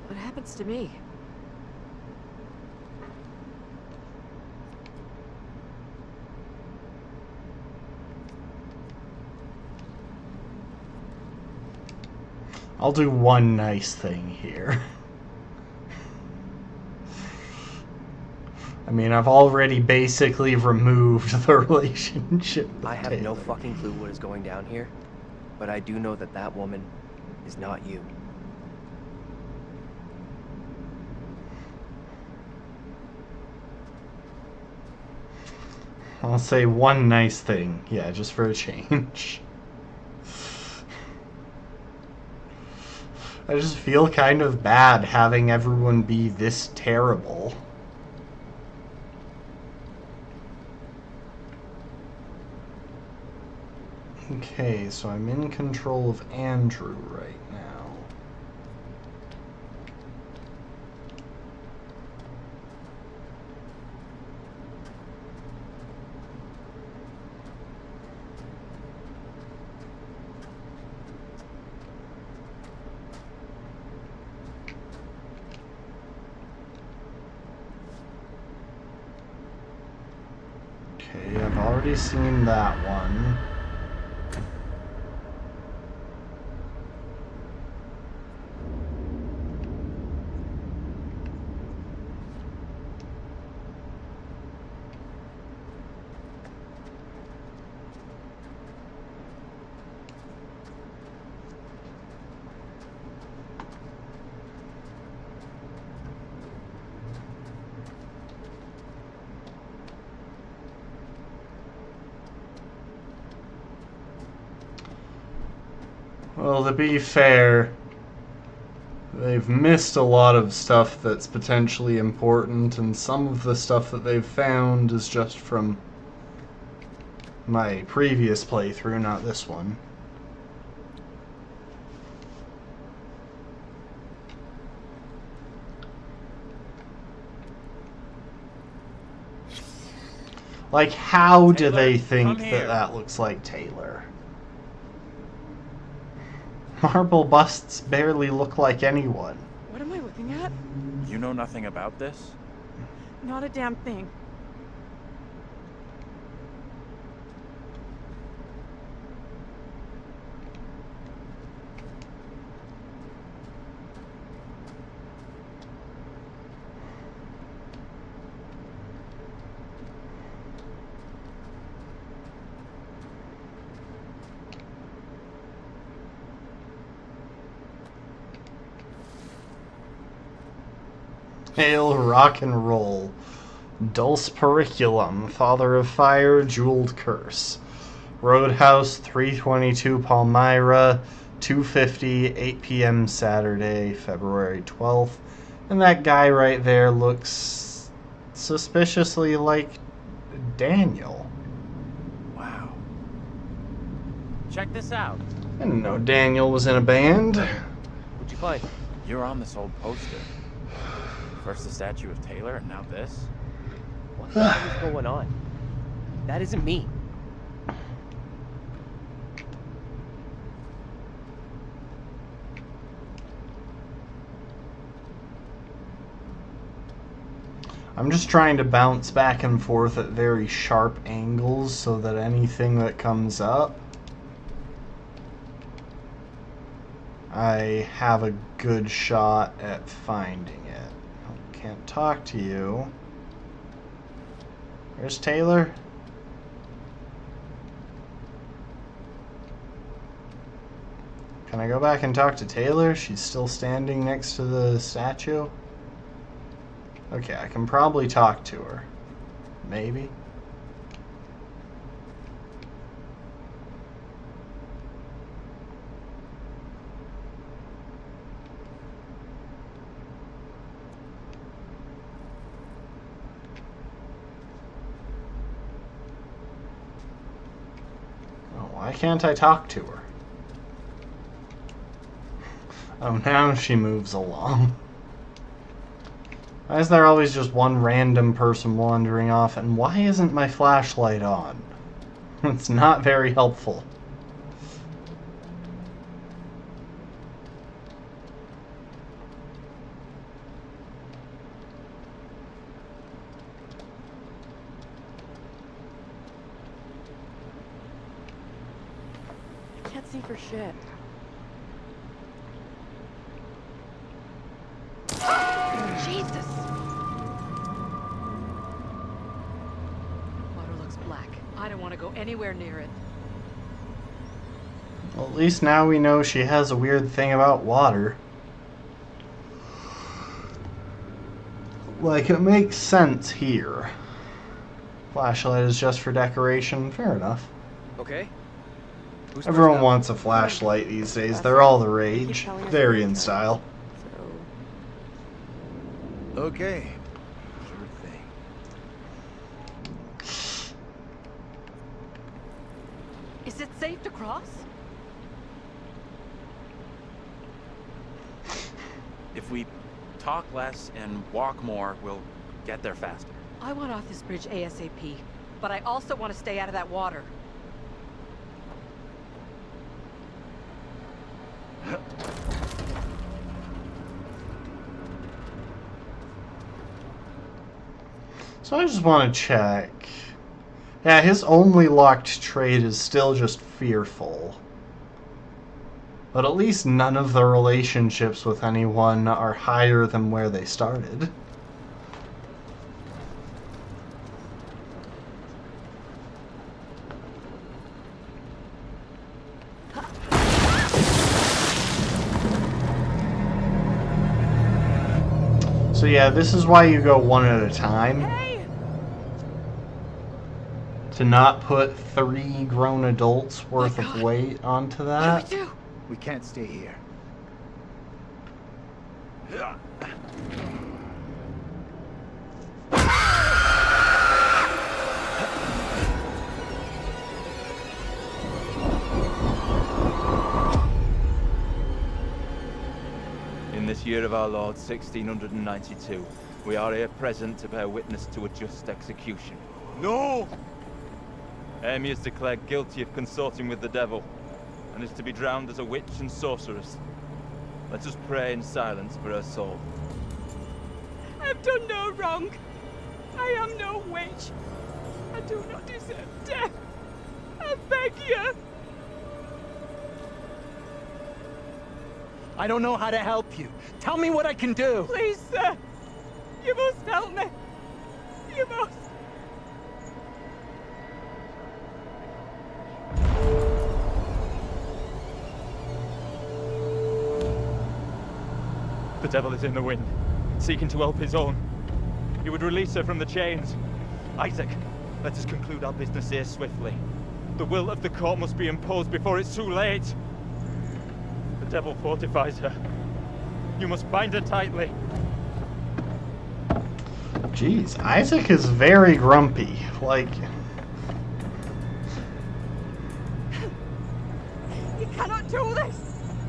what happens to me? I'll do one nice thing here. I mean, I've already basically removed the relationship with I have Taylor. no fucking clue what is going down here, but I do know that that woman is not you. I'll say one nice thing. Yeah, just for a change. I just feel kind of bad having everyone be this terrible. Okay, so I'm in control of Andrew right now. Okay, I've already seen that one. Well, to be fair, they've missed a lot of stuff that's potentially important, and some of the stuff that they've found is just from my previous playthrough, not this one. Like, how do they think that that looks like Taylor? Marble busts barely look like anyone. What am I looking at? You know nothing about this? Not a damn thing. Hail rock and roll. Dulce periculum, father of fire, jeweled curse. Roadhouse, 322 Palmyra, 2:50, 8 p.m. Saturday, February 12th. And that guy right there looks suspiciously like Daniel. Wow. Check this out. I didn't know Daniel was in a band. What'd you find? You're on this old poster. First the statue of Taylor, and now this? What the hell is going on? That isn't me. I'm just trying to bounce back and forth at very sharp angles so that anything that comes up, I have a good shot at finding it. Can't talk to you. Where's Taylor? Can I go back and talk to Taylor? She's still standing next to the statue. Okay, I can probably talk to her. Maybe. Why can't I talk to her? Oh, now she moves along. Why is there always just one random person wandering off, and why isn't my flashlight on? It's not very helpful. Can't see for shit. Jesus! Water looks black. I don't want to go anywhere near it. Well, at least now we know she has a weird thing about water. Like, it makes sense here. Flashlight is just for decoration. Fair enough. Okay. Everyone wants a flashlight these days. They're all the rage. Very in style. Okay. Sure thing. Is it safe to cross? If we talk less and walk more, we'll get there faster. I want off this bridge ASAP, but I also want to stay out of that water. So I just want to check. Yeah, his only locked trait is still just fearful. But at least none of the relationships with anyone are higher than where they started. So yeah, this is why you go one at a time. Hey! To not put 3 grown adults worth of weight onto that. We can't stay here. In this year of our Lord, 1692, we are here present to bear witness to a just execution. No! Amy is declared guilty of consorting with the devil, and is to be drowned as a witch and sorceress. Let us pray in silence for her soul. I've done no wrong. I am no witch. I do not deserve death. I beg you. I don't know how to help you. Tell me what I can do. Please, sir. You must help me. You must. The devil is in the wind, seeking to help his own. He would release her from the chains. Isaac, let us conclude our business here swiftly. The will of the court must be imposed before it's too late. The devil fortifies her. You must bind her tightly. Jeez, Isaac is very grumpy. Like... You cannot do this.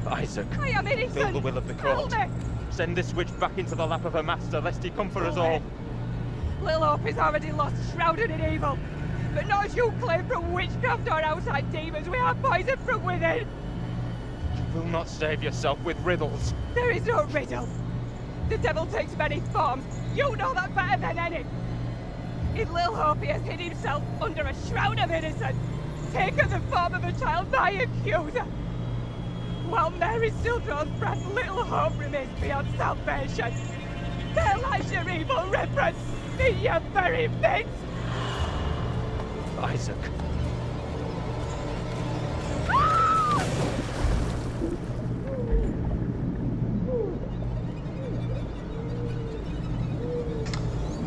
Isaac, I am innocent. fulfill the will of the court. Help me. Send this witch back into the lap of her master, lest he come for us all. Little Hope is already lost, shrouded in evil. But not as you claim from witchcraft or outside demons. We have poison from within. You will not save yourself with riddles. There is no riddle. The devil takes many forms. You know that better than any. In Little Hope, he has hid himself under a shroud of innocence, taken the form of a child, my accuser. While Mary still draws breath, Little Hope remains beyond salvation. There lies your evil reverence in your very midst. Isaac.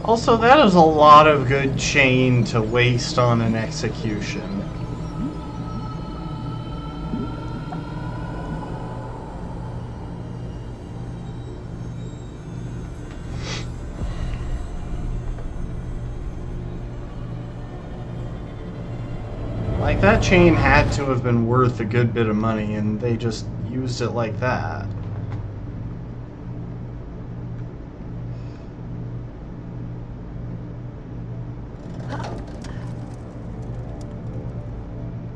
Also, that is a lot of good chain to waste on an execution. Like, that chain had to have been worth a good bit of money, and they just used it like that.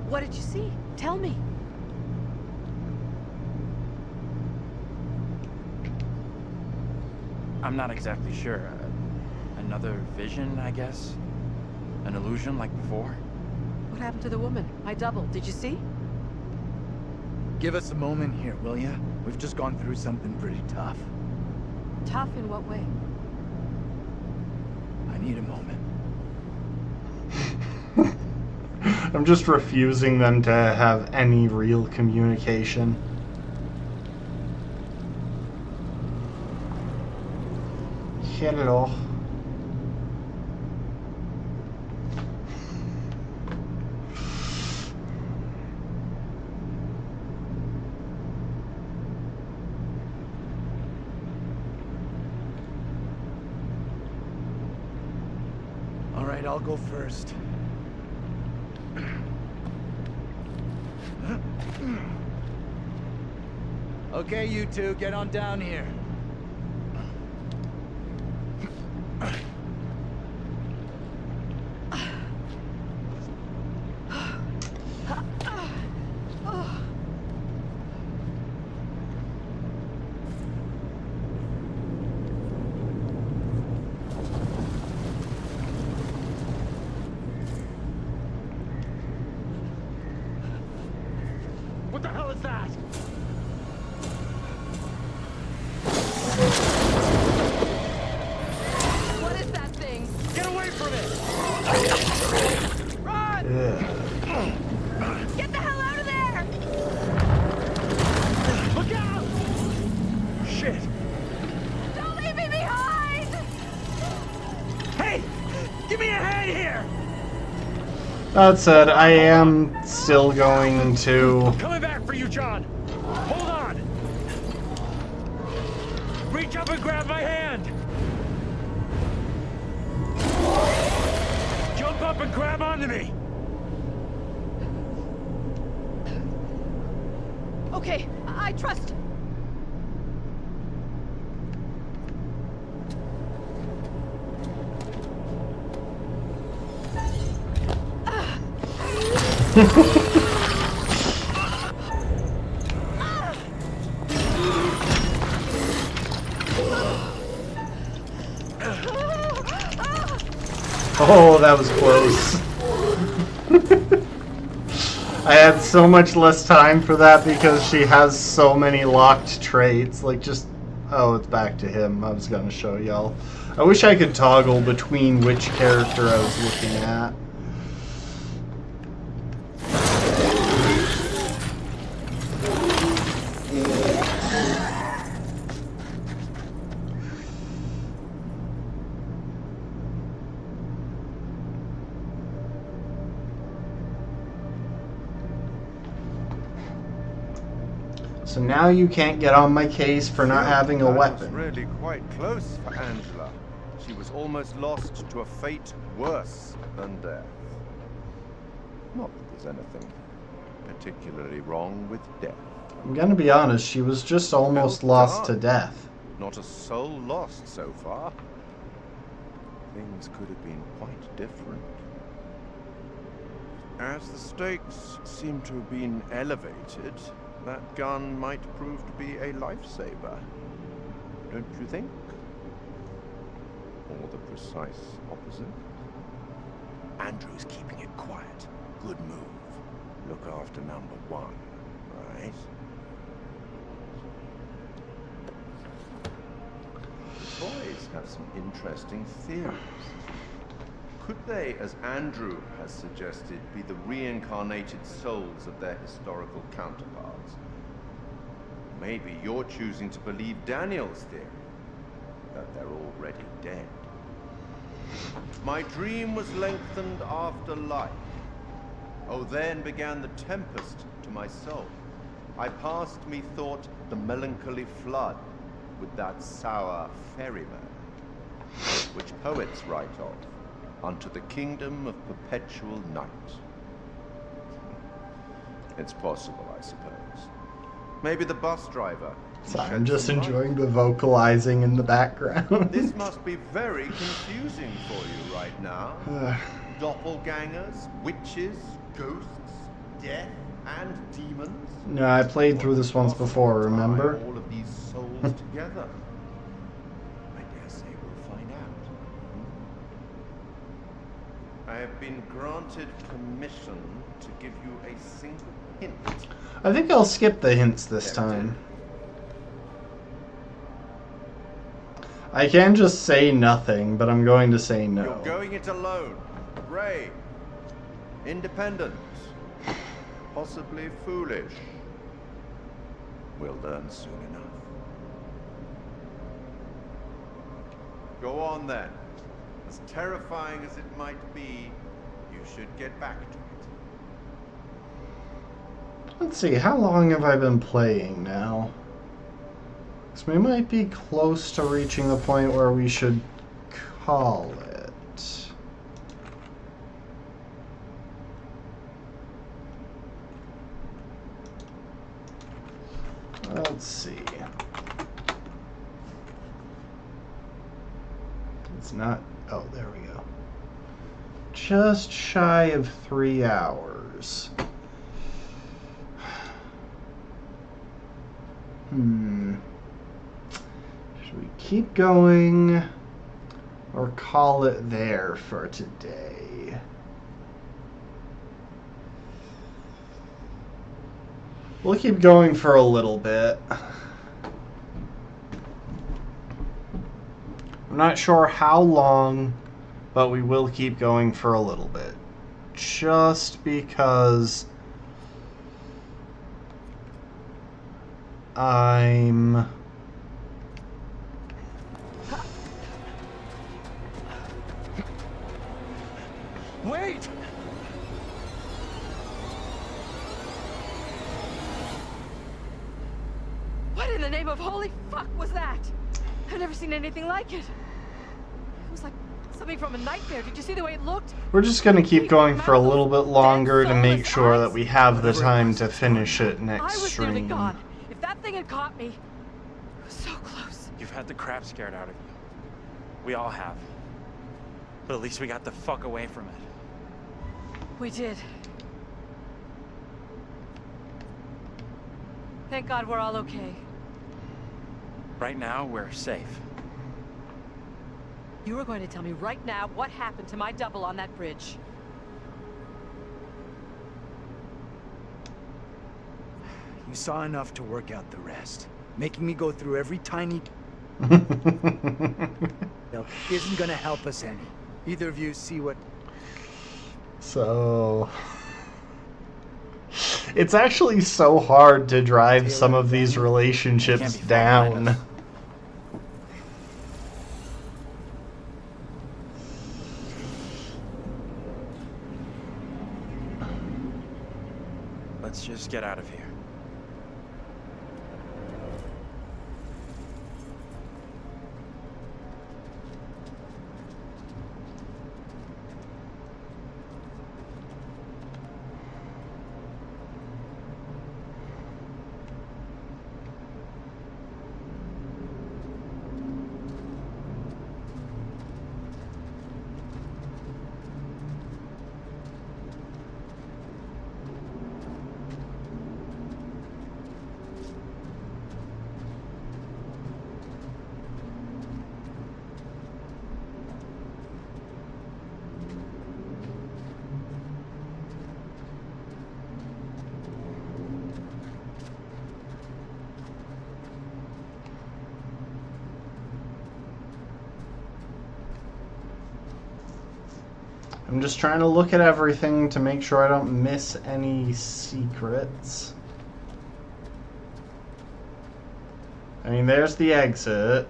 What did you see? Tell me. I'm not exactly sure. Another vision, I guess? An illusion like before? What happened to the woman? My double. Did you see? Give us a moment here, will ya? We've just gone through something pretty tough. Tough in what way? I need a moment. I'm just refusing them to have any real communication. Hello. All right, I'll go first. Okay, you two, get on down here. What the hell is that? What is that thing? Get away from it! Run! Get the hell out of there! Look out! Shit! Don't leave me behind! Hey! Give me a hand here! That said, I am still going to... Coming back for you, John! Hold on! Reach Reach up and grab my hand! Jump up and grab onto me! Okay, I trust. Oh, that was close. I had so much less time for that because she has so many locked traits. Like, just... Oh, it's back to him. I was gonna show y'all. I wish I could toggle between which character I was looking at. So now you can't get on my case for not having a weapon. That was really quite close for Angela. She was almost lost to a fate worse than death. Not that there's anything particularly wrong with death. I'm gonna be honest, she was just almost lost to death. Not a soul lost so far. Things could have been quite different. As the stakes seem to have been elevated, that gun might prove to be a lifesaver. Don't you think? Or the precise opposite? Andrew's keeping it quiet. Good move. Look after number one, right? The boys have some interesting theories. Could they, as Andrew has suggested, be the reincarnated souls of their historical counterparts? Maybe you're choosing to believe Daniel's theory, that they're already dead. My dream was lengthened after life. Oh, then began the tempest to my soul. I passed, methought, the melancholy flood with that sour ferryman, which poets write of, unto the kingdom of perpetual night. It's possible, I suppose. Maybe the bus driver. Sorry, I'm just enjoying the vocalizing in the background. This must be very confusing for you right now. Doppelgangers, witches, ghosts, death, and demons. No, I played through this once before, remember? All of these souls together. I dare say we'll find out. I have been granted permission to give you a single hint. I think I'll skip the hints this time. I can just say nothing, but I'm going to say no. You're going it alone. Brave. Independent. Possibly foolish. We'll learn soon enough. Go on then. As terrifying as it might be, you should get back to it. Let's see, how long have I been playing now? Because we might be close to reaching the point where we should call it. Let's see. It's not... Oh, there we go. Just shy of 3 hours. Should we keep going or call it there for today? We'll keep going for a little bit. I'm not sure how long, but we will keep going for a little bit. Just because I'm... Wait! What in the name of holy fuck was that? I've never seen anything like it. It was like something from a nightmare. Did you see the way it looked? We're just gonna keep going for a little bit longer to make sure that we have the time to finish it next I was nearly stream. gone. If that thing had caught me, it was so close. You've had the crap scared out of you. We all have. But at least we got the fuck away from it. We did. Thank God we're all okay. Right now, we're safe. You are going to tell me right now what happened to my double on that bridge. You saw enough to work out the rest. Making me go through every tiny... isn't gonna help us any. Either of you see what... So... It's actually so hard to drive some of these relationships down. Let's just get out of here. I'm just trying to look at everything to make sure I don't miss any secrets. I mean, there's the exit.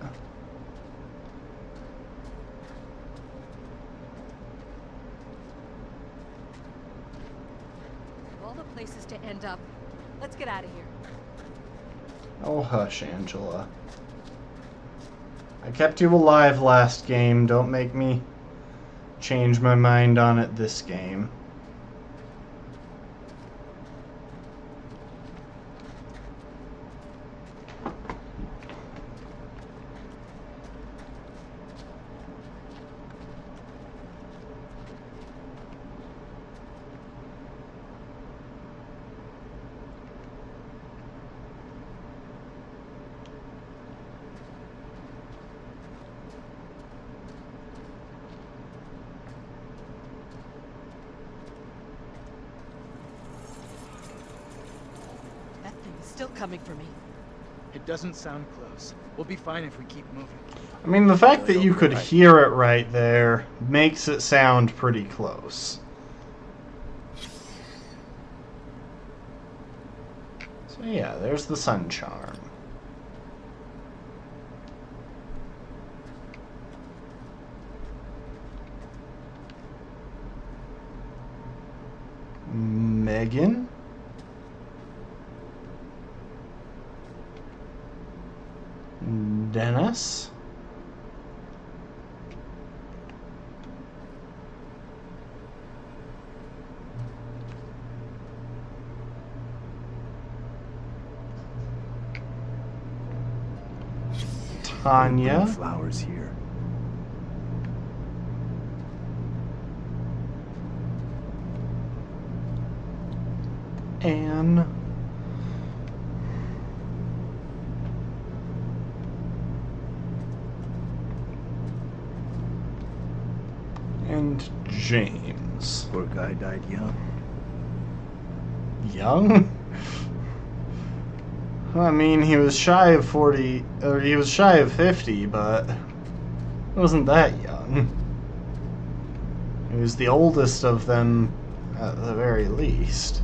Of all the places to end up, let's get out of here. Oh, hush, Angela. I kept you alive last game. Don't make me change my mind on it this game. Still coming for me. It doesn't sound close. We'll be fine if we keep moving. I mean, the fact that you could hear it right there makes it sound pretty close. So yeah, there's the sun charm. Megan? Dennis? Tanya? Flowers here. Anne? And James. Poor guy died young. Young? I mean, he was shy of 40, or he was shy of 50, but he wasn't that young. He was the oldest of them at the very least.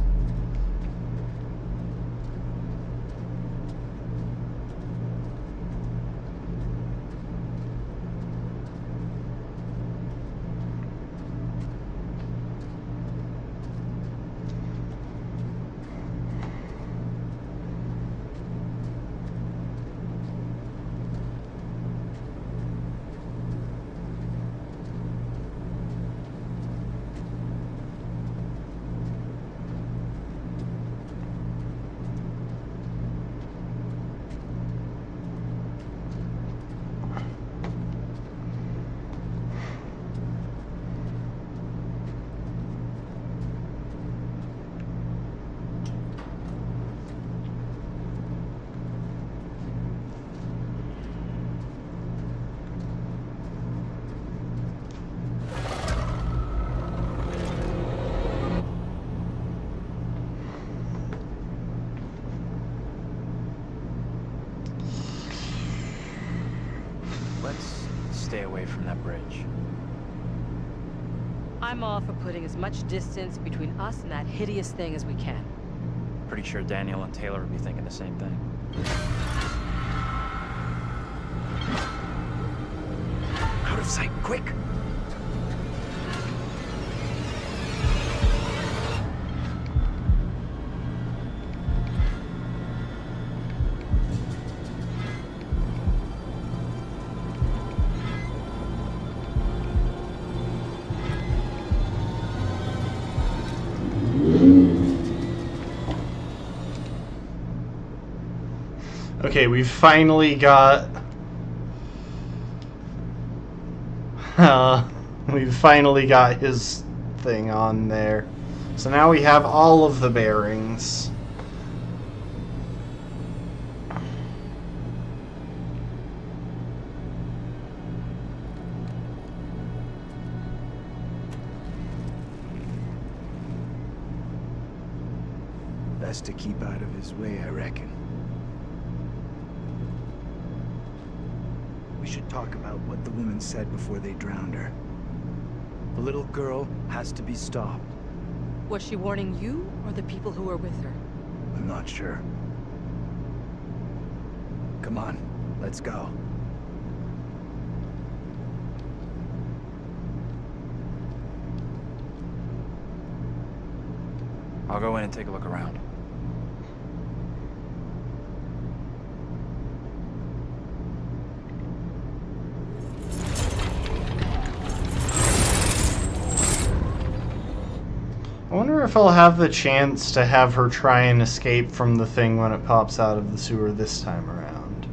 stay away from that bridge. I'm all for putting as much distance between us and that hideous thing as we can. Pretty sure Daniel and Taylor would be thinking the same thing. Out of sight, quick! Okay, we've finally got... we've finally got his thing on there. So now we have all of the bearings. Best to keep out of his way, I reckon. We should talk about what the woman said before they drowned her. The little girl has to be stopped. Was she warning you or the people who were with her? I'm not sure. Come on, let's go. I'll go in and take a look around. I wonder if I'll have the chance to have her try and escape from the thing when it pops out of the sewer this time around.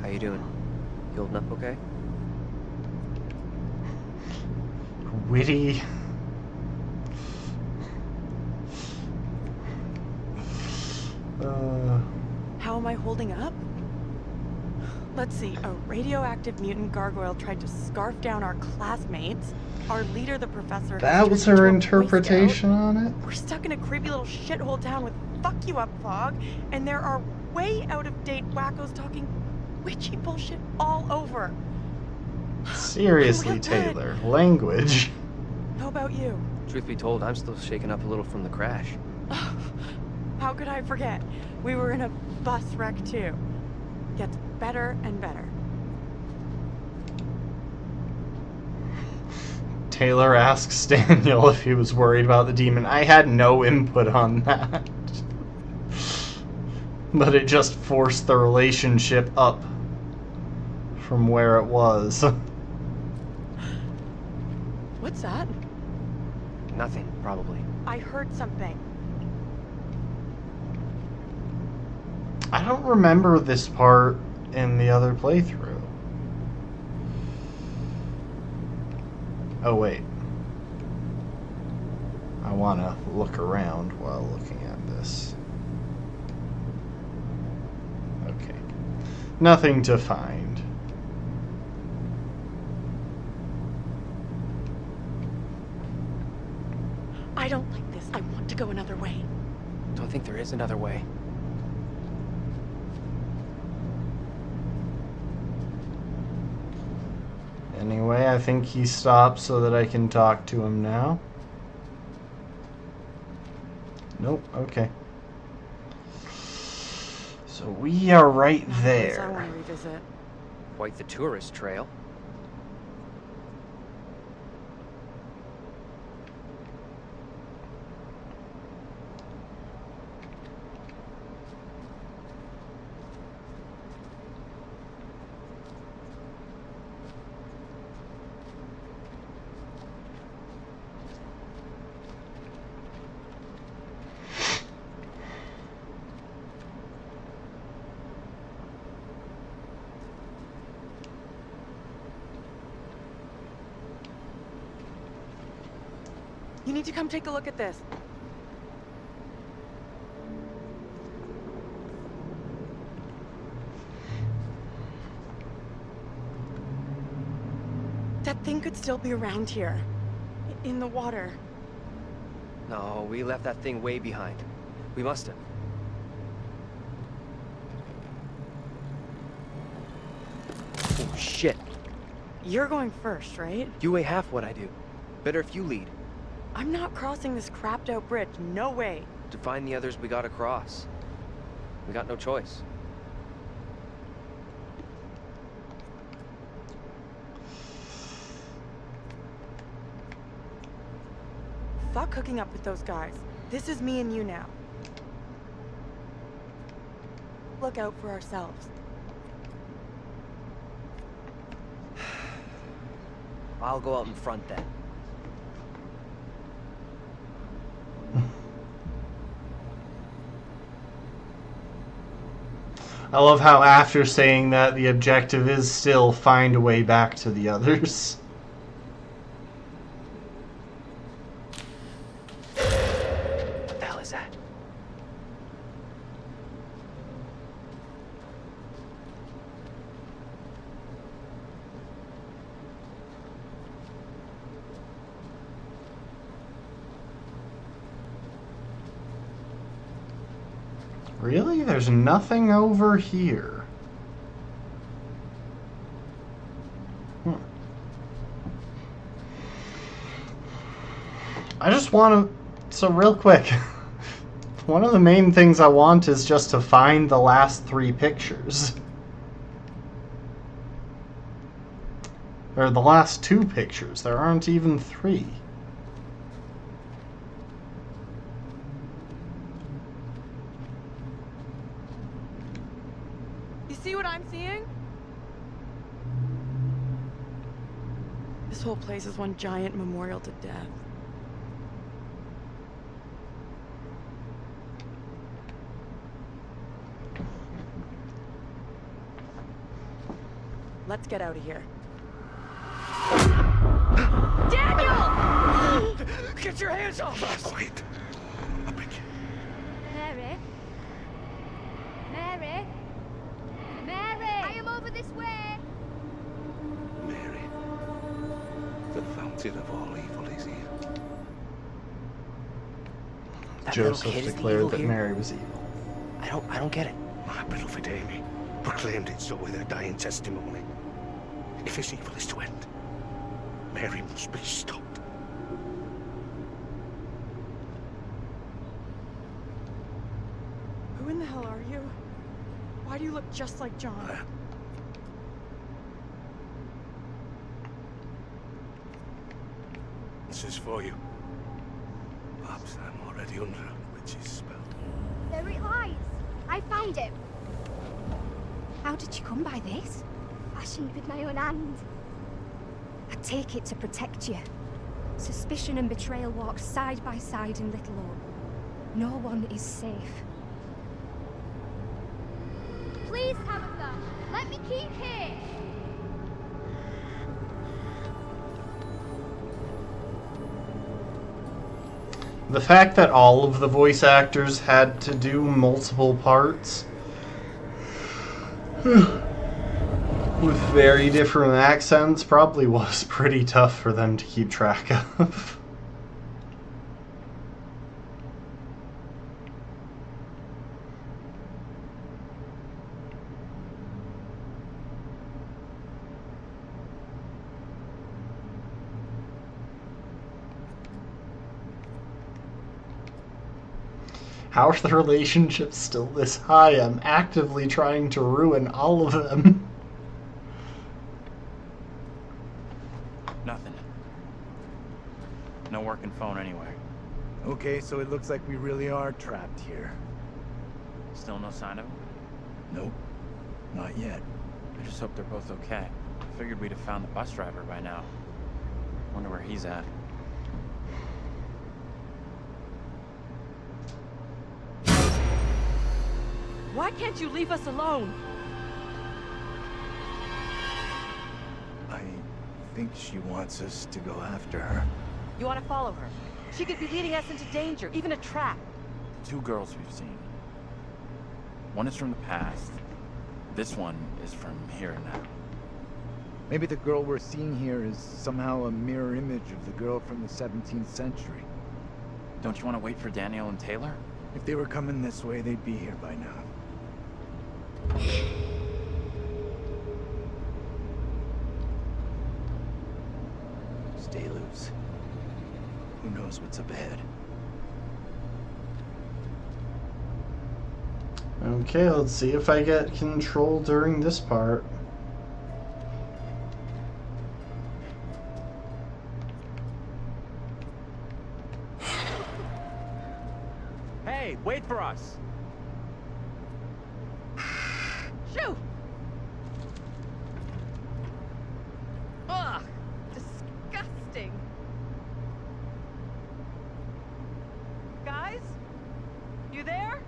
How you doing? You holding up okay? Witty. How am I holding up? Let's see, a radioactive mutant gargoyle tried to scarf down our classmates. Our leader, the professor... That was her interpretation on it? We're stuck in a creepy little shithole town with fuck you up fog, and there are way out-of-date wackos talking witchy bullshit all over. Seriously, Taylor. Language. How about you? Truth be told, I'm still shaken up a little from the crash. How could I forget? We were in a bus wreck too. Gets better and better. Taylor asks Daniel if he was worried about the demon. I had no input on that. But it just forced the relationship up from where it was. What's that? Nothing, probably. I heard something. I don't remember this part in the other playthrough. Oh, wait. I want to look around while looking at this. Okay. Nothing to find. I don't like this. I want to go another way. Don't think there is another way. Anyway, I think he stopped so that I can talk to him now. Nope, okay. So we are right there. I want to revisit. Quite the tourist trail. You need to come take a look at this. That thing could still be around here. In the water. No, we left that thing way behind. We must have. shit. You're going first, right? You weigh half what I do. Better if you lead. I'm not crossing this crapped out bridge. No way. To find the others, we gotta cross. We got no choice. Fuck hooking up with those guys. This is me and you now. Look out for ourselves. I'll go out in front then. I love how after saying that, the objective is still find a way back to the others. What the hell is that? Really? There's nothing over here. I just want to... So real quick, one of the main things I want is just to find the last 3 pictures. Or the last 2 pictures. There aren't even 3. See what I'm seeing? This whole place is one giant memorial to death. Let's get out of here. Daniel! Get your hands off us! Wait. Mary? Mary? Mary! I am over this way! Mary. The fountain of all evil is here. That Joseph kid is the declared evil that here? Mary was evil. I don't get it. My beloved Amy proclaimed it so with her dying testimony. If his evil is to end, Mary must be stopped. Who in the hell are you? Why do you look just like John? This is for you. Perhaps I'm already under a witch's spell. There it lies. I found it. How did you come by this? Fashioned with my own hand. I take it to protect you. Suspicion and betrayal walk side by side in Little Hope. No one is safe. Please, Tabitha, let me keep here. The fact that all of the voice actors had to do multiple parts with very different accents probably was pretty tough for them to keep track of. How are the relationships still this high? I'm actively trying to ruin all of them. Nothing. No working phone anywhere. Okay, so it looks like we really are trapped here. Still no sign of him? Nope. Not yet. I just hope they're both okay. I figured we'd have found the bus driver by now. Wonder where he's at. Why can't you leave us alone? I think she wants us to go after her. You want to follow her? She could be leading us into danger, even a trap. The 2 girls we've seen. One is from the past. This one is from here and now. Maybe the girl we're seeing here is somehow a mirror image of the girl from the 17th century. Don't you want to wait for Daniel and Taylor? If they were coming this way, they'd be here by now. stay loose. Who knows what's up ahead? Okay, let's see if I get control during this part. Hey, wait for us! Shoo! Ugh, disgusting. Guys? You there?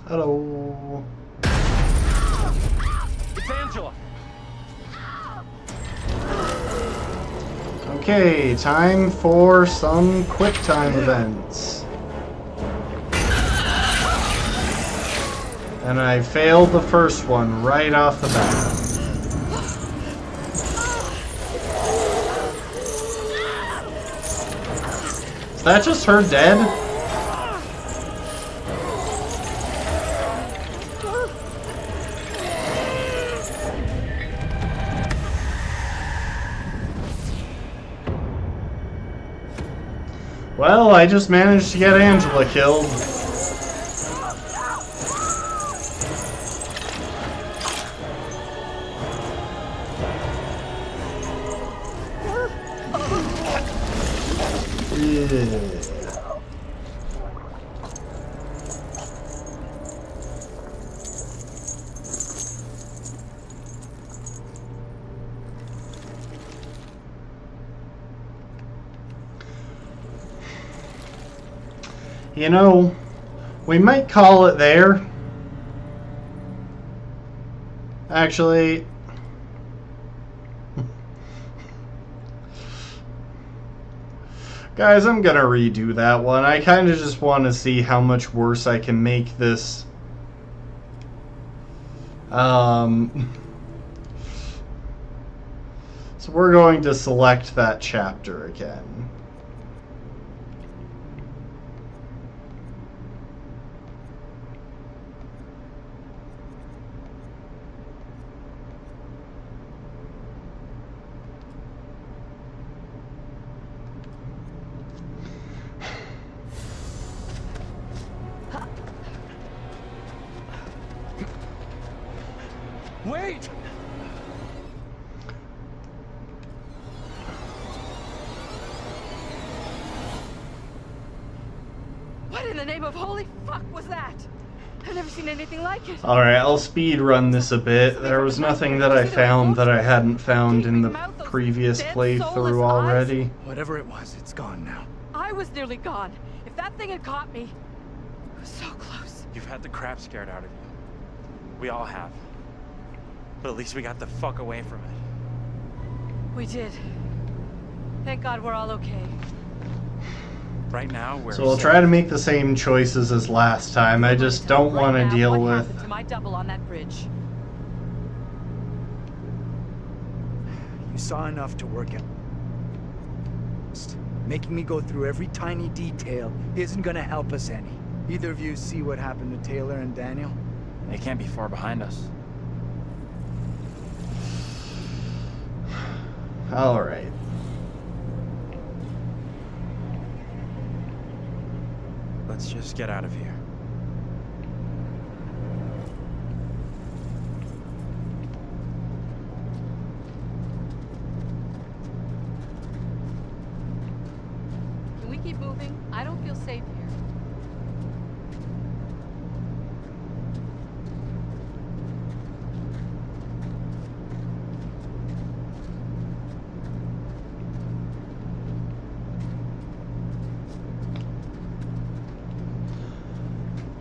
Hello. It's Angela! Okay, time for some quick time events. And I failed the first one right off the bat. Is that just her dead? Well, I just managed to get Angela killed. Yeah. You know, we might call it there. Actually, guys, I'm gonna redo that one. I kind of just want to see how much worse I can make this. So we're going to select that chapter again. Wait! What in the name of holy fuck was that? I've never seen anything like it. Alright, I'll speed run this a bit. There was nothing that I found that I hadn't found in the previous playthrough already. Whatever it was, it's gone now. I was nearly gone. If that thing had caught me, it was so close. You've had the crap scared out of you. We all have. But at least we got the fuck away from it. We did. Thank God we're all okay. Right now, we're So we'll try to make the same choices as last time. I just don't want to deal what with... happened to my double on that bridge? You saw enough to work out. Making me go through every tiny detail isn't gonna help us any. Either of you see what happened to Taylor and Daniel? They can't be far behind us. Alright. Let's just get out of here. Can we keep moving? I don't feel safe here.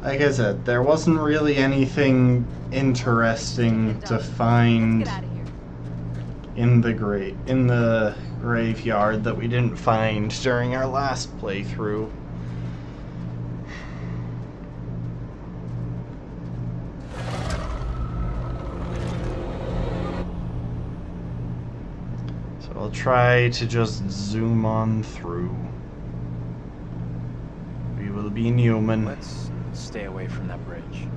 Like I said, there wasn't really anything interesting to find in the graveyard that we didn't find during our last playthrough. So I'll try to just zoom on through. be Newman. Let's stay away from that bridge.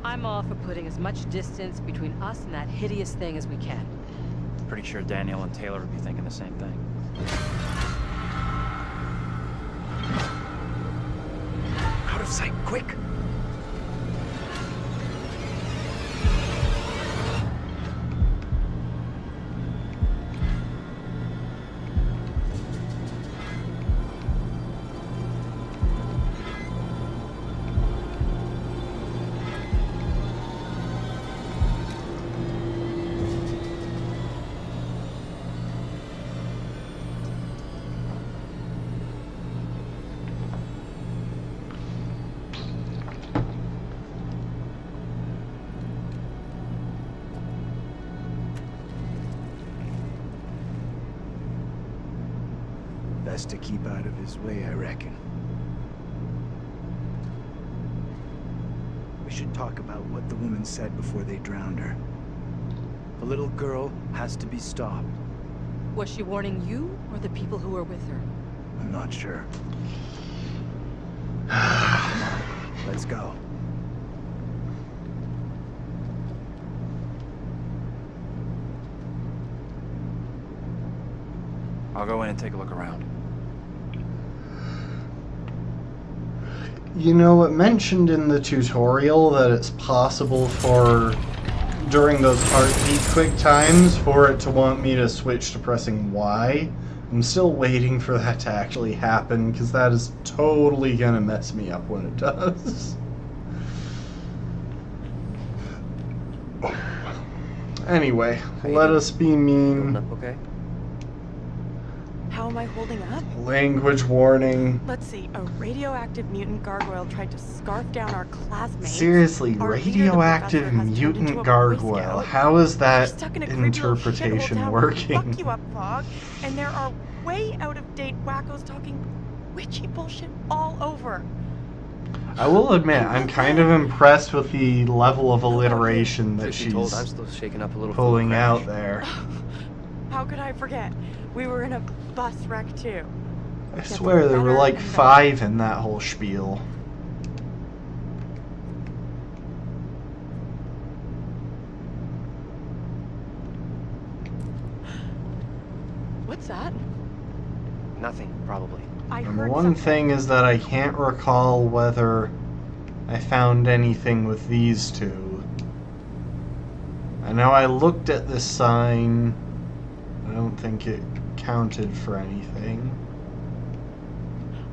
I'm all for putting as much distance between us and that hideous thing as we can. Pretty sure Daniel and Taylor would be thinking the same thing. Out of sight, quick! Best to keep out of his way, I reckon. We should talk about what the woman said before they drowned her. The little girl has to be stopped. Was she warning you or the people who were with her? I'm not sure. Come on, let's go. I'll go in and take a look around. You know, it mentioned in the tutorial that it's possible for, during those heartbeat quick times, for it to want me to switch to pressing Y. I'm still waiting for that to actually happen, because that is totally gonna mess me up when it does. Anyway, let us be mean. Okay. How am I holding up? Language warning. Let's see, a radioactive mutant gargoyle tried to scarf down our classmates. Seriously, Our leader, the radioactive professor, has turned into mutant a Boy gargoyle. Scout. How is We're that stuck in a creepy little shithole interpretation town. working? Fuck you up, Fog. And there are way out of date wackos talking witchy bullshit all over. I will admit, I'm kind of impressed with the level of alliteration that she's I'm still shaking up a little pulling from the out crash. there. How could I forget? We were in a bus wreck too. I swear there were like 5 in that whole spiel. What's that? Nothing, probably. I And the heard one something. thing is that I can't recall whether I found anything with these two. I know I looked at this sign. I don't think it counted for anything.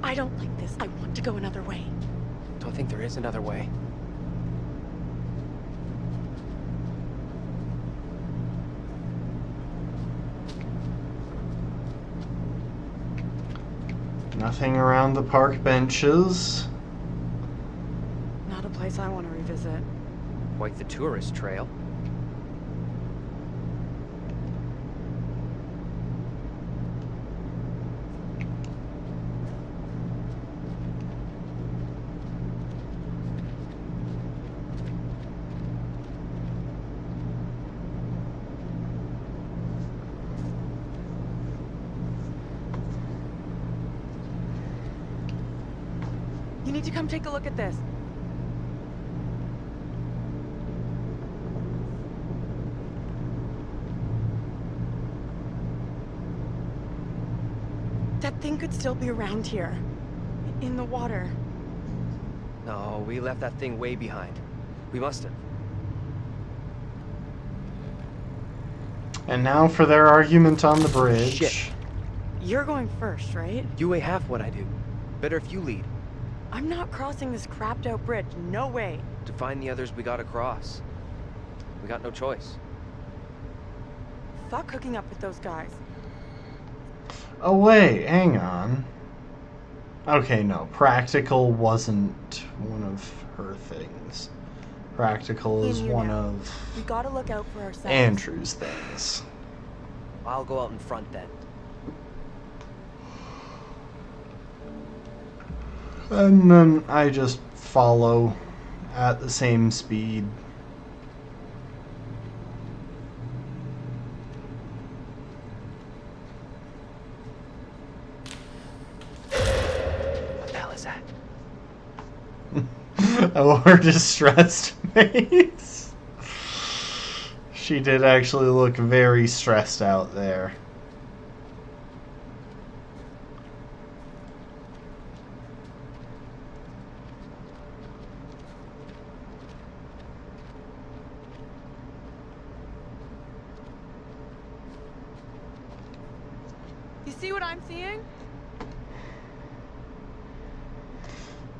I don't like this. I want to go another way. Don't think there is another way. Nothing around the park benches. Not a place I want to revisit. Quite the tourist trail. You need to come take a look at this. That thing could still be around here. In the water. No, we left that thing way behind. We must have. And now for their argument on the bridge. Shit. You're going first, right? You weigh half what I do. Better if you lead. I'm not crossing this crapped out bridge. No way. To find the others, we gotta cross. We got no choice. Fuck hooking up with those guys. Oh wait, hang on. Okay, no, practical wasn't one of her things. Practical is In you one now. of We gotta look out for ourselves. Andrew's things. I'll go out in front then. And then I just follow at the same speed. Oh, her distressed face. She did actually look very stressed out there. You see what I'm seeing?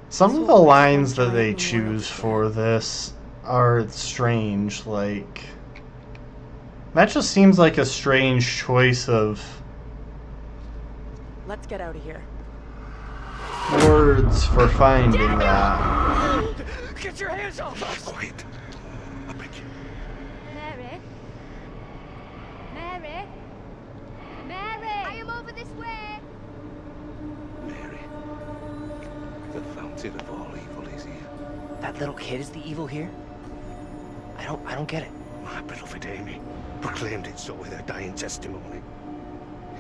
Some of the lines that they choose for this are strange, like... That just seems like a strange choice of Let's get out of here. words for finding that. Get your hands off us! Quiet. I beg you. Mary? Mary? Mary! I am over this way! Mary. The fountain of all evil is here. That little kid is the evil here? I don't get it. My beloved Amy proclaimed it so with her dying testimony.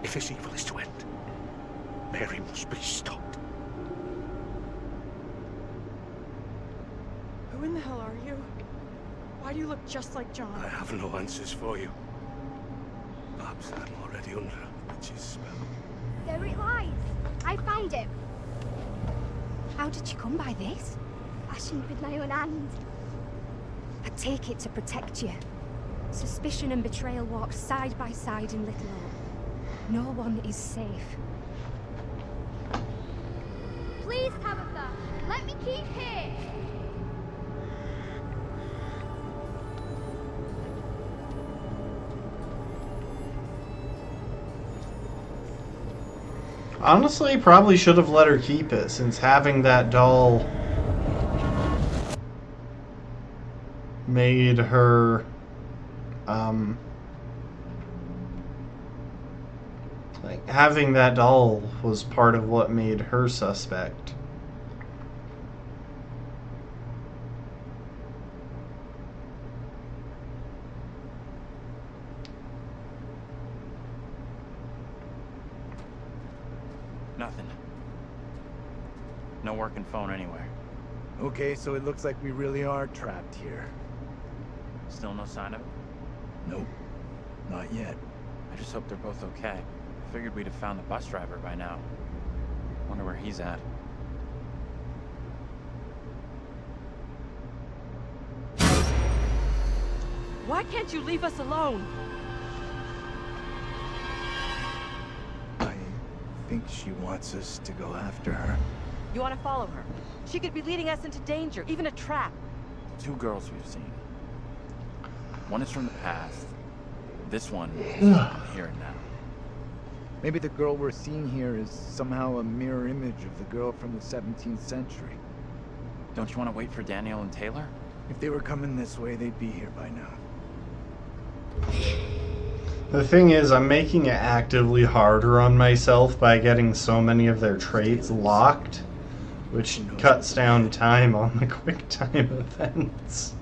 If this evil is to end, Mary must be stopped. Who in the hell are you? Why do you look just like John? I have no answers for you. Perhaps I'm already under a witch's spell. There it lies. I found it. How did you come by this? Fashioned with my own hand. I take it to protect you. Suspicion and betrayal walk side by side in Little Oak. No one is safe. Please, Tabitha, let me keep here. Honestly, probably should have let her keep it, since having that doll made her, like, having that doll was part of what made her suspect. Nothing. No working phone anywhere. Okay, so it looks like we really are trapped here. Still no sign of it? Nope. Not yet. I just hope they're both okay. I figured we'd have found the bus driver by now. Wonder where he's at. Why can't you leave us alone? I think she wants us to go after her. You want to follow her? She could be leading us into danger, even a trap. Two girls we've seen. One is from the past. This one is from here and now. Maybe the girl we're seeing here is somehow a mirror image of the girl from the 17th century. Don't you want to wait for Daniel and Taylor? If they were coming this way, they'd be here by now. The thing is, I'm making it actively harder on myself by getting so many of their traits locked, which cuts down time on the quick time events.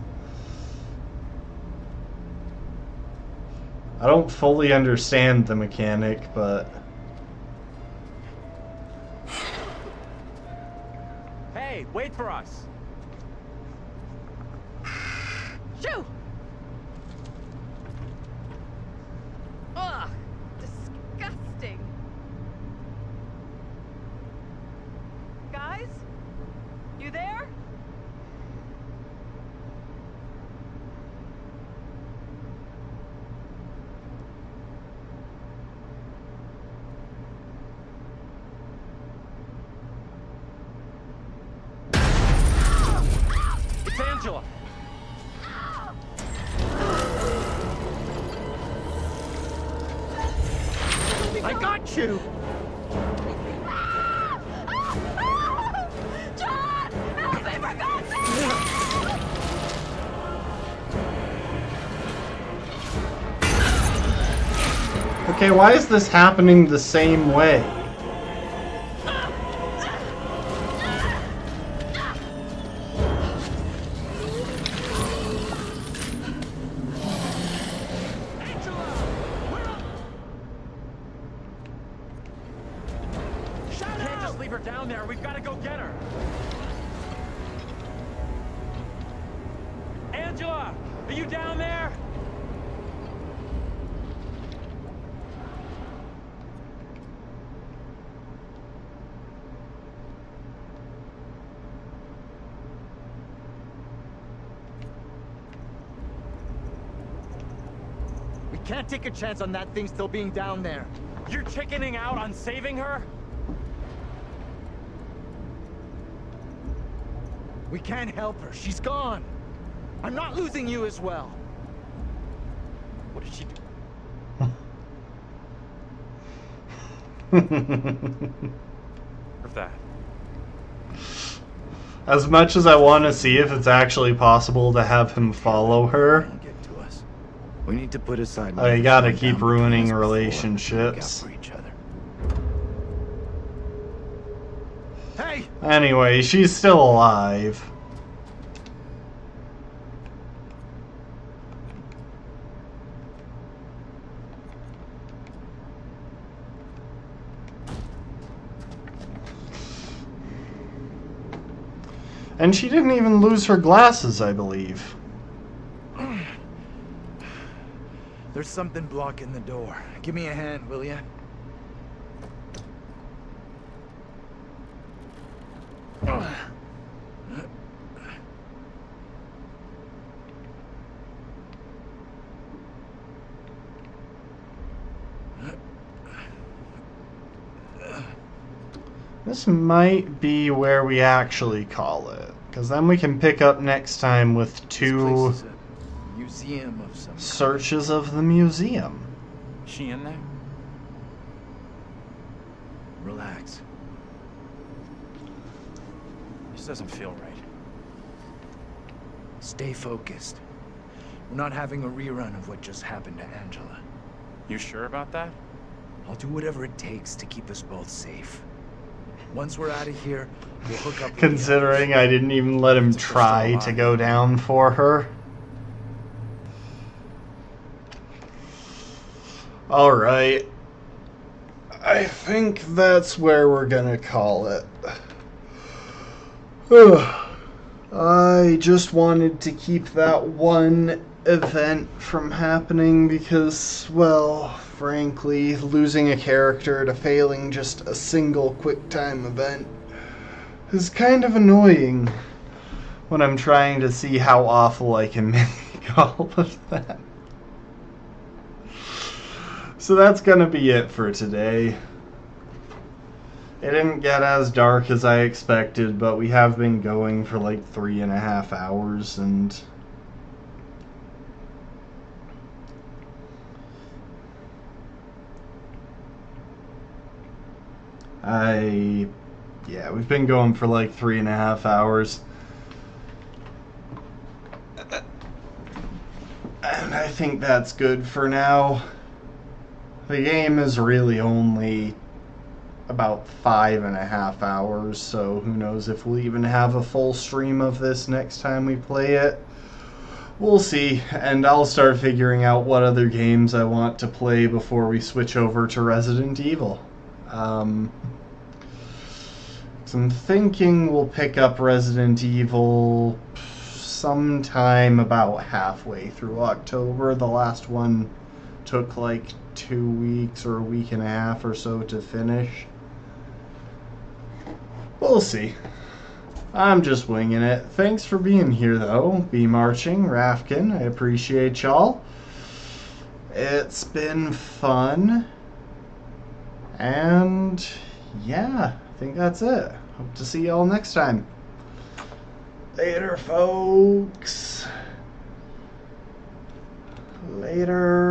I don't fully understand the mechanic, but... Hey, wait for us! Shoo! Ugh, disgusting. Guys? You there? It's Angela! I got you! John! Help me, for God's Okay, why is this happening the same way? We can't just leave her down there. We've got to go get her. Are you down there? We can't take a chance on that thing still being down there. You're chickening out on saving her? We can't help her. She's gone. I'm not losing you as well. What did she do? Of that. As much as I want to see if it's actually possible to have him follow her, We need to put aside. I gotta keep ruining relationships. Hey! Anyway, she's still alive. And she didn't even lose her glasses, I believe. There's something blocking the door. Give me a hand, will ya? This might be where we actually call it, because then we can pick up next time with two Museum of some searches of the museum. She in there? Relax. This doesn't feel right. Stay focused. We're not having a rerun of what just happened to Angela. You sure about that? I'll do whatever it takes to keep us both safe. Once we're out of here, we'll hook up. Considering I didn't even let him try to go down for her. Alright. I think that's where we're gonna call it. I just wanted to keep that one event from happening because, well, frankly, losing a character to failing just a single QuickTime event is kind of annoying when I'm trying to see how awful I can make all of that. So that's gonna be it for today. It didn't get as dark as I expected, but we have been going for like 3.5 hours, and yeah, we've been going for like 3.5 hours. And I think that's good for now. The game is really only about 5.5 hours, so who knows if we'll even have a full stream of this next time we play it. We'll see, and I'll start figuring out what other games I want to play before we switch over to Resident Evil. So I'm thinking we'll pick up Resident Evil sometime about halfway through October. The last one took like 2 weeks or a week and a half or so to finish. We'll see. I'm just winging it. Thanks for being here, though. Be Marching, Rafkin. I appreciate y'all. It's been fun. And yeah, I think that's it. Hope to see y'all next time. Later, folks. Later.